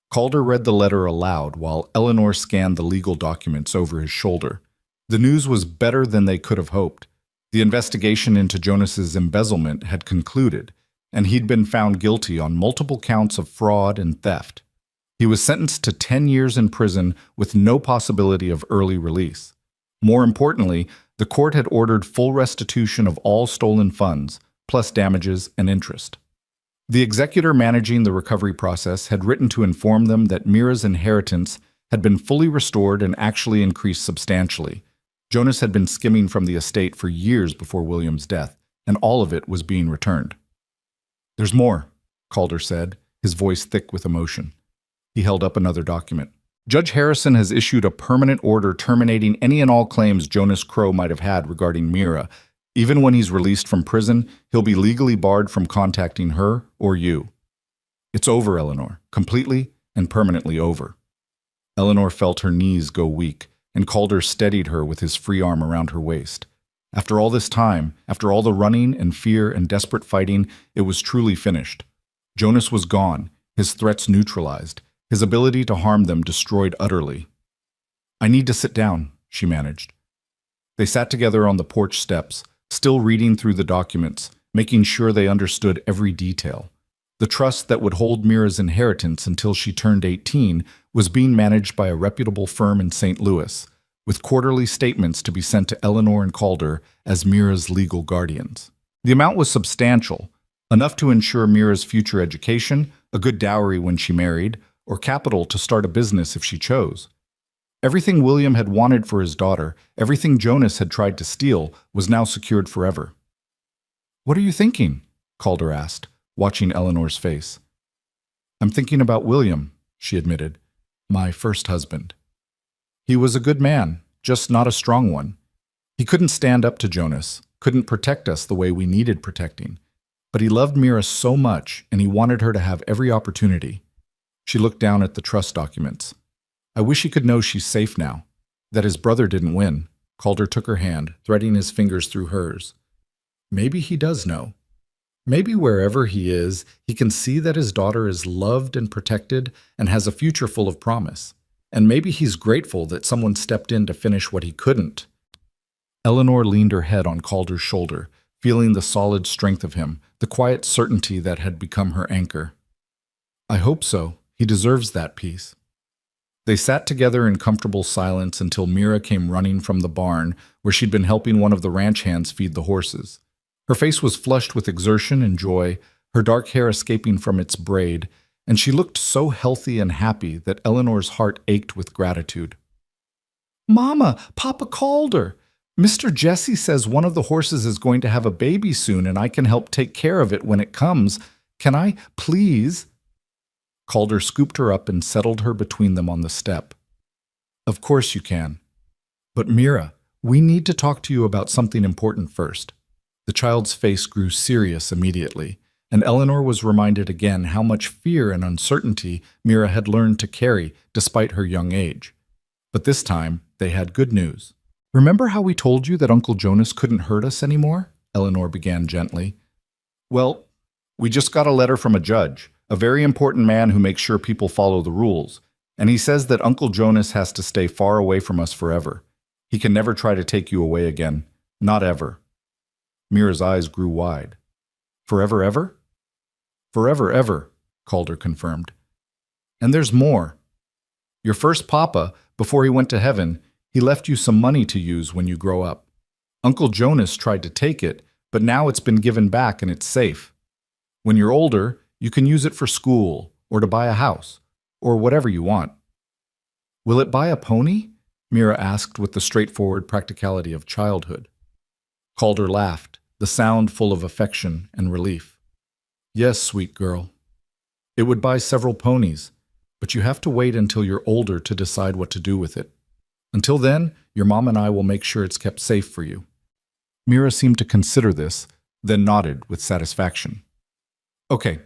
Speaker 1: Calder read the letter aloud while Eleanor scanned the legal documents over his shoulder. The news was better than they could have hoped. The investigation into Jonas's embezzlement had concluded, and he'd been found guilty on multiple counts of fraud and theft. He was sentenced to 10 years in prison with no possibility of early release. More importantly, the court had ordered full restitution of all stolen funds, plus damages and interest. The executor managing the recovery process had written to inform them that Mira's inheritance had been fully restored and actually increased substantially. Jonas had been skimming from the estate for years before William's death, and all of it was being returned. "There's more," Calder said, his voice thick with emotion. He held up another document. "Judge Harrison has issued a permanent order terminating any and all claims Jonas Crow might have had regarding Mira. Even when he's released from prison, he'll be legally barred from contacting her or you. It's over, Eleanor. Completely and permanently over." Eleanor felt her knees go weak, and Calder steadied her with his free arm around her waist. After all this time, after all the running and fear and desperate fighting, it was truly finished. Jonas was gone, his threats neutralized, his ability to harm them destroyed utterly. "I need to sit down," she managed. They sat together on the porch steps, still reading through the documents, making sure they understood every detail. The trust that would hold Mira's inheritance until she turned 18 was being managed by a reputable firm in St. Louis, with quarterly statements to be sent to Eleanor and Calder as Mira's legal guardians. The amount was substantial, enough to ensure Mira's future education, a good dowry when she married, or capital to start a business if she chose. Everything William had wanted for his daughter, everything Jonas had tried to steal, was now secured forever. "What are you thinking?" Calder asked, watching Eleanor's face. "I'm thinking about William," she admitted. "My first husband. He was a good man, just not a strong one. He couldn't stand up to Jonas, couldn't protect us the way we needed protecting. But he loved Mira so much, and he wanted her to have every opportunity." She looked down at the trust documents. "I wish he could know she's safe now, that his brother didn't win." Calder took her hand, threading his fingers through hers. "Maybe he does know. Maybe wherever he is, he can see that his daughter is loved and protected and has a future full of promise. And maybe he's grateful that someone stepped in to finish what he couldn't." Eleanor leaned her head on Calder's shoulder, feeling the solid strength of him, the quiet certainty that had become her anchor. "I hope so. He deserves that peace." They sat together in comfortable silence until Mira came running from the barn where she'd been helping one of the ranch hands feed the horses. Her face was flushed with exertion and joy, her dark hair escaping from its braid, and she looked so healthy and happy that Eleanor's heart ached with gratitude. "Mama, Papa called her. Mr. Jesse says one of the horses is going to have a baby soon and I can help take care of it when it comes. Can I, please?" Calder scooped her up and settled her between them on the step. "Of course you can. But Mira, we need to talk to you about something important first." The child's face grew serious immediately, and Eleanor was reminded again how much fear and uncertainty Mira had learned to carry despite her young age. But this time, they had good news. "Remember how we told you that Uncle Jonas couldn't hurt us anymore?" Eleanor began gently. "Well, we just got a letter from a judge, a very important man who makes sure people follow the rules, and he says that Uncle Jonas has to stay far away from us forever. He can never try to take you away again. Not ever." Mira's eyes grew wide. "Forever ever?" "Forever ever," Calder confirmed. "And there's more. Your first papa, before he went to heaven, he left you some money to use when you grow up. Uncle Jonas tried to take it, but now it's been given back and it's safe. When you're older, you can use it for school, or to buy a house, or whatever you want." "Will it buy a pony?" Mira asked with the straightforward practicality of childhood. Calder laughed, the sound full of affection and relief. "Yes, sweet girl. It would buy several ponies, but you have to wait until you're older to decide what to do with it. Until then, your mom and I will make sure it's kept safe for you." Mira seemed to consider this, then nodded with satisfaction. "Okay,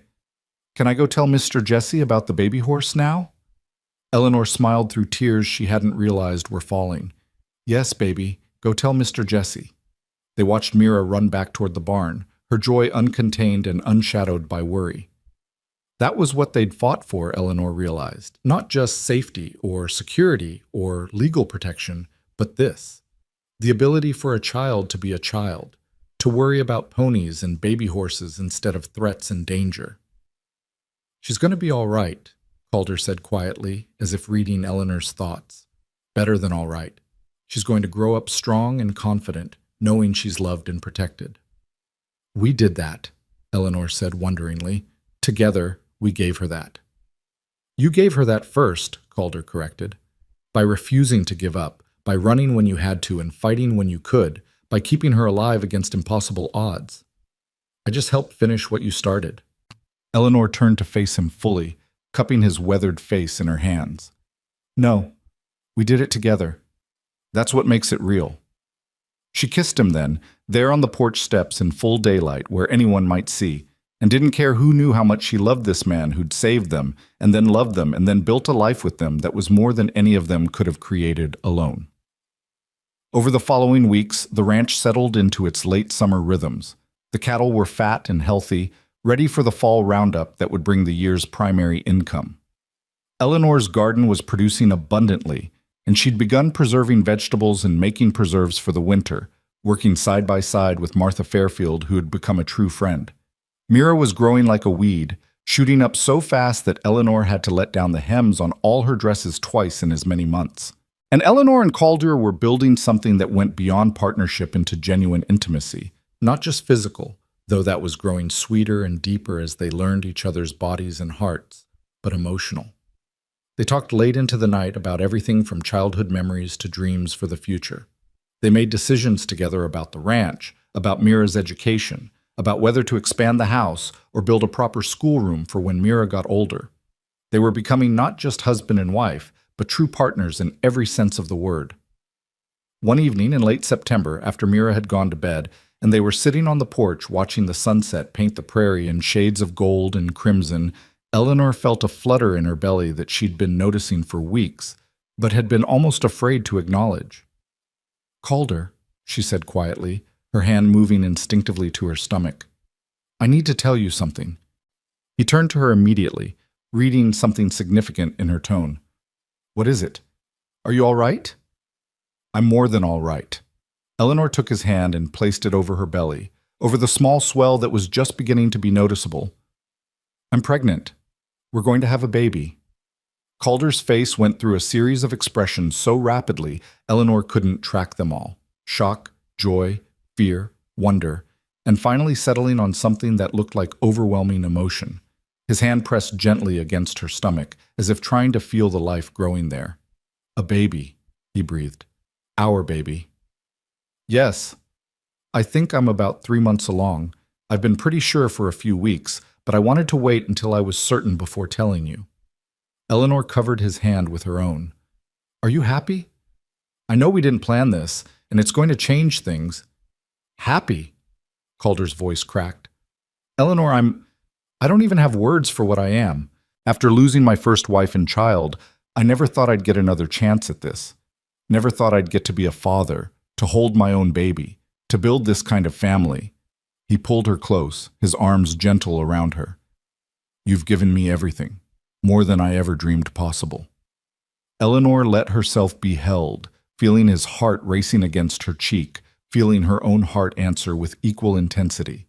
Speaker 1: can I go tell Mr. Jesse about the baby horse now?" Eleanor smiled through tears she hadn't realized were falling. "Yes, baby, go tell Mr. Jesse." They watched Mira run back toward the barn, her joy uncontained and unshadowed by worry. That was what they'd fought for, Eleanor realized. Not just safety or security or legal protection, but this. The ability for a child to be a child, to worry about ponies and baby horses instead of threats and danger. "She's going to be all right," Calder said quietly, as if reading Eleanor's thoughts. "Better than all right. She's going to grow up strong and confident, knowing she's loved and protected." "We did that," Eleanor said wonderingly. "Together, we gave her that." "You gave her that first," Calder corrected. "By refusing to give up, by running when you had to and fighting when you could, by keeping her alive against impossible odds. I just helped finish what you started." Eleanor turned to face him fully, cupping his weathered face in her hands. "No, we did it together. That's what makes it real." She kissed him then, there on the porch steps in full daylight where anyone might see, and didn't care who knew how much she loved this man who'd saved them, and then loved them, and then built a life with them that was more than any of them could have created alone. Over the following weeks, the ranch settled into its late summer rhythms. The cattle were fat and healthy, ready for the fall roundup that would bring the year's primary income. Eleanor's garden was producing abundantly, and she'd begun preserving vegetables and making preserves for the winter, working side by side with Martha Fairfield, who had become a true friend. Mira was growing like a weed, shooting up so fast that Eleanor had to let down the hems on all her dresses twice in as many months. And Eleanor and Calder were building something that went beyond partnership into genuine intimacy, not just physical, though that was growing sweeter and deeper as they learned each other's bodies and hearts, but emotional. They talked late into the night about everything from childhood memories to dreams for the future. They made decisions together about the ranch, about Mira's education, about whether to expand the house or build a proper schoolroom for when Mira got older. They were becoming not just husband and wife, but true partners in every sense of the word. One evening in late September, after Mira had gone to bed, and they were sitting on the porch watching the sunset paint the prairie in shades of gold and crimson, Eleanor felt a flutter in her belly that she'd been noticing for weeks, but had been almost afraid to acknowledge. "Calder," she said quietly, her hand moving instinctively to her stomach. "I need to tell you something." He turned to her immediately, reading something significant in her tone. "What is it? Are you all right?" "I'm more than all right." Eleanor took his hand and placed it over her belly, over the small swell that was just beginning to be noticeable. "I'm pregnant. We're going to have a baby." Calder's face went through a series of expressions so rapidly Eleanor couldn't track them all. Shock, joy, fear, wonder, and finally settling on something that looked like overwhelming emotion. His hand pressed gently against her stomach, as if trying to feel the life growing there. "A baby," he breathed. "Our baby." "Yes. I think I'm about 3 months along. I've been pretty sure for a few weeks, but I wanted to wait until I was certain before telling you." Eleanor covered his hand with her own. "Are you happy? I know we didn't plan this, and it's going to change things." "Happy?" Calder's voice cracked. "Eleanor, I don't even have words for what I am. After losing my first wife and child, I never thought I'd get another chance at this. Never thought I'd get to be a father, to hold my own baby, to build this kind of family." He pulled her close, his arms gentle around her. "You've given me everything, more than I ever dreamed possible." Eleanor let herself be held, feeling his heart racing against her cheek, feeling her own heart answer with equal intensity.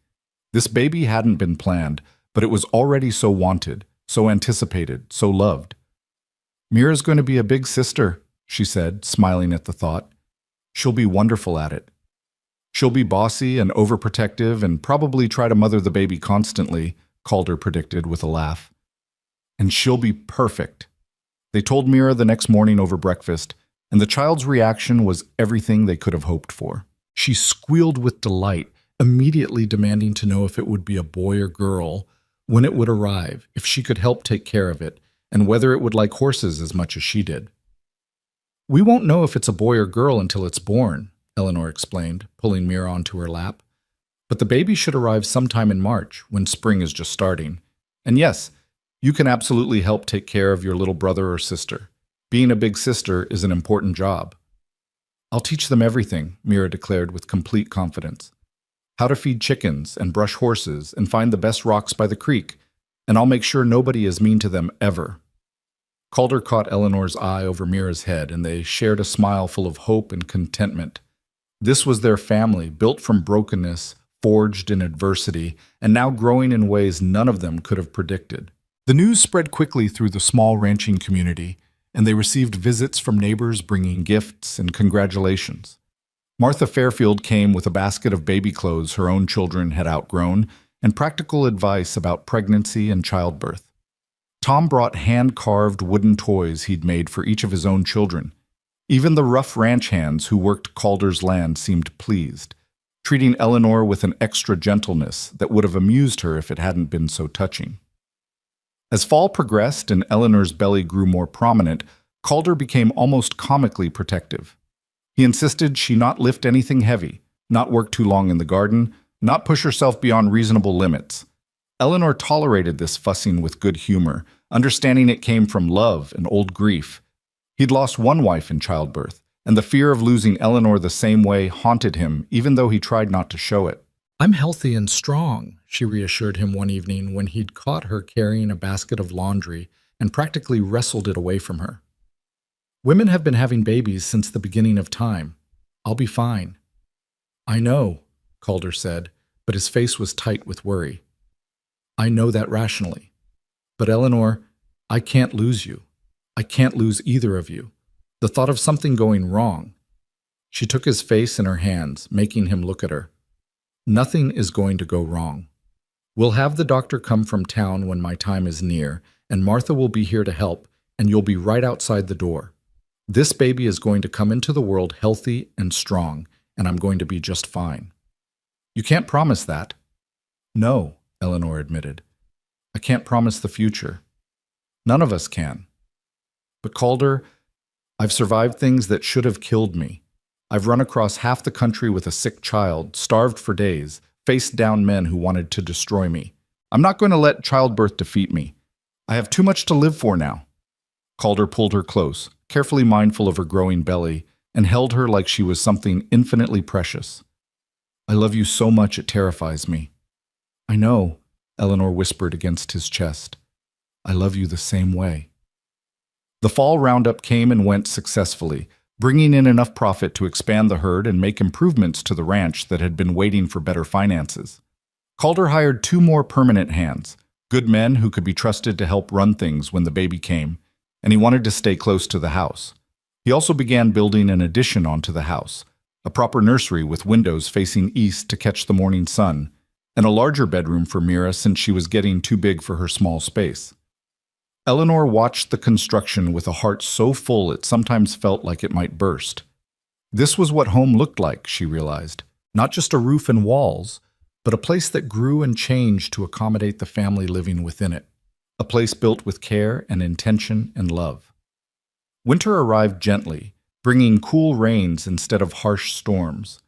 Speaker 1: This baby hadn't been planned, but it was already so wanted, so anticipated, so loved. "Mira's going to be a big sister," she said, smiling at the thought. "She'll be wonderful at it. She'll be bossy and overprotective and probably try to mother the baby constantly," Calder predicted with a laugh. "And she'll be perfect." They told Mira the next morning over breakfast, and the child's reaction was everything they could have hoped for. She squealed with delight, immediately demanding to know if it would be a boy or girl, when it would arrive, if she could help take care of it, and whether it would like horses as much as she did. "We won't know if it's a boy or girl until it's born," Eleanor explained, pulling Mira onto her lap. "But the baby should arrive sometime in March, when spring is just starting. And yes, you can absolutely help take care of your little brother or sister. Being a big sister is an important job." "I'll teach them everything," Mira declared with complete confidence. "How to feed chickens and brush horses and find the best rocks by the creek, and I'll make sure nobody is mean to them ever." Calder caught Eleanor's eye over Mira's head, and they shared a smile full of hope and contentment. This was their family, built from brokenness, forged in adversity, and now growing in ways none of them could have predicted. The news spread quickly through the small ranching community, and they received visits from neighbors bringing gifts and congratulations. Martha Fairfield came with a basket of baby clothes her own children had outgrown and practical advice about pregnancy and childbirth. Tom brought hand-carved wooden toys he'd made for each of his own children. Even the rough ranch hands who worked Calder's land seemed pleased, treating Eleanor with an extra gentleness that would have amused her if it hadn't been so touching. As fall progressed and Eleanor's belly grew more prominent, Calder became almost comically protective. He insisted she not lift anything heavy, not work too long in the garden, not push herself beyond reasonable limits. Eleanor tolerated this fussing with good humor, understanding it came from love and old grief. He'd lost one wife in childbirth, and the fear of losing Eleanor the same way haunted him, even though he tried not to show it. "I'm healthy and strong," she reassured him one evening when he'd caught her carrying a basket of laundry and practically wrestled it away from her. "Women have been having babies since the beginning of time. I'll be fine." "I know," Calder said, but his face was tight with worry. "I know that rationally. But Eleanor, I can't lose you. I can't lose either of you. The thought of something going wrong." She took his face in her hands, making him look at her. "Nothing is going to go wrong. We'll have the doctor come from town when my time is near, and Martha will be here to help, and you'll be right outside the door. This baby is going to come into the world healthy and strong, and I'm going to be just fine." "You can't promise that." "No," Eleanor admitted. "I can't promise the future. None of us can. But Calder, I've survived things that should have killed me. I've run across half the country with a sick child, starved for days, faced down men who wanted to destroy me. I'm not going to let childbirth defeat me. I have too much to live for now." Calder pulled her close, carefully mindful of her growing belly, and held her like she was something infinitely precious. "I love you so much it terrifies me." "I know," Eleanor whispered against his chest. "I love you the same way." The fall roundup came and went successfully, bringing in enough profit to expand the herd and make improvements to the ranch that had been waiting for better finances. Calder hired 2 more permanent hands, good men who could be trusted to help run things when the baby came, and he wanted to stay close to the house. He also began building an addition onto the house, a proper nursery with windows facing east to catch the morning sun, and a larger bedroom for Mira since she was getting too big for her small space. Eleanor watched the construction with a heart so full it sometimes felt like it might burst. This was what home looked like, she realized. Not just a roof and walls, but a place that grew and changed to accommodate the family living within it. A place built with care and intention and love. Winter arrived gently, bringing cool rains instead of harsh storms.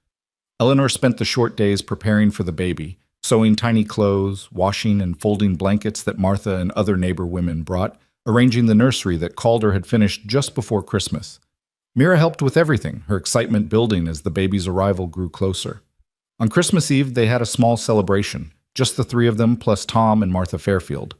Speaker 1: Eleanor spent the short days preparing for the baby, sewing tiny clothes, washing and folding blankets that Martha and other neighbor women brought, arranging the nursery that Calder had finished just before Christmas. Mira helped with everything, her excitement building as the baby's arrival grew closer. On Christmas Eve, they had a small celebration, just the three of them plus Tom and Martha Fairfield.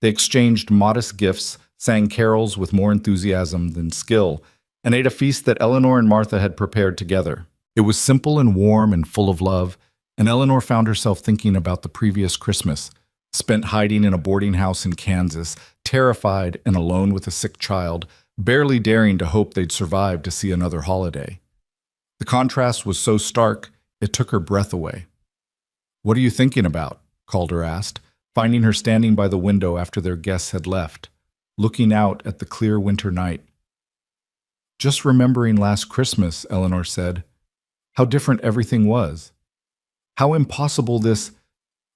Speaker 1: They exchanged modest gifts, sang carols with more enthusiasm than skill, and ate a feast that Eleanor and Martha had prepared together. It was simple and warm and full of love, and Eleanor found herself thinking about the previous Christmas, spent hiding in a boarding house in Kansas, terrified and alone with a sick child, barely daring to hope they'd survive to see another holiday. The contrast was so stark, it took her breath away. "What are you thinking about?" Calder asked, finding her standing by the window after their guests had left, looking out at the clear winter night. "Just remembering last Christmas," Eleanor said. "How different everything was. How impossible this—"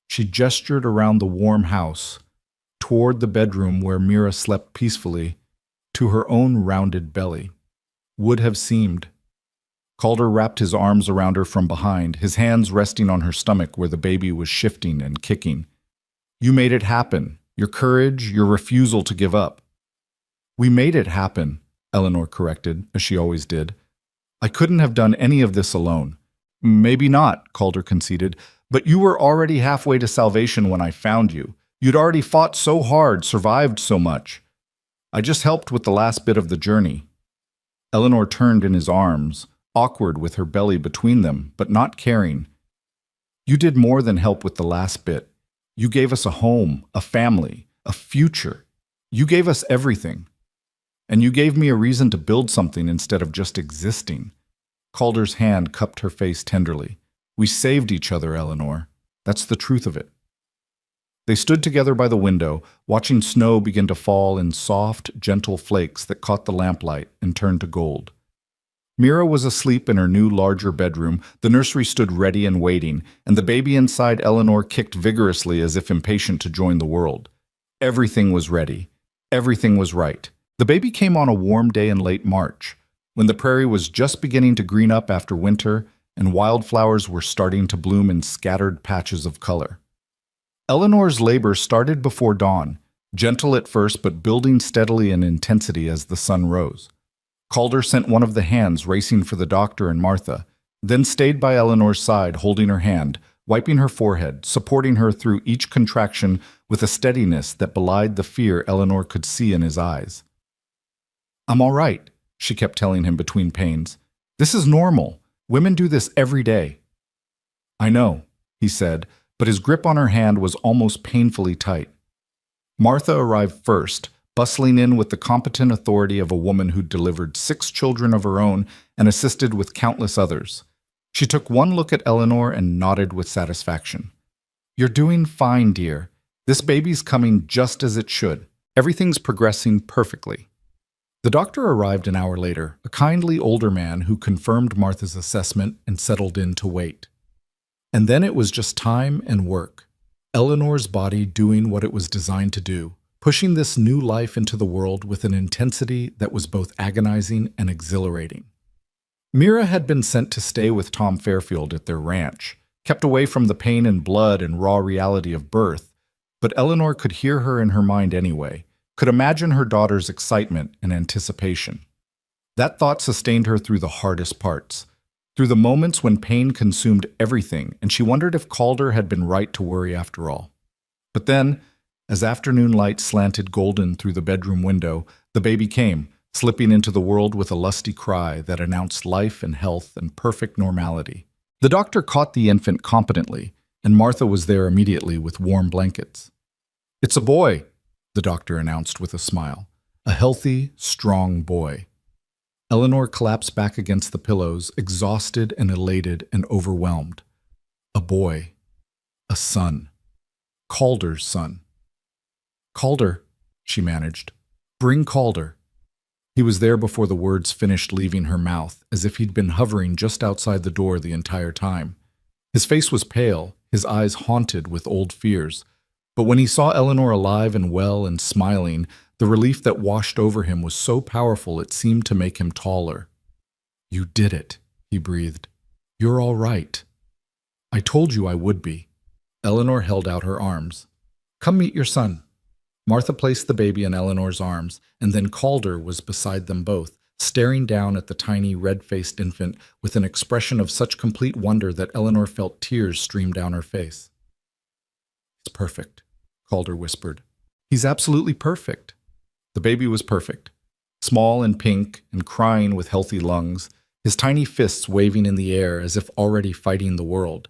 Speaker 1: She gestured around the warm house, toward the bedroom where Mira slept peacefully, to her own rounded belly. "Would have seemed." Calder wrapped his arms around her from behind, his hands resting on her stomach where the baby was shifting and kicking. "You made it happen. Your courage, your refusal to give up." "We made it happen," Eleanor corrected, as she always did. "I couldn't have done any of this alone." "Maybe not," Calder conceded, "but you were already halfway to salvation when I found you. You'd already fought so hard, survived so much. I just helped with the last bit of the journey." Eleanor turned in his arms, awkward with her belly between them, but not caring. "You did more than help with the last bit. You gave us a home, a family, a future. You gave us everything. And you gave me a reason to build something instead of just existing." Calder's hand cupped her face tenderly. "We saved each other, Eleanor. That's the truth of it." They stood together by the window, watching snow begin to fall in soft, gentle flakes that caught the lamplight and turned to gold. Mira was asleep in her new, larger bedroom, the nursery stood ready and waiting, and the baby inside Eleanor kicked vigorously as if impatient to join the world. Everything was ready. Everything was right. The baby came on a warm day in late March, when the prairie was just beginning to green up after winter and wildflowers were starting to bloom in scattered patches of color. Eleanor's labor started before dawn, gentle at first but building steadily in intensity as the sun rose. Calder sent one of the hands racing for the doctor and Martha, then stayed by Eleanor's side holding her hand, wiping her forehead, supporting her through each contraction with a steadiness that belied the fear Eleanor could see in his eyes. "I'm all right," she kept telling him between pains. "This is normal. Women do this every day." "I know," he said, but his grip on her hand was almost painfully tight. Martha arrived first, bustling in with the competent authority of a woman who'd delivered 6 children of her own and assisted with countless others. She took one look at Eleanor and nodded with satisfaction. "You're doing fine, dear. This baby's coming just as it should. Everything's progressing perfectly." The doctor arrived an hour later, a kindly older man who confirmed Martha's assessment and settled in to wait. And then it was just time and work. Eleanor's body doing what it was designed to do, pushing this new life into the world with an intensity that was both agonizing and exhilarating. Mira had been sent to stay with Tom Fairfield at their ranch, kept away from the pain and blood and raw reality of birth, but Eleanor could hear her in her mind anyway, could imagine her daughter's excitement and anticipation. That thought sustained her through the hardest parts, through the moments when pain consumed everything, and she wondered if Calder had been right to worry after all. But then, as afternoon light slanted golden through the bedroom window, the baby came, slipping into the world with a lusty cry that announced life and health and perfect normality. The doctor caught the infant competently, and Martha was there immediately with warm blankets. "It's a boy," the doctor announced with a smile. "A healthy, strong boy." Eleanor collapsed back against the pillows, exhausted and elated and overwhelmed. A boy. A son. Calder's son. "Calder," she managed. "Bring Calder." He was there before the words finished leaving her mouth, as if he'd been hovering just outside the door the entire time. His face was pale, his eyes haunted with old fears. But when he saw Eleanor alive and well and smiling, the relief that washed over him was so powerful it seemed to make him taller. "You did it," he breathed. "You're all right." "I told you I would be." Eleanor held out her arms. "Come meet your son." Martha placed the baby in Eleanor's arms, and then Calder was beside them both, staring down at the tiny, red-faced infant with an expression of such complete wonder that Eleanor felt tears stream down her face. "He's perfect," Calder whispered. "He's absolutely perfect." The baby was perfect, small and pink and crying with healthy lungs, his tiny fists waving in the air as if already fighting the world.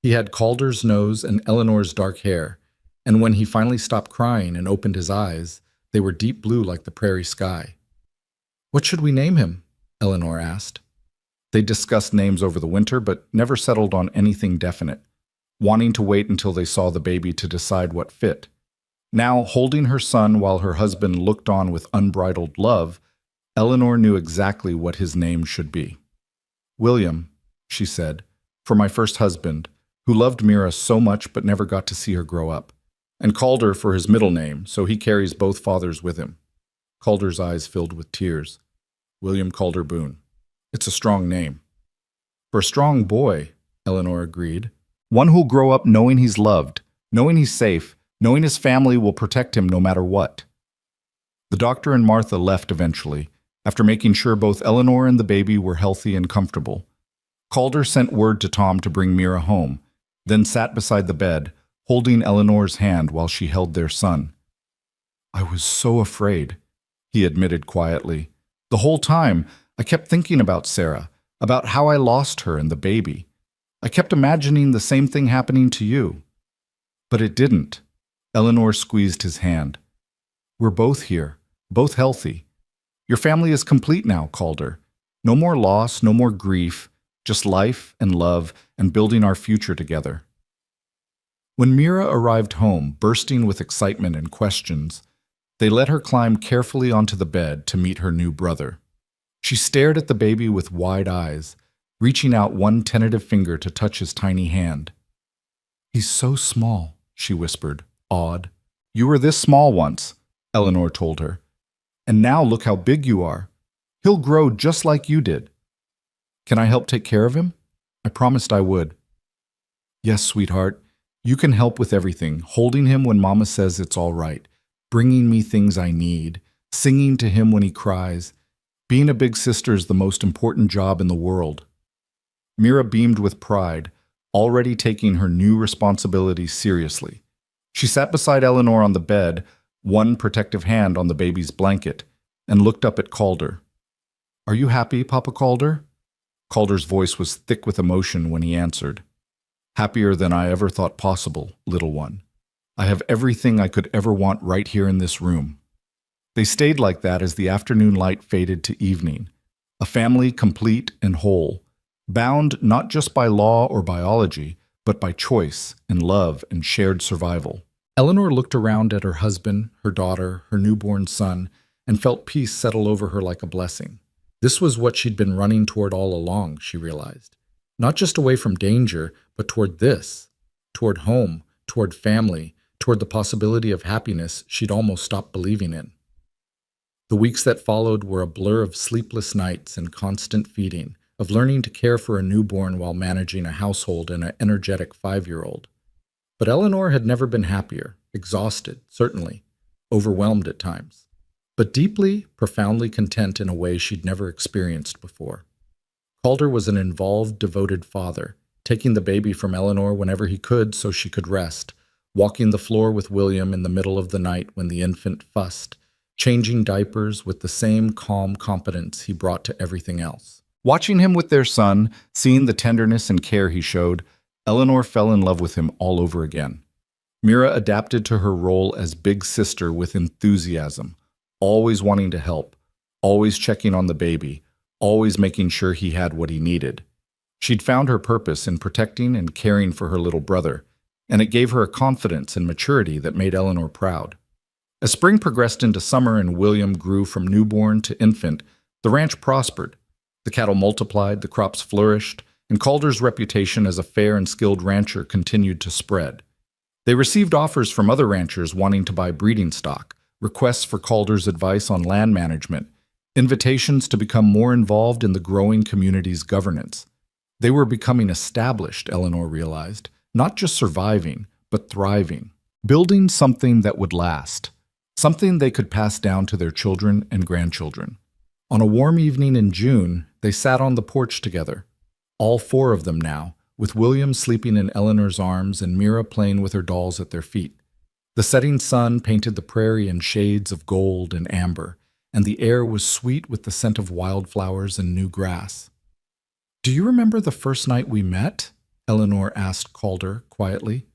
Speaker 1: He had Calder's nose and Eleanor's dark hair, and when he finally stopped crying and opened his eyes, they were deep blue like the prairie sky. "What should we name him?" Eleanor asked. They discussed names over the winter, but never settled on anything definite, wanting to wait until they saw the baby to decide what fit. Now, holding her son while her husband looked on with unbridled love, Eleanor knew exactly what his name should be. "William," she said, "for my first husband, who loved Mira so much but never got to see her grow up. And Calder for his middle name, so he carries both fathers with him." Calder's eyes filled with tears. "William Calder Boone. It's a strong name." "For a strong boy," Eleanor agreed. "One who'll grow up knowing he's loved, knowing he's safe, knowing his family will protect him no matter what." The doctor and Martha left eventually, after making sure both Eleanor and the baby were healthy and comfortable. Calder sent word to Tom to bring Mira home, then sat beside the bed, holding Eleanor's hand while she held their son. "I was so afraid," he admitted quietly. "The whole time, I kept thinking about Sarah, about how I lost her and the baby. I kept imagining the same thing happening to you." "But it didn't." Eleanor squeezed his hand. "We're both here, both healthy. Your family is complete now, Calder. No more loss, no more grief, just life and love and building our future together." When Mira arrived home, bursting with excitement and questions, they let her climb carefully onto the bed to meet her new brother. She stared at the baby with wide eyes, reaching out one tentative finger to touch his tiny hand. "He's so small," she whispered, awed. "You were this small once," Eleanor told her. "And now look how big you are. He'll grow just like you did." "Can I help take care of him?" I promised I would. "Yes, sweetheart. You can help with everything, holding him when Mama says it's all right, bringing me things I need, singing to him when he cries. Being a big sister is the most important job in the world." Mira beamed with pride, already taking her new responsibilities seriously. She sat beside Eleanor on the bed, one protective hand on the baby's blanket, and looked up at Calder. "Are you happy, Papa Calder?" Calder's voice was thick with emotion when he answered. "Happier than I ever thought possible, little one. I have everything I could ever want right here in this room." They stayed like that as the afternoon light faded to evening, a family complete and whole, bound not just by law or biology, but by choice and love and shared survival. Eleanor looked around at her husband, her daughter, her newborn son, and felt peace settle over her like a blessing. This was what she'd been running toward all along, she realized. Not just away from danger, but toward this, toward home, toward family, toward the possibility of happiness she'd almost stopped believing in. The weeks that followed were a blur of sleepless nights and constant feeding, of learning to care for a newborn while managing a household and an energetic 5-year-old. But Eleanor had never been happier, exhausted, certainly, overwhelmed at times, but deeply, profoundly content in a way she'd never experienced before. Calder was an involved, devoted father, taking the baby from Eleanor whenever he could so she could rest, walking the floor with William in the middle of the night when the infant fussed, changing diapers with the same calm competence he brought to everything else. Watching him with their son, seeing the tenderness and care he showed, Eleanor fell in love with him all over again. Mira adapted to her role as big sister with enthusiasm, always wanting to help, always checking on the baby, always making sure he had what he needed. She'd found her purpose in protecting and caring for her little brother, and it gave her a confidence and maturity that made Eleanor proud. As spring progressed into summer and William grew from newborn to infant, the ranch prospered. The cattle multiplied, the crops flourished, and Calder's reputation as a fair and skilled rancher continued to spread. They received offers from other ranchers wanting to buy breeding stock, requests for Calder's advice on land management, invitations to become more involved in the growing community's governance. They were becoming established, Eleanor realized, not just surviving, but thriving, building something that would last, something they could pass down to their children and grandchildren. On a warm evening in June, they sat on the porch together, all four of them now, with William sleeping in Eleanor's arms and Mira playing with her dolls at their feet. The setting sun painted the prairie in shades of gold and amber, and the air was sweet with the scent of wildflowers and new grass. "Do you remember the first night we met?" Eleanor asked Calder quietly.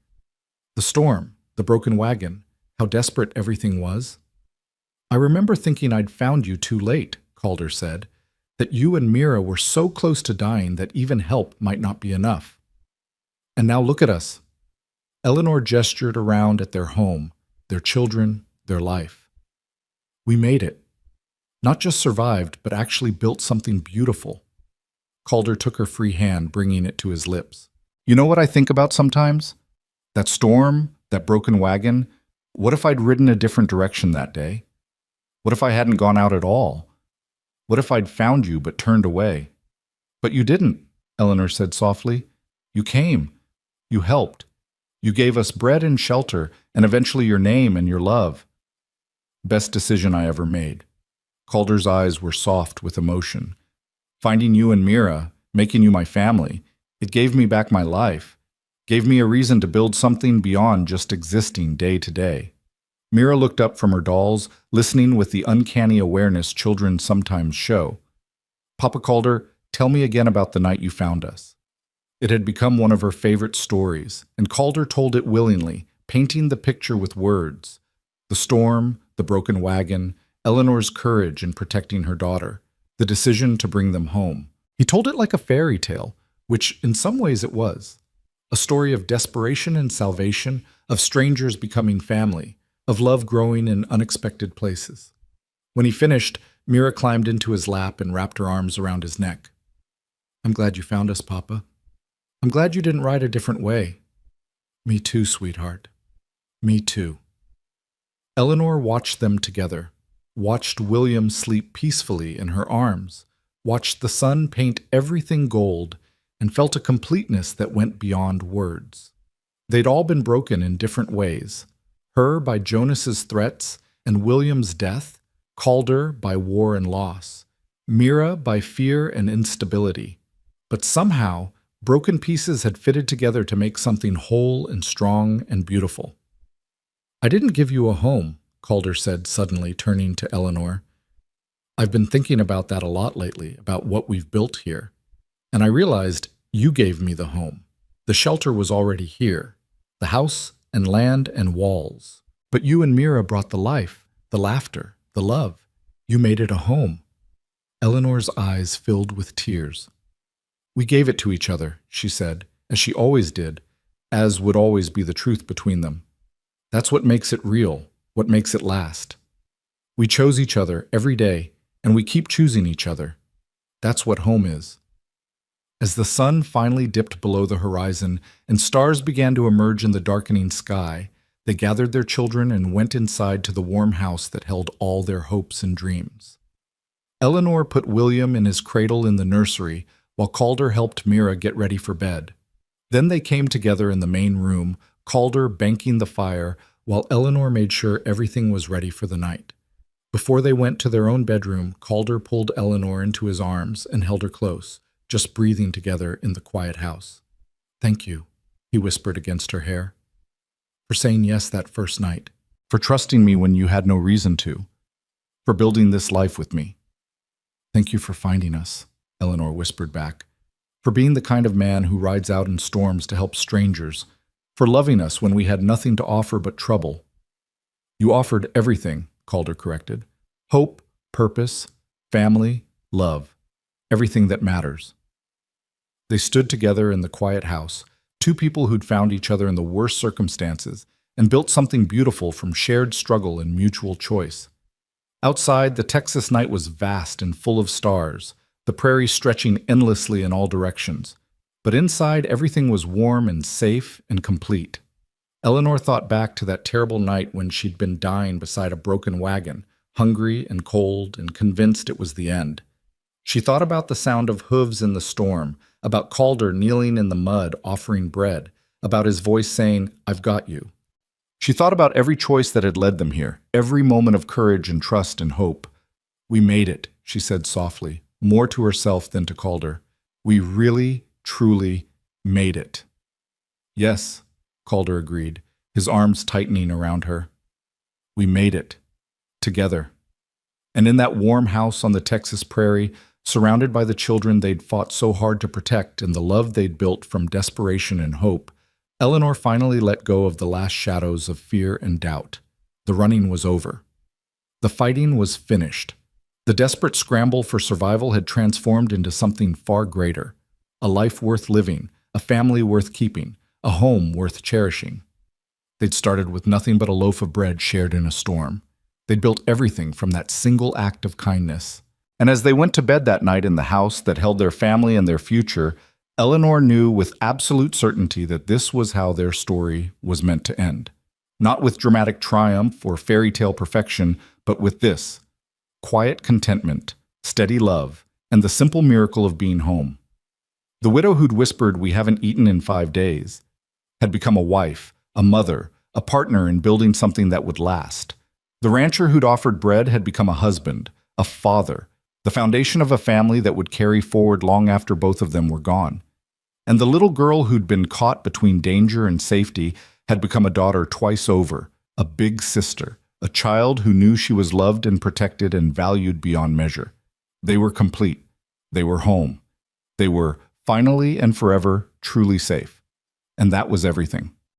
Speaker 1: "The storm, the broken wagon, how desperate everything was?" "I remember thinking I'd found you too late," Calder said, "that you and Mira were so close to dying that even help might not be enough. And now look at us." Eleanor gestured around at their home, their children, their life. "We made it. Not just survived, but actually built something beautiful." Calder took her free hand, bringing it to his lips. "You know what I think about sometimes? That storm, that broken wagon. What if I'd ridden a different direction that day? What if I hadn't gone out at all? What if I'd found you but turned away?" "But you didn't," Eleanor said softly. "You came. You helped. You gave us bread and shelter, and eventually your name and your love. Best decision I ever made." Calder's eyes were soft with emotion. "Finding you and Mira, making you my family, it gave me back my life, gave me a reason to build something beyond just existing day to day." Mira looked up from her dolls, listening with the uncanny awareness children sometimes show. "Papa Calder, tell me again about the night you found us." It had become one of her favorite stories, and Calder told it willingly, painting the picture with words. The storm, the broken wagon, Eleanor's courage in protecting her daughter, the decision to bring them home. He told it like a fairy tale, which in some ways it was. A story of desperation and salvation, of strangers becoming family, of love growing in unexpected places. When he finished, Mira climbed into his lap and wrapped her arms around his neck. "I'm glad you found us, Papa. I'm glad you didn't ride a different way." "Me too, sweetheart. Me too." Eleanor watched them together, watched William sleep peacefully in her arms, watched the sun paint everything gold, and felt a completeness that went beyond words. They'd all been broken in different ways. Her by Jonas's threats and William's death, Calder by war and loss, Mira by fear and instability. But somehow, broken pieces had fitted together to make something whole and strong and beautiful. "I didn't give you a home," Calder said suddenly, turning to Eleanor. "I've been thinking about that a lot lately, about what we've built here. And I realized you gave me the home. The shelter was already here, the house and land and walls. But you and Mira brought the life, the laughter, the love. You made it a home." Eleanor's eyes filled with tears. "We gave it to each other," she said, as she always did, as would always be the truth between them. "That's what makes it real, what makes it last. We chose each other every day, and we keep choosing each other. That's what home is." As the sun finally dipped below the horizon and stars began to emerge in the darkening sky, they gathered their children and went inside to the warm house that held all their hopes and dreams. Eleanor put William in his cradle in the nursery, while Calder helped Mira get ready for bed. Then they came together in the main room, Calder banking the fire, while Eleanor made sure everything was ready for the night. Before they went to their own bedroom, Calder pulled Eleanor into his arms and held her close, just breathing together in the quiet house. "Thank you," he whispered against her hair, "for saying yes that first night, for trusting me when you had no reason to, for building this life with me." "Thank you for finding us," Eleanor whispered back, "for being the kind of man who rides out in storms to help strangers, for loving us when we had nothing to offer but trouble." "You offered everything," Calder corrected. "Hope, purpose, family, love. everything that matters. They stood together in the quiet house, two people who'd found each other in the worst circumstances and built something beautiful from shared struggle and mutual choice. Outside, the Texas night was vast and full of stars, the prairie stretching endlessly in all directions. But inside, everything was warm and safe and complete. Eleanor thought back to that terrible night when she'd been dying beside a broken wagon, hungry and cold and convinced it was the end. She thought about the sound of hooves in the storm, about Calder kneeling in the mud offering bread, about his voice saying, "I've got you." She thought about every choice that had led them here, every moment of courage and trust and hope. "We made it," she said softly, more to herself than to Calder. "We really, truly made it." "Yes," Calder agreed, his arms tightening around her. "We made it. Together." And in that warm house on the Texas prairie, surrounded by the children they'd fought so hard to protect and the love they'd built from desperation and hope, Eleanor finally let go of the last shadows of fear and doubt. The running was over. The fighting was finished. The desperate scramble for survival had transformed into something far greater. A life worth living, a family worth keeping, a home worth cherishing. They'd started with nothing but a loaf of bread shared in a storm. They'd built everything from that single act of kindness. And as they went to bed that night in the house that held their family and their future, Eleanor knew with absolute certainty that this was how their story was meant to end. Not with dramatic triumph or fairy tale perfection, but with this: quiet contentment, steady love, and the simple miracle of being home. The widow who'd whispered, "We haven't eaten in 5 days," had become a wife, a mother, a partner in building something that would last. The rancher who'd offered bread had become a husband, a father, the foundation of a family that would carry forward long after both of them were gone. And the little girl who'd been caught between danger and safety had become a daughter twice over, a big sister, a child who knew she was loved and protected and valued beyond measure. They were complete. They were home. They were finally and forever truly safe. And that was everything.